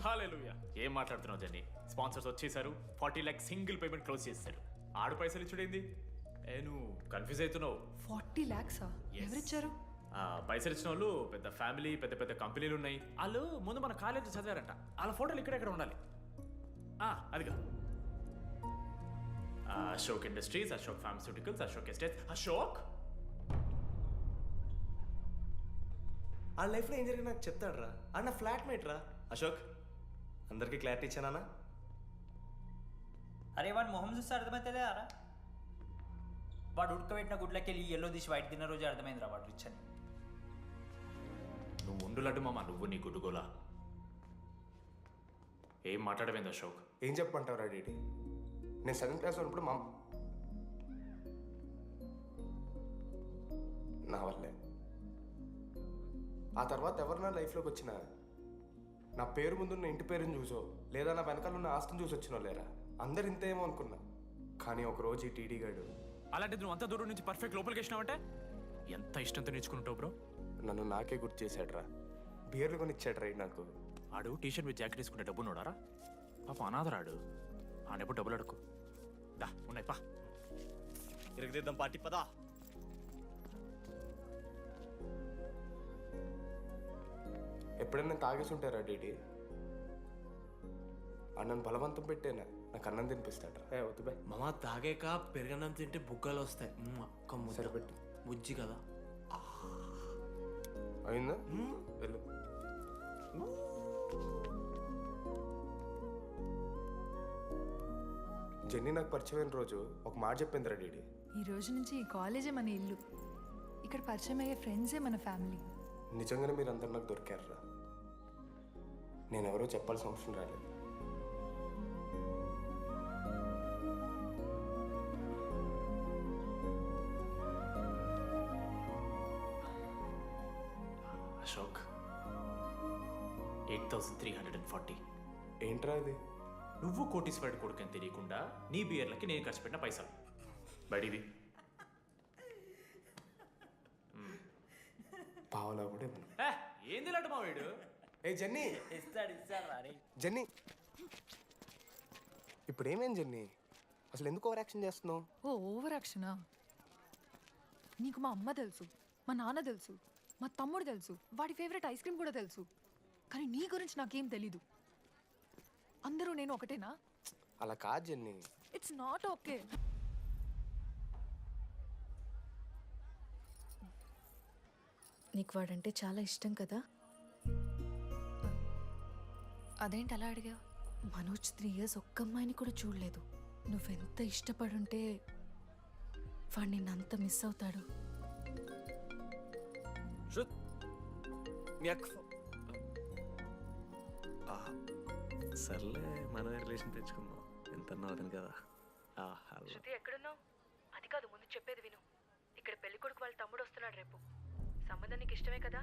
S1: హల్లెలూయా. ఏం మాట్లాడుతున్నావు జెన్నీ? స్పాన్సర్స్ వచ్చేసారు, 40 lakhs సింగిల్ పేమెంట్ క్లోజ్ చేస్తారు. ఆడు పైసలు ఇచ్చుడేంది? నువ్వు కన్ఫ్యూజ్ అవుతున్నావు.
S11: 40 lakhs ఎవరిచ్చారు?
S1: పైసలు ఇచ్చిన వాళ్ళు పెద్ద ఫ్యామిలీ, పెద్ద పెద్ద కంపెనీలు ఉన్నాయి. వాళ్ళు ముందు మన కాలేజ్ చదివారంట. వాళ్ళ ఫోటోలు ఇక్కడెక్కడ ఉండాలి. అదిగా Ashok industries, Ashok pharmaceuticals, Ashok estates. Ashok
S12: ఆ లైఫ్లో ఏం జరిగింది నాకు చెప్తాడు రా. అన్న ఫ్లాట్మేట్ రా అశోక్. అందరికీ క్లారిటీ ఇచ్చానా?
S5: అరే వాడు మొహం చూస్తే అర్థమైతే రా. వాడు ఉడకబెట్టిన గుడ్లకి వెళ్ళి ఎల్లో తీసి వైట్ తిన్న రోజు అర్థమైందిరా వాడు రిచ్ అని.
S1: నువ్వు ఉండు లడ్డు మామ, నువ్వు నీ గుడ్డుగోలా. ఏం మాట్లాడమైంది అశోక్?
S16: ఏం చెప్పమంటావు రా డీడీ? నేను 7th క్లాస్ ఉన్నప్పుడు నా వల్లే. ఆ తర్వాత ఎవరు నా లైఫ్లోకి వచ్చినా నా పేరు ముందున్న ఇంటి పేరుని చూసో లేదా నా వెనకాల ఉన్న ఆస్తిని చూసి వచ్చినో లేరా, అందరు ఇంతేమో అనుకున్నా. కానీ ఒకరోజు ఈ టీడీ గాడు,
S1: అలాంటిది నువ్వు అంత దూరం నుంచి పర్ఫెక్ట్ లోపలికి వచ్చినావంటే ఎంత ఇష్టంతో నేర్చుకుంటావు బ్రో.
S16: నన్ను నాకే గుర్తు చేశాడ్రా. బియర్లు కొని ఇచ్చాడ్రా నాకు.
S1: ఆడు టీషర్ట్ మీద జాకెట్ వేసుకుంటే డబ్బు నోడారా? పాప అనాథరాడు. ఆడెప్పుడు డబ్బులు అడుకు. దా ఉన్నాయి పా,
S12: ఇరగదిద్దాం పార్టీ పదా.
S16: ఎప్పుడైనా తాగేసి ఉంటారా డీడీ? అన్నను బలవంతం పెట్టేనా నాకు అన్నం తినిపిస్తాడ్రా. వద్దు బాయ్
S12: మామ, తాగాక పెరగన్నం తింటే బుగ్గలు వస్తాయి.
S16: సరిపెట్టు.
S12: బుజ్జి కదా.
S16: అయిందా? వెళ్ళు. జెన్నీ నాకు పరిచయమైన రోజు ఒక మాట చెప్పిందిరా డీడీ.
S11: ఈ రోజు నుంచి ఈ కాలేజే మన ఇల్లు. ఇక్కడ పరిచయం అయ్యే ఫ్రెండ్సే మన ఫ్యామిలీ.
S16: నిజంగానే మీరు అందరు నాకు దొరికారురా. నేను ఎవరో చెప్పాల్సిన అవసరం రాలేదు.
S1: అశోక్ 8,340.
S16: ఏంట్రా ఇది?
S1: నువ్వు కోటీశ్వరుడు కొడుకు అని తెలియకుండా నీ బియర్లకి నేను ఖర్చు పెట్టిన పైసలు బడివి.
S16: పావలా కూడా ఇవ్వను.
S1: ఏంది లడ్డు మా వీడు?
S16: ఏ జెన్నీ,
S5: ఇస్తాడు రే.
S16: జెన్నీ ఇప్పుడు ఏమేం జెన్నీ? అసలు ఎందుకు ఓవర్ యాక్షన్ చేస్తున్నావు?
S11: ఓవర్ యాక్షనా? నీకు మా అమ్మ తెలుసు, మా నాన్న తెలుసు, మా తమ్ముడు తెలుసు, వాడి ఫేవరెట్ ఐస్ క్రీమ్ కూడా తెలుసు. కానీ నీ గురించి నాకేం తెలీదు. అందరూ నేను ఒకటేనా?
S16: అలా కాదు జెన్నీ.
S11: It's not okay.
S22: నీకు వాడంటే చాలా ఇష్టం కదా?
S11: అదేంటి అలా అడిగావు?
S22: మనోజ్ 3 years ఒక్క అమ్మాయిని కూడా చూడలేదు. నువ్వెంత ఇష్టపడుంటే వాడు నిన్నంత మిస్ అవుతాడు.
S12: సర్లే, మనమే రిలేషన్ తెచ్చుకుందాం. ఎంత అతను కదా.
S10: శృతి ఎక్కడున్నావు? అది కాదు, ముందు చెప్పేది విను. ఇక్కడ పెళ్లి కొడుకు వాళ్ళ తమ్ముడు వస్తున్నాడు రేపు. సంబంధం నీకు ఇష్టమే కదా?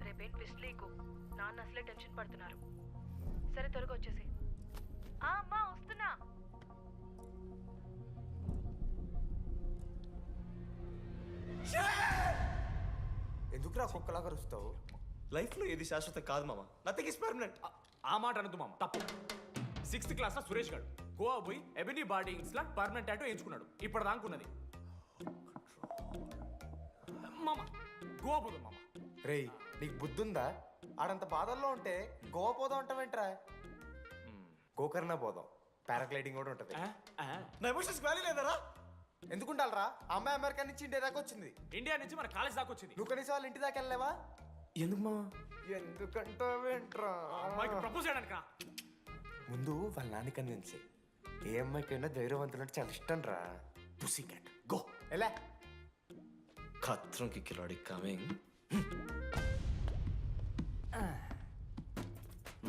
S10: రేపేం ట్విస్ట్ లీకు. నాన్న అసలే టెన్షన్ పడుతున్నారు. సరే త్వరగా వచ్చేసి. అమ్మా వస్తున్నా.
S16: ఎందుకురా కుక్కలాగా రుస్తావు?
S12: లైఫ్లో ఏది శాశ్వతం కాదు మామ. Nothing is permanent.
S1: ఆ మాట అనదు మామ, తప్పు. 6th క్లాస్లో సురేష్ గారు గోవా పోయి ఎబినీ బార్డింగ్స్ లా పర్మనెంట్ టాటూ ఎంచుకున్నాడు. ఇప్పుడు దానుకున్నది మామ. గోవా పోదు మామ.
S16: రేయ్, నీకు బుద్ధుందా? ఆడంత బాధల్లో ఉంటే గోవా పోదాం అంటావేంట్రా? గోకర్ణ పోదాం, పారాగ్లైడింగ్ కూడా ఉంటుంది.
S1: నా ఎమోషన్స్ వ్యాల్యూ లేదరా?
S16: ఎందుకుంటారా? అమ్మాయి అమెరికా నుంచి ఇండియా దాకా వచ్చింది.
S1: ఇండియా నుంచి మన కాలేజ్ దాకా వచ్చింది.
S16: నువ్వు కనీసం వాళ్ళ ఇంటి దాకా వెళ్ళలేవా?
S12: ఎందుకు మావా?
S16: ఎందుకంటావేంట్రా?
S1: అమ్మాయికి ప్రపోజ్ చేయడానికి
S16: ముందు వాళ్ళ నాన్న కన్విన్స్. ఏ అమ్మాయికైనా ధైర్యవంతులంటే చాలా ఇష్టం రా.
S12: పుసి క్యాట్ గో.
S16: ఎలా?
S12: ఖత్రం కి కిలాడి కమింగ్.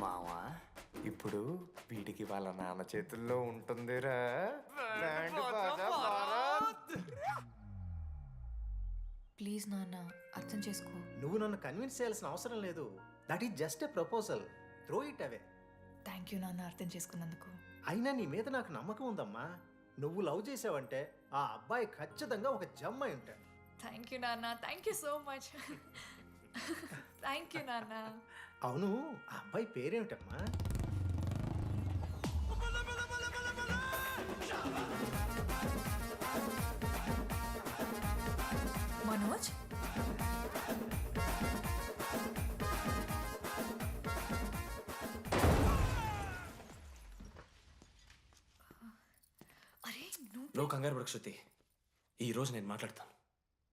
S16: మావా, ఇప్పుడు వీడికి వాళ్ళ నాన్న చేతుల్లో ఉంటుందిరా. Band Baaja Bharat.
S22: ప్లీజ్ నాన్న అర్థం చేసుకో.
S6: నువ్వు నన్ను కన్విన్స్ చేయాల్సిన అవసరం లేదు. That is just a proposal. Throw it away.
S22: Thank you నాన్న అర్థం చేసుకున్నందుకు.
S6: అయినా నీ మీద నాకు నమ్మకం ఉందమ్మా. నువ్వు లవ్ చేసావంటే ఆ అబ్బాయి ఖచ్చితంగా ఒక జమ్మాయి ఉంటాడు.
S22: థ్యాంక్ యూ నాన్న, thank you so much. Thank you నాన్న.
S6: అవును, ఆ అబ్బాయి పేరేమిటమ్మా?
S22: మనోజ్. అరే
S12: నువ్వు కంగారు పడకు శృతి. ఈ రోజు నేను మాట్లాడతాను,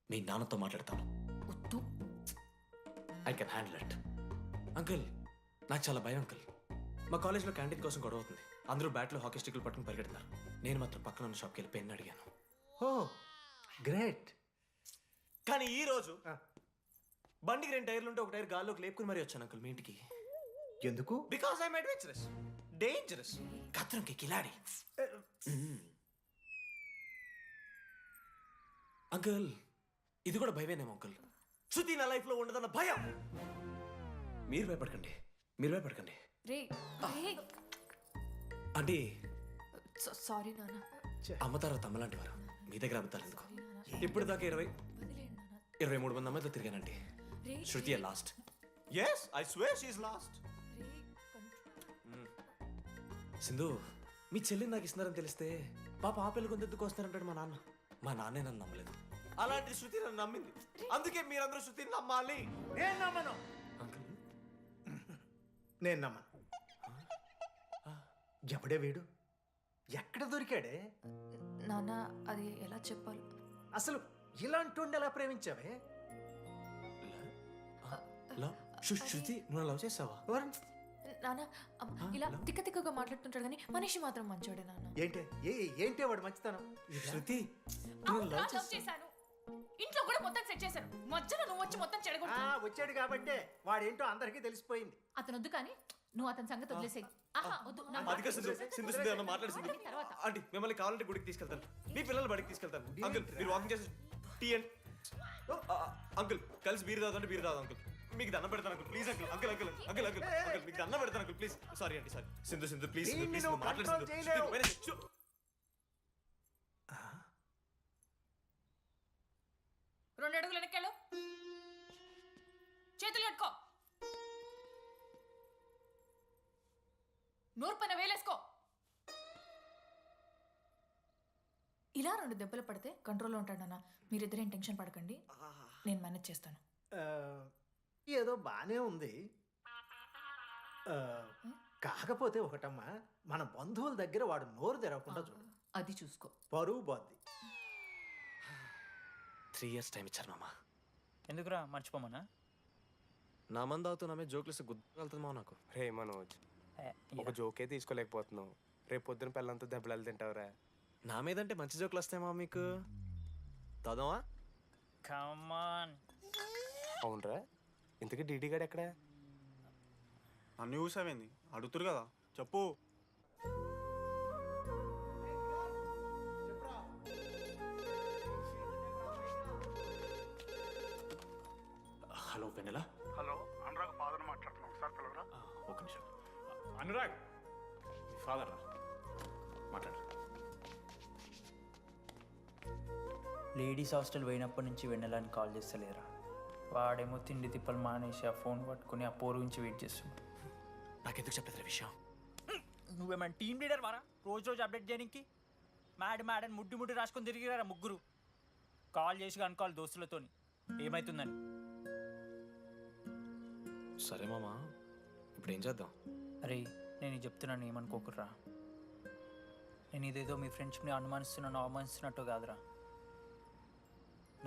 S12: మీ నాన్నతో మాట్లాడతాను. I can handle it. Uncle, నాకు చాలా భయం అంకుల్. మా కాలేజ్లో క్యాంటీన్ కోసం గొడవ అవుతుంది. అందరూ బ్యాట్లో హాకీ స్టిక్లు పట్టుకుని పరిగెడుతున్నారు. నేను మాత్రం పక్కన ఉన్న షాప్కి వెళ్ళి పెన్ అడిగాను.
S6: ఓ గ్రేట్.
S12: కానీ ఈ రోజు బండికి 2 టైర్లు ఉంటే ఒక టైర్ గాల్లోకి లేపుకుని మరీ వచ్చాను అంకుల్ మీ ఇంటికి.
S6: ఎందుకు?
S12: బికాస్ ఐఎమ్ అడ్వెంచరస్, డేంజరస్, ఖత్రంకి కిలాడి. అంకుల్, ఇది కూడా భయమేనేమో అంకుల్. శృతి నా లైఫ్ లో ఉండదన్న భయం. మీరు భయపడకండి, మీరు భయపడకండి.
S22: రే రే.
S12: అంటే
S22: సారీ నాన్న.
S12: అమ్మ తర్వాత అమ్మలాంటి వారు, మీ దగ్గర అబద్ధాలు ఎందుకు? ఇప్పుడు దాకా 23 మంది అమ్మాయితో తిరిగానండి. Shruti last. Yes, I swear she is last. Sindhu, మీ చెల్లిని నాకు ఇస్తున్నారని తెలిస్తే పాప ఆ పెళ్లి కొందెందుకు వస్తారంటాడు మా నాన్న. మా నాన్నే నన్ను నమ్మలేదు, అలాంటి శృతి నన్ను నమ్మింది. అందుకే మీరందరూ శృతిని నమ్మాలి.
S6: నేను నమ్మను. నేను నమ్మను. ఎవడే వీడు? ఎక్కడ దొరికాడే?
S22: నాన్న అది ఎలా చెప్పాలి?
S6: అసలు ఇలాంటి ఎలా ప్రేమించావే?
S12: శృతి, నువ్వు లవ్ చేసావా?
S22: నాన్న ఇలా తిక్కగా మాట్లాడుతుంటాడు కానీ మనిషి మాత్రం మంచోడే నాన్న.
S6: ఏంటి వాడు మంచితనం?
S12: శృతి,
S22: లవ్ చేశాను. ఇంట్లో కూడా మొత్తం సెట్ చేశాను. మధ్యలో నువ్వు వచ్చి మొత్తం చెడగొట్టావు.
S6: వచ్చాడు కాబట్టే వాడేంటో అందరికీ తెలిసిపోయింది.
S22: అతను వద్దు కానీ నువ్వు అతని సంగతి వదిలేసేయి.
S12: ఆంటీ, మిమ్మల్ని కావాలంటే గుడికి తీసుకెళ్తాను, మీ పిల్లలు బడికి తీసుకెళ్తాను. అంకుల్, మీరు వాకింగ్ చేసి టీ అండ్ అంకుల్ కలిసి బీరు తాగుతుంటే బీరు తాగు అంకుల్. మీకు దండం పెడతాను uncle, please uncle. Uncle uncle uncle uncle uncle మీకు దండం పెడతాను అంకుల్, ప్లీజ్. సారీ అండి, సారీ. సింధు ప్లీజ్ ప్లీజ్ మాట్లాడు.
S22: రెండు అడుగులు వెనక్కెళ్ళు. చేతులు కట్టుకో. నూరు పైన వేలేసుకో. ఇలా 2 దెబ్బలు పడితే కంట్రోల్లో ఉంటాడు నాన్న. మీరిద్దరేం టెన్షన్ పడకండి, నేను మేనేజ్ చేస్తాను.
S6: ఏదో బానే ఉంది. కాకపోతే ఒకటమ్మా, మన బంధువుల దగ్గర వాడు నోరు తెరవకుండా చూడు.
S22: అది చూసుకో,
S6: పరువు బాద్ది.
S12: 3 years టైం ఇచ్చారు మామ.
S5: ఎందుకురా మర్చిపోమన్నా?
S12: నా మంది అవుతూ నా మీద జోకులు గుర్తుకెళ్తుంది మామ నాకు.
S16: రే మనోజ్, ఒక జోకే తీసుకోలేకపోతున్నావు. రేపు పొద్దున పిల్లలతో దెబ్బలు తింటావురా.
S12: నా మీదంటే మంచి జోకులు వస్తాయి మా మీకు. తాదామా?
S5: కమాన్.
S16: అవునరా, ఇంతకీ డీడీ గాడు ఎక్కడ?
S14: అన్ని చూసావేంది? అడుగుతురు కదా, చెప్పు.
S1: హలో వెన్నెలా.
S4: హలో, అనురాగ్ ఫాదర్ మాట్లాడుతున్నాం. ఒకసారి పిలవరా?
S1: ఒక నిమిషం. అనురాగ్, ఫాదర్ రా, మాట్లాడు.
S5: లేడీస్ హాస్టల్ పోయినప్పటి నుంచి వెన్నెలని కాల్ చేస్తలేరా. వాడేమో తిండి తిప్పలు మానేసి ఆ ఫోన్ పట్టుకుని ఆ పోరు గురించి వెయిట్ చేస్తున్నాడు.
S12: నాకెందుకు చెప్పలేదు విషయం?
S5: నువ్వేమైనా టీం లీడర్ వారా రోజు అప్డేట్ చేయడానికి? మ్యాడని ముడ్డి రాసుకొని తిరిగిరారా ముగ్గురు. కాల్ చేసి అనుకోవాలి దోస్తులతోని ఏమవుతుందని.
S1: సరే మామా, ఇప్పుడు ఏం చేద్దాం?
S5: అరే నేను ఇది చెప్తున్నాను, ఏమనుకోకుర్రా. నేను ఇదేదో మీ ఫ్రెండ్షిప్ని అవమానిస్తున్నట్టు కాదురా.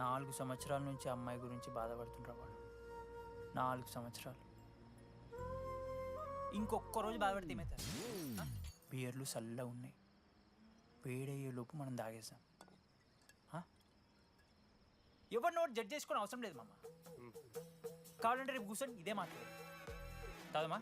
S5: 4 సంవత్సరాల నుంచి అమ్మాయి గురించి బాధపడుతుండ్రా వాడు. 4 సంవత్సరాలు. ఇంకొక్క రోజు బాధపడితే ఏమవుతారు? బియర్లు చల్లగా ఉన్నాయి, వేడయ్యే లోపు మనం తాగేసాం. ఎవరు నోట్ జడ్జ్ చేసుకుని అవసరం లేదు మామ. కావాలంటే రేపు కూర్చొని ఇదే మాట్లాడు కాదమ్మా.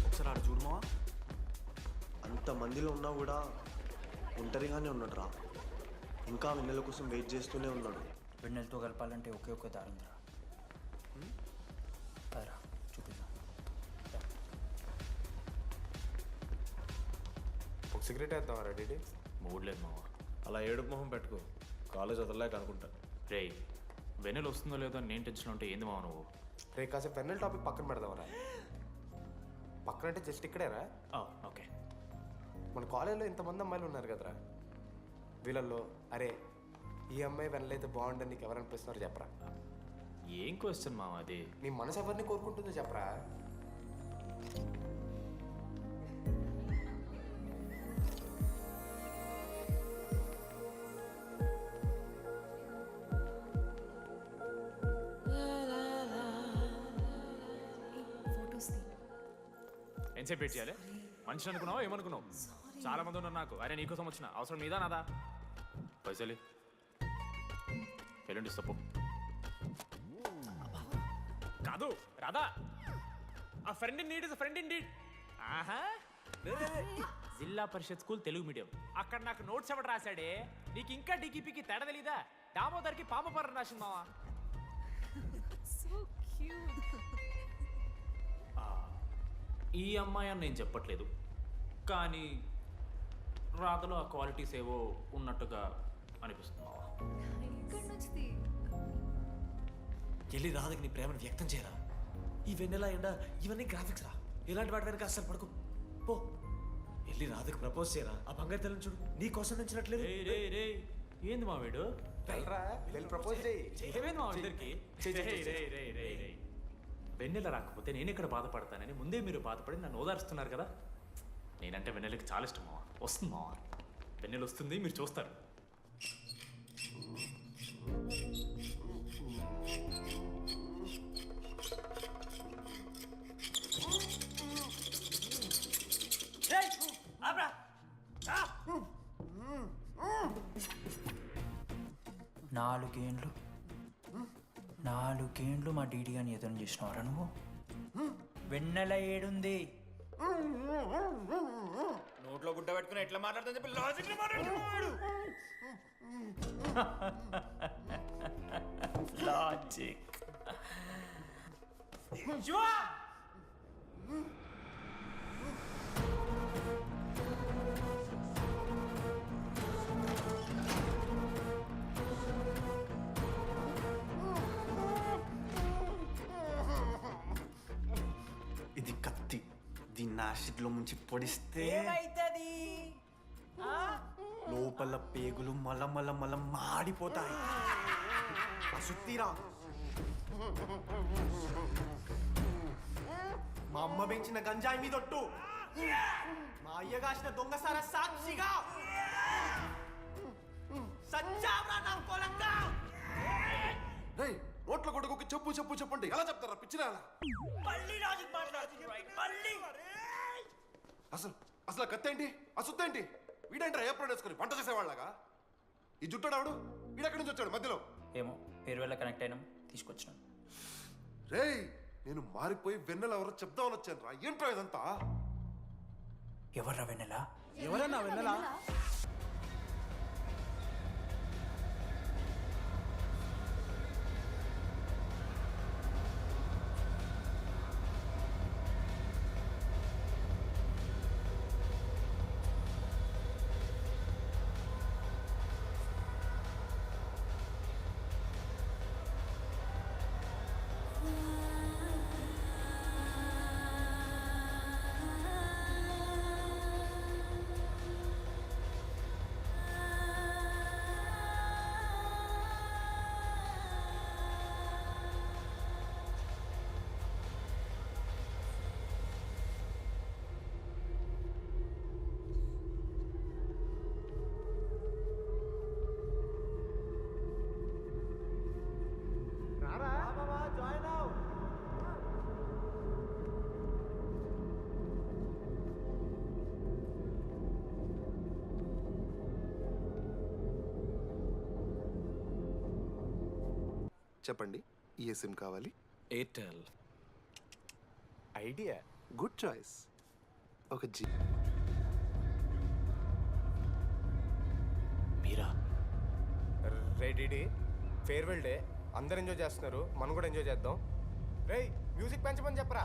S12: ఒకసారి ఆడ చూడమా, అంతమందిలో ఉన్నా కూడా ఒంటరిగానే ఉన్నాడు రా. ఇంకా వెన్నెల కోసం వెయిట్ చేస్తూనే ఉన్నాడు.
S5: వెన్నెలతో కలపాలంటే ఒకే ఒక దారి ఉందిరా. అదరా చూపిద్దాం.
S16: ఒక సిగరెట్ వేద్దాం రెడీ?
S1: మూడ్ లేదు మావా.
S12: అలా ఏడుపు మొహం పెట్టుకో, కాలేజ్ వదలలేక అనుకుంటా.
S1: రే వెన్నెల వస్తుందో లేదో నేను టెన్షన్ ఉంటే ఏంది మావ నువ్వు?
S16: రే కాసేపు వెన్నెల టాపిక్ పక్కన పెడదామరా. పక్కన అంటే జస్ట్ ఇక్కడేరా.
S1: ఓకే.
S16: మన కాలేజ్లో ఇంతమంది అమ్మాయిలు ఉన్నారు కదరా, వీళ్ళల్లో అరే ఈ అమ్మాయి వెనలైతే బాగుండని నీకు ఎవరు అనిపిస్తున్నారు చెప్పరా?
S1: ఏం క్వశ్చన్ మామ అది?
S16: నీ మనసు ఎవరిని కోరుకుంటుందో చెప్పరా?
S1: ఎంతసేపు వెయిట్ చేయాలి? మనిషిని అనుకున్నావు ఏమనుకున్నావు? చాలా మంది ఉన్నారు నాకు. అరే నీకోసం వచ్చిన అవసరం నీదా నాదా? పైసలు ఎల్లుండి ఇస్తా పో. కాదు రాదా, ఆ friend in need is friend in need. ఆహా, జిల్లా పరిషత్ స్కూల్ తెలుగు మీడియం. అక్కడ నాకు నోట్స్ ఎవడు రాశాడే? నీకు ఇంకా డికిపికి తేడా తెలీదా? దామోదర్కి పామపరం రాసింది మావా. ఈ అమ్మాయి అని నేను చెప్పట్లేదు, కానీ రాధలో ఆ క్వాలిటీస్ ఏవో ఉన్నట్టుగా అనిపిస్తుంది మావా.
S12: వెళ్ళి రాధకి నీ ప్రేమను వ్యక్తం చేయరా. ఈ వెన్నెల ఎండ ఇవన్నీ గ్రాఫిక్స్ రా. ఇలాంటి వాటి వెనక అస్సలు పడుకో. పో వెళ్ళి రాధకి ప్రపోజ్ చేయరా. ఆ బంగారు తెల్లని చూడు నీ కోసం నచ్చినట్లేదు.
S1: ఏంది మా వీడు?
S16: ప్రపోజ్
S1: ఏమైంది మా ఇద్దరికి? వెన్నెల రాకపోతే నేను ఇక్కడ బాధపడతానని ముందే మీరు బాధపడి నన్ను ఓదారుస్తున్నారు కదా. నేనంటే వెన్నెలకి చాలా ఇష్టం మావా. వస్తుంది మావా, వెన్నెల వస్తుంది, మీరు చూస్తారు.
S5: నాలుగేండ్లు మా డీడీ అని ఎదురు చేసినవారా నువ్వు? వెన్నెల ఏడుంది?
S8: నోట్లో గుడ్డ పెట్టుకుని ఎట్లా మాట్లాడుతుంది చెప్పి లాజిక్ మాట్లాడుతున్నాడు.
S5: లాజిక్
S12: ఇది కత్తి, దీన్ని యాసిడ్లో ముంచి పొడిస్తే
S5: ఏమైతది?
S12: లోపల పేగులు మల మాడిపోతాయి. అసుత్తిరా. మా అమ్మ పెంచిన గంజాయి మీదొట్టు, మా అయ్య కాసిన దొంగసార సాక్షిగా సచ్చావ్రా నా కొలంగా.
S15: నోట్ల కొడుకు చెప్పు చెప్పు చెప్పండి ఎలా చెప్తారా పిచ్చినా? అసలు కత్తి ఏంటి, అసుత్తి ఏంటి? వీడేంట్రా ఏప్రిల్ వేసుకుని వంట చేసేవాళ్ళగా? ఈ జుట్టాడు వీడెక్కడి నుంచి వచ్చాడు మధ్యలో?
S5: ఏమో పేరు వల్ల కనెక్ట్ అయినాం, తీసుకొచ్చినాం.
S15: రేయ్ నేను మారిపోయి వెన్నెల ఎవరో చెప్దామని వచ్చాను రా. ఏంట్రా ఇదంతా?
S5: ఎవర్రా వెన్నెల?
S6: ఎవరన్నా వెన్నెల?
S15: చెప్పండి, ఏ సిమ్ కావాలి?
S12: ఎయిర్టెల్.
S15: Idea, good choice. ఒక జీ.
S1: మీరా?
S16: రే డిడి, ఫేర్వెల్ డే, అందరు ఎంజాయ్ చేస్తున్నారు, మనం కూడా ఎంజాయ్ చేద్దాం. రే మ్యూజిక్ పెంచమని చెప్పరా.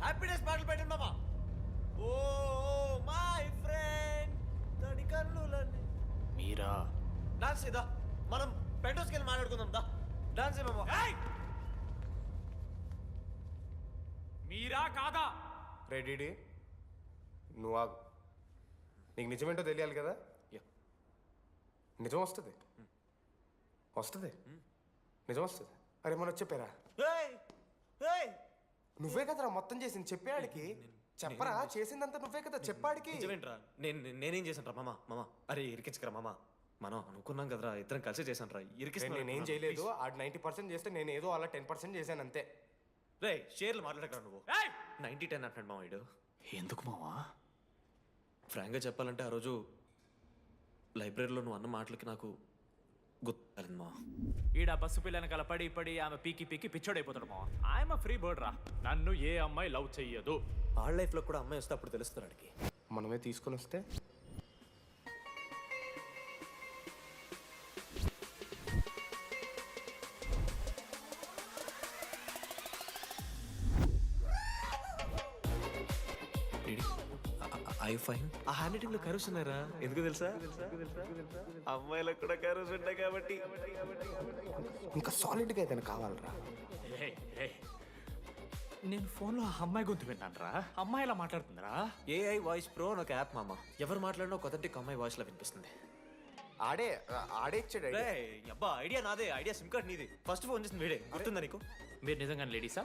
S12: హ్యాపీ డేస్ పాటలు పెట్టండి మామా. ఓ మై ఫ్రెండ్ తడి కన్నులని.
S1: మీరా?
S12: డాన్స్ ఇదా, మనం పెంటోస్కి వెళ్ళి మాట్లాడుకుందాం దా. డాన్స్ మామా.
S1: మీరా కాదా?
S16: రే డిడి, నువ్వు ఆగు. నీకు నిజమేంటో తెలియాలి కదా. నిజం వస్తుంది, వస్తుంది, నిజం వస్తుంది. అరే మనం చెప్పారా? నువ్వే కదరా మొత్తం చేసింది, చెప్పాడికి చెప్పరా. చేసిందంతా నువ్వే కదా, చెప్పాడికి.
S12: నిజమేంట్రా? నేనేం చేశాను రా మామా. మామా అరే ఇరికించకరా మామా. మనం అనుకున్నాం కదరా, ఇద్దరం కలిసి చేశాను రా.
S16: నేనేం చేయలేదు. ఆడు 90% చేస్తే నేను ఏదో అలా 10% చేశాను అంతే.
S12: రే షేర్లు మాట్లాడకరా నువ్వు. 90-10 అంటున్నాడు మామ వీడు.
S1: ఎందుకు మావా?
S12: ఫ్రాంక్గా చెప్పాలంటే ఆ రోజు లైబ్రరీలో నువ్వు అన్న మాటలకి నాకు గుర్తులేదు మా.
S1: ఈడ బస్సు పిల్లని కలపడి పడి ఆమె పీకి పీకి పిచ్చోడైపోతాడు మావా. ఐఎమ్ ఫ్రీ బర్డ్ రా. నన్ను ఏ అమ్మాయి లవ్ చెయ్యదు.
S12: వాళ్ళ లైఫ్లో కూడా అమ్మాయి వస్తే అప్పుడు తెలుస్తుంది వాడికి.
S16: మనమే తీసుకొని వస్తే
S12: ఐ ఫైన్. ఆ హ్యాండ్ రైటింగ్ లో కర్వ్స్ ఉన్నారా? ఎందుకు తెలుసా? అమ్మాయిలకు కూడా కర్వ్స్ ఉంటాయి కాబట్టి.
S16: ఇంకా సాలిడ్గా ఏదైనా కావాలరా.
S1: నేను ఫోన్లో అమ్మాయి గొంతు విన్నాను రా. అమ్మాయి ఇలా మాట్లాడుతుందిరా.
S12: ఏఐ వాయిస్ ప్రో అని ఒక యాప్ మామ. ఎవరు మాట్లాడినా ఒక అథెంటిక్ అమ్మాయి వాయిస్ లా వినిపిస్తుంది.
S16: ఆడే ఇచ్చాడు.
S12: అబ్బా ఐడియా నాదే. ఐడియా సిమ్ కార్డ్ నీది. ఫస్ట్ ఫోన్ చేసింది వీడే. గుర్తుందా నీకు?
S1: మీరు నిజంగా లేడీసా?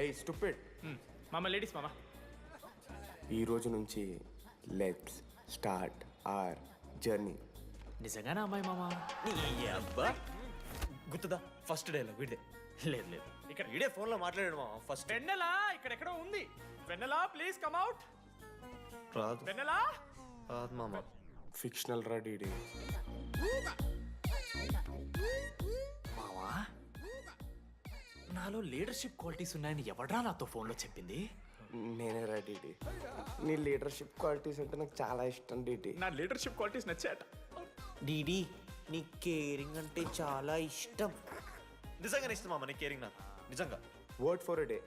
S16: ఏయ్ స్టూపిడ్.
S1: మామ లేడీస్ మామ.
S16: ఈ రోజు నుంచి లెట్స్ స్టార్ట్ అవర్ జర్నీ.
S1: నిజంగానే అమ్మాయి మామ?
S12: అబ్బా గుర్తుదా? ఫస్ట్ డేలో వీడే.
S1: లేదు లేదు,
S12: ఇక్కడ వీడే ఫోన్ లో మాట్లాడాడు మామ. ఫస్ట్
S1: వెన్నెలా ఇక్కడెక్కడో ఉంది. వెన్నెలా ప్లీజ్ కమ్ అవుట్.
S12: రాదు.
S1: వెన్నెలా
S12: రాదు మామ.
S16: ఫిక్షనల్ రా డీడీ.
S1: మావా నాలో లీడర్షిప్ క్వాలిటీస్ ఉన్నాయని ఎవడ్రా నాతో ఫోన్లో చెప్పింది?
S16: నేనే రా డీడీ. నీ లీడర్షిప్ క్వాలిటీస్ అంటే నాకు చాలా ఇష్టం డీడీ.
S1: నా లీడర్షిప్ క్వాలిటీస్ నచ్చాట.
S12: డీడీ నీ కేరింగ్ అంటే చాలా ఇష్టం. నిజంగానే ఇష్టం మామ నీ కేరింగ్ నాకు. నిజంగా.
S16: Word for a day.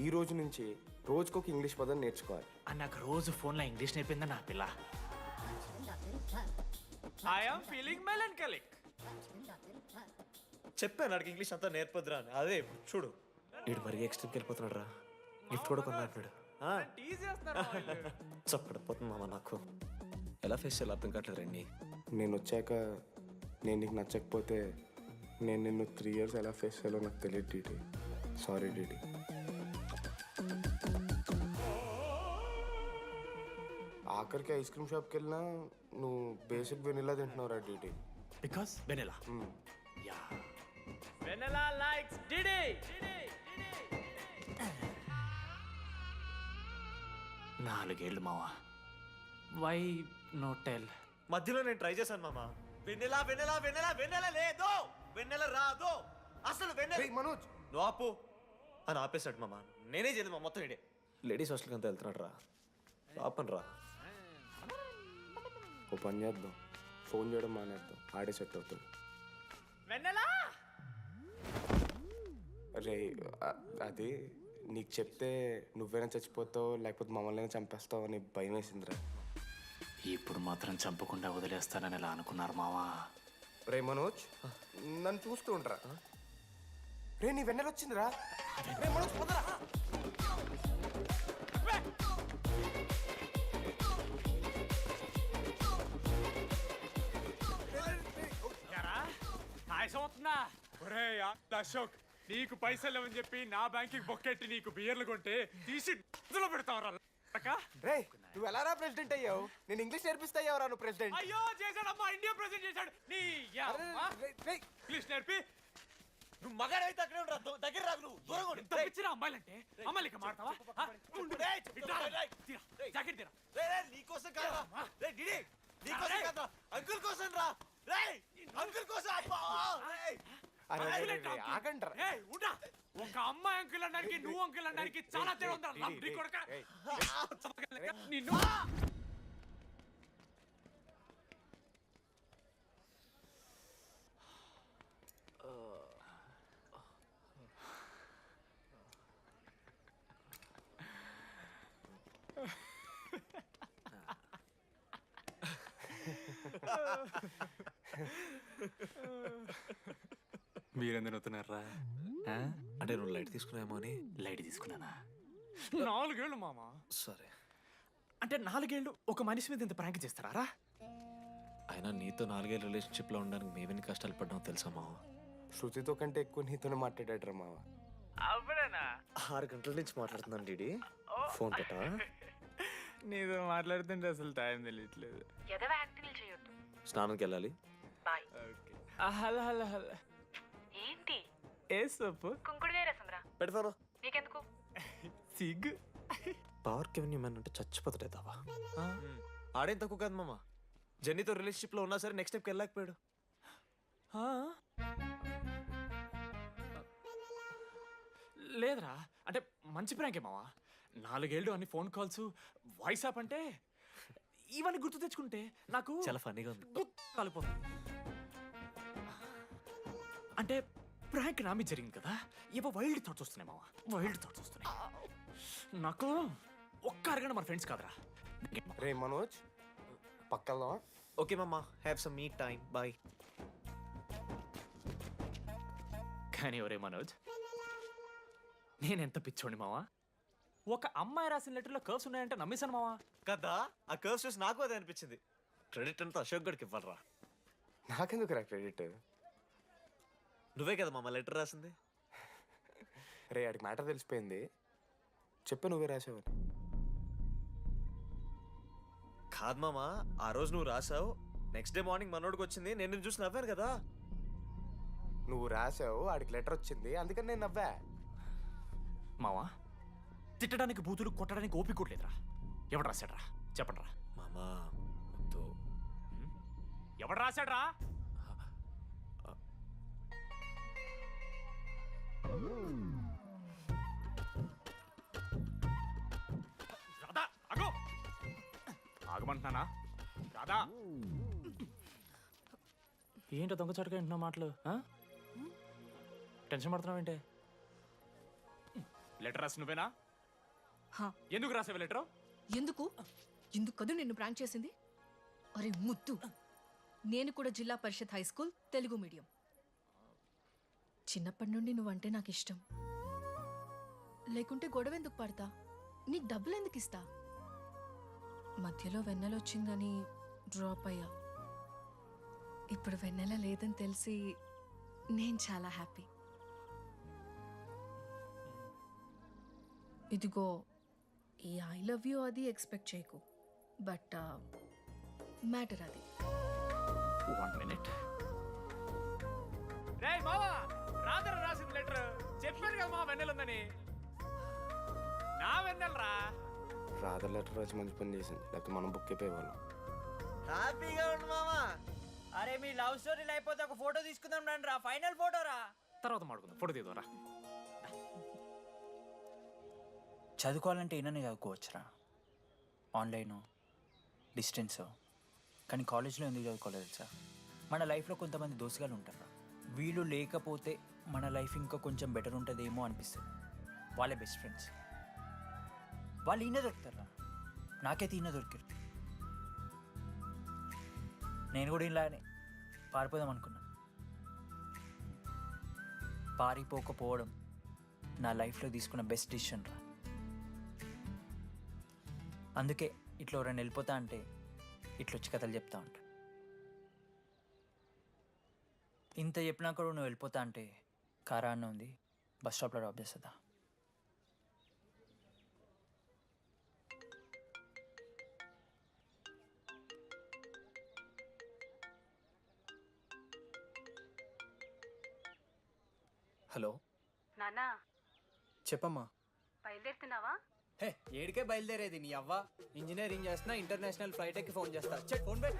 S16: ఈ రోజు నుంచి రోజుకొక ఇంగ్లీష్ పదం నేర్చుకోవాలి.
S1: నాకు రోజు ఫోన్లో ఇంగ్లీష్ నేర్పిందా నా పిల్ల. I'm feeling melancholic.
S12: చెప్పాను నాకు ఇంగ్లీష్ అంతా నేర్పొద్దురా అని. అదే చూడు వీడు మరీ ఎక్స్ట్రీమ్కి వెళ్ళిపోతున్నాడు రా. గిఫ్ట్ కూడా కొన్నాడు. చప్పడిపోతుంది మామ నాకు. ఎలా ఫేస్ చేయాలి అర్థం కావట్లేదు రండి.
S16: నేను వచ్చాక నేను నీకు నచ్చకపోతే నేను నిన్ను 3 years ఎలా ఫేస్ చేయాలో నాకు తెలియదు డీడీ. Sorry DD. ఆఖరికి ఐస్ క్రీమ్ షాప్కి వెళ్ళినా నువ్వు బేసిక్ వెనిలా తింటున్నావు రా DD.
S1: Because vanilla. Yeah vanilla likes DD. 4 ఏళ్ళు మావా. Why no tell?
S12: మధ్యలో నేను ట్రై చేశాను మామ. వెన్నెలా వెన్నెలా వెన్నెలా వెన్నెల లేదు, వెన్నెల రాదు అసలు. వెన్నెల
S16: మనోజ్
S12: నువ్వు ఆపు అని ఆపేశాడు మామ. నేనే చేయలేదు మా మొత్తం ఇడే. లేడీస్ హాస్టల్కి అంతా వెళ్తున్నాడు రా. ఆపను రా.
S16: ఓ పని చేద్దాం, ఫోన్ చేయడం మానేద్దాం. ఆడే సెట్ అవుతాడు.
S1: వెన్నెలా
S16: రే అది నీకు చెప్తే నువ్వైనా చచ్చిపోతావు లేకపోతే మమ్మల్ని చంపేస్తావు అని భయం వేసిందిరా.
S1: ఇప్పుడు మాత్రం చంపకుండా వదిలేస్తానని ఎలా అనుకున్నారు మావా?
S16: రే మనోజ్ నన్ను చూస్తూ ఉంటారా? రే నీ వెన్నెల వచ్చిందిరా. రే మనోజ్ పోదరా.
S1: అవుతుందా? ఒరే అశోక్, నీకు పైసలు లేవని చెప్పి నా బ్యాంకింగ్ బొక్కెట్టి నీకు బియర్లు కొంటే తీసి ఇందులో పెడతావరా?
S16: రే నువ్వు ఎలా రా ప్రెసిడెంట్ అయ్యావు? నేను ఇంగ్లీష్ నేర్పిస్తా అయ్యావురా నువ్వు ప్రెసిడెంట్.
S1: అయ్యో చేశాడమ్మా, ఇండియా ప్రెసిడెంట్ చేశాడు. నీ ఇంగ్లీష్ నేర్పి
S12: నువ్వు మగాడైతే అక్కడే ఉండరా. దగ్గర రాదు నువ్వు, దూరంగా ఉండు.
S1: తప్పించిన అమ్మాయిలంటే అమ్మాయిలకి మాడతావా? జాకెట్ తీరా.
S12: నీకోసం కాదా నీకోసం కాదా, అంకుల్ కోసం రా. అంకుల్ కోసం.
S1: ఒక అమ్మాయి అంకుల్ అనడానికి నువ్వు అంకుల్ అనడానికి చాలా తేడా ఉందా? నీ కొడుకా? నిన్ను
S12: మీరెందుకు అవుతున్నారా? అంటే నువ్వు లైట్ తీసుకున్నామో అని.
S1: లైట్ తీసుకున్నానా? 4 ఏళ్ళు మామ.
S12: సరే,
S1: అంటే 4 ఏళ్ళు ఒక మనిషి మీద ఇంత ప్రాంక్ చేస్తారా?
S12: అయినా నీతో 4 ఏళ్ళ రిలేషన్షిప్లో ఉండడానికి మేమెన్ని కష్టాలు పడ్డామో తెలుసా మావ?
S16: శృతితో కంటే ఎక్కువ నీతోనే మాట్లాడాడు రా మావ.
S12: 6 గంటల నుంచి మాట్లాడుతున్నాను డీడీ. ఫోన్ పెట్టా?
S1: నీతో మాట్లాడుతుంటే అసలు టైం తెలియట్లేదు.
S12: స్నానంకి వెళ్ళాలి.
S1: Hello hello hello.
S10: ఏంటి
S1: ఏ సోపు?
S10: కుంకుడుగాయ రసం రా.
S12: పెడతాను.
S10: నీకెందుకు?
S1: సిగ్గు.
S12: పవర్కి ఎవరిని అంటే చచ్చిపోతాడేదావా? ఆడేం తక్కువ కాదు మామ. జెన్నీతో రిలేషన్షిప్లో ఉన్నా సరే నెక్స్ట్ స్టెప్కి వెళ్ళలేకపోయాడు.
S1: లేదురా, అంటే మంచి ప్రాంకే మావా. 4 ఏళ్ళు అన్ని ఫోన్ కాల్స్, వాయిస్ యాప్ అంటే ఇవన్నీ గుర్తు తెచ్చుకుంటే నాకు
S12: చాలా ఫన్నీగా ఉంది.
S1: కాలిపోతుంది. అంటే ప్రాంక్ నా మీద జరిగింది కదా, ఏవో వైల్డ్ థాట్స్ వస్తున్నాయి మావా, వైల్డ్ థాట్స్ వస్తున్నాయి. నాకు ఒక్క అరగంట మన ఫ్రెండ్స్ కాదురా.
S16: రే మనోజ్, పక్కన
S12: ఓకే మామ, have some me time, bye.
S1: కానీ ఒరే మనోజ్, నేనెంత పిచ్చోండి మావా. ఒక అమ్మాయి రాసిన లెటర్లో కర్వ్స్ ఉన్నాయంటే నమ్మేశాను మావా.
S12: కదా, ఆ కర్వ్స్ చూసి నాకు అదే అనిపించింది. క్రెడిట్ అంతా అశోక్ గడికి ఇవ్వరా.
S16: నాకెందుకు రా క్రెడిట్?
S12: నువ్వే కదా మామ లెటర్ రాసింది.
S16: రే ఆడికి మ్యాటర్ తెలిసిపోయింది. చెప్పు, నువ్వే రాసావని.
S12: కాదు మామ, ఆ రోజు నువ్వు రాసావు, నెక్స్ట్ డే మార్నింగ్ మనోడికి వచ్చింది, నేను నిన్ను చూసి నవ్వాను కదా.
S16: నువ్వు రాసావు, ఆడికి లెటర్ వచ్చింది, అందుకని నేను నవ్వా.
S1: మావా, తిట్టడానికి బూతులు కొట్టడానికి ఓపిక కూడా లేదురా. ఎవడు రాశాడ్రా చెప్పండిరా.
S12: మామా
S1: ఎవడు రాశాడ్రా? రాధా ఆగు. ఆగమంటున్నానా? రాధా, ఏంటో దొంగచాటుగా వింటున్నావు మాటలు? టెన్షన్ పడుతున్నావేంటే? లెటర్ రాసి నువ్వేనా? ఎందుకు రాసావు లెటర్?
S22: ఎందుకు ఎందుకు కదూ నిన్ను ప్రాంక్ చేసింది? అరే ముద్దు, నేను కూడా జిల్లా Parishad high school Telugu medium. చిన్నప్పటి నుండి నువ్వంటే నాకు ఇష్టం. లేకుంటే గొడవ ఎందుకు పడతా? నీకు డబ్బులు ఎందుకు ఇస్తా? మధ్యలో వెన్నెల వచ్చిందని డ్రాప్ అయ్యా. ఇప్పుడు వెన్నెల లేదని తెలిసి నేను చాలా హ్యాపీ. ఇదిగో ఈ ఐ లవ్ యూ అది ఎక్స్పెక్ట్ చేయకు, బట్ మ్యాటర్ అది.
S1: 1 minute. రేయ్ మావా, రాధర రాసిన లెటర్ చెప్పాడు కదా మా వెన్నెల ఉందని. నా వెన్నెలరా.
S16: రాధ లెటర్ రాసి మంచి పని చేసింది, లేకపోతే మనం బుక్ అయిపోయేవాళ్ళం.
S5: హ్యాపీగా ఉండు మామా. అరే మీ లవ్ స్టోరీలు అయిపోతే ఒక ఫోటో తీసుకుందాం రండి రా, ఫైనల్ ఫోటో రా.
S1: తర్వాత మాడుకుందాం, ఫోటో తీద్దాం.
S5: చదువుకోవాలంటే ఏమైనా చదువుకోవచ్చురా, ఆన్లైన్ డిస్టెన్స్. కానీ కాలేజ్లో ఎందుకు చదువుకోలేదు తెలుసా? మన లైఫ్లో కొంతమంది దోస్తుగాలు ఉంటారు, వీళ్ళు లేకపోతే మన లైఫ్ ఇంకా కొంచెం బెటర్ ఉంటుందేమో అనిపిస్తుంది. వాళ్ళే బెస్ట్ ఫ్రెండ్స్. వాళ్ళు ఈయన దొరుకుతారా, నాకైతే ఈయన దొరికారు. నేను కూడా ఇలానే పారిపోదాం అనుకున్నా. పారిపోకపోవడం నా లైఫ్లో తీసుకున్న బెస్ట్ డిసిషన్ రా. అందుకే ఇట్లా ఎవరైనా వెళ్ళిపోతా అంటే ఇట్లొచ్చి కథలు చెప్తా ఉంటా. ఇంత చెప్పినా కూడా నువ్వు వెళ్ళిపోతా అంటే కారా అన్న ఉంది, బస్ స్టాప్లో డ్రాప్ చేస్తుందా?
S3: హలో
S10: నానా,
S3: చెప్పమ్మా.
S10: బయలుదేరుతున్నావా?
S3: హే, ఏడికే బయలుదేరేది నీ అవ్వ. ఇంజనీరింగ్ చేస్తున్నా, ఇంటర్నేషనల్ ఫ్లైట్ ఎక్కి ఫోన్ చేస్తా. చెక్ ఫోన్ పెట్.